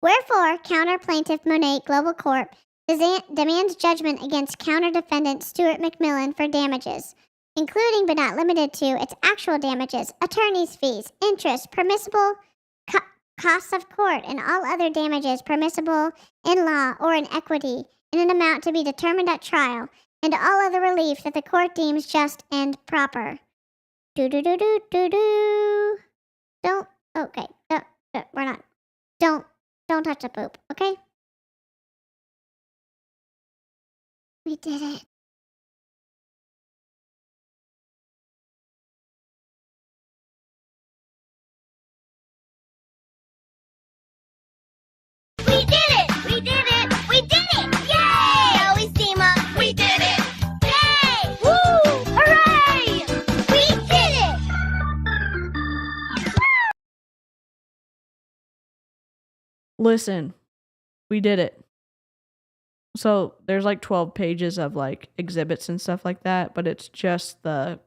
Wherefore, counter-plaintiff Monet Global Corp. demands judgment against counter-defendant Stuart MacMillan for damages, including but not limited to its actual damages, attorney's fees, interest, permissible costs of court, and all other damages permissible in law or in equity in an amount to be determined at trial, and all other relief that the court deems just and proper. Do-do-do-do-do-do. Don't, okay, we're not, don't touch the poop, okay? We did it. We did it! We did it! We did it! Yay! Always team up. We did it! Yay! Woo! Hooray! We did it! Listen, we did it. So there's like 12 pages of like exhibits and stuff like that, but it's just the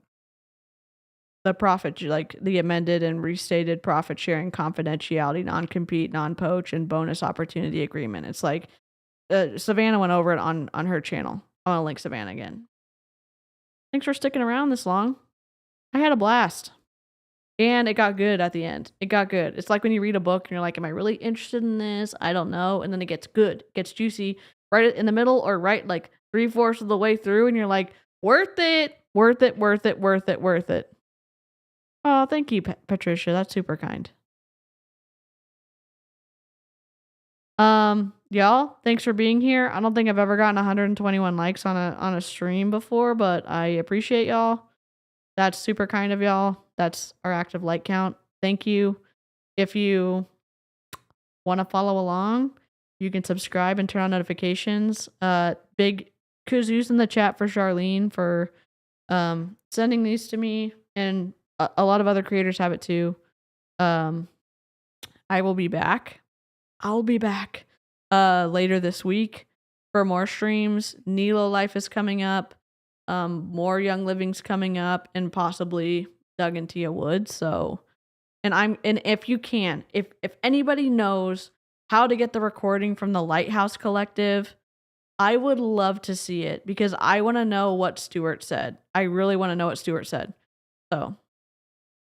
profit, like the amended and restated profit sharing confidentiality, non-compete, non-poach, and bonus opportunity agreement. It's like Savannah went over it on her channel. I want to link Savannah again. Thanks for sticking around this long. I had a blast. And it got good at the end. It got good. It's like when you read a book and you're like, am I really interested in this? I don't know. And then it gets good. It gets juicy right in the middle or right like 3/4 of the way through. And you're like, worth it. Worth it. Worth it. Worth it. Worth it. Oh, thank you, Patricia. That's super kind. Y'all, thanks for being here. I don't think I've ever gotten 121 likes on a stream before, but I appreciate y'all. That's super kind of y'all. That's our active like count. Thank you. If you want to follow along, you can subscribe and turn on notifications. Big kudos in the chat for Charlene for sending these to me, and a lot of other creators have it too. I will be back. I'll be back later this week for more streams. Nilo Life is coming up. More Young Living's coming up, and possibly Doug and Tia Wood. So, and if you can, if anybody knows how to get the recording from the Lighthouse Collective, I would love to see it because I want to know what Stuart said. I really want to know what Stuart said. So,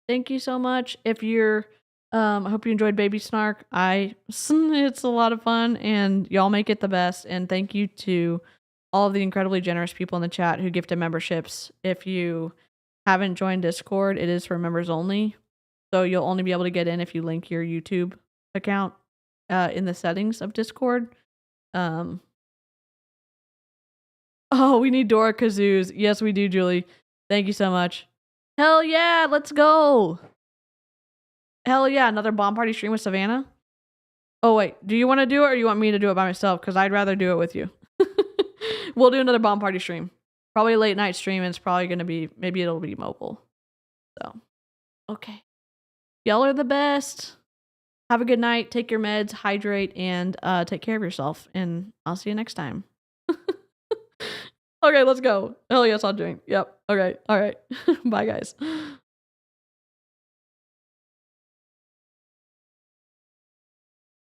thank you so much. If you're, I hope you enjoyed Baby Snark. It's a lot of fun, and y'all make it the best. And thank you to all of the incredibly generous people in the chat who gifted memberships. If you haven't joined Discord, it is for members only. So you'll only be able to get in if you link your YouTube account in the settings of Discord. Oh, we need Dora Kazoos. Yes, we do, Julie. Thank you so much. Hell yeah, let's go. Hell yeah, another bomb party stream with Savannah. Oh, wait. Do you want to do it or you want me to do it by myself? Because I'd rather do it with you. We'll do another bomb party stream. Probably a late night stream. And it's probably going to be, maybe it'll be mobile. So, okay. Y'all are the best. Have a good night. Take your meds, hydrate, and take care of yourself. And I'll see you next time. Okay, let's go. Hell yes, I'm doing. Yep. Okay. All right. Bye, guys.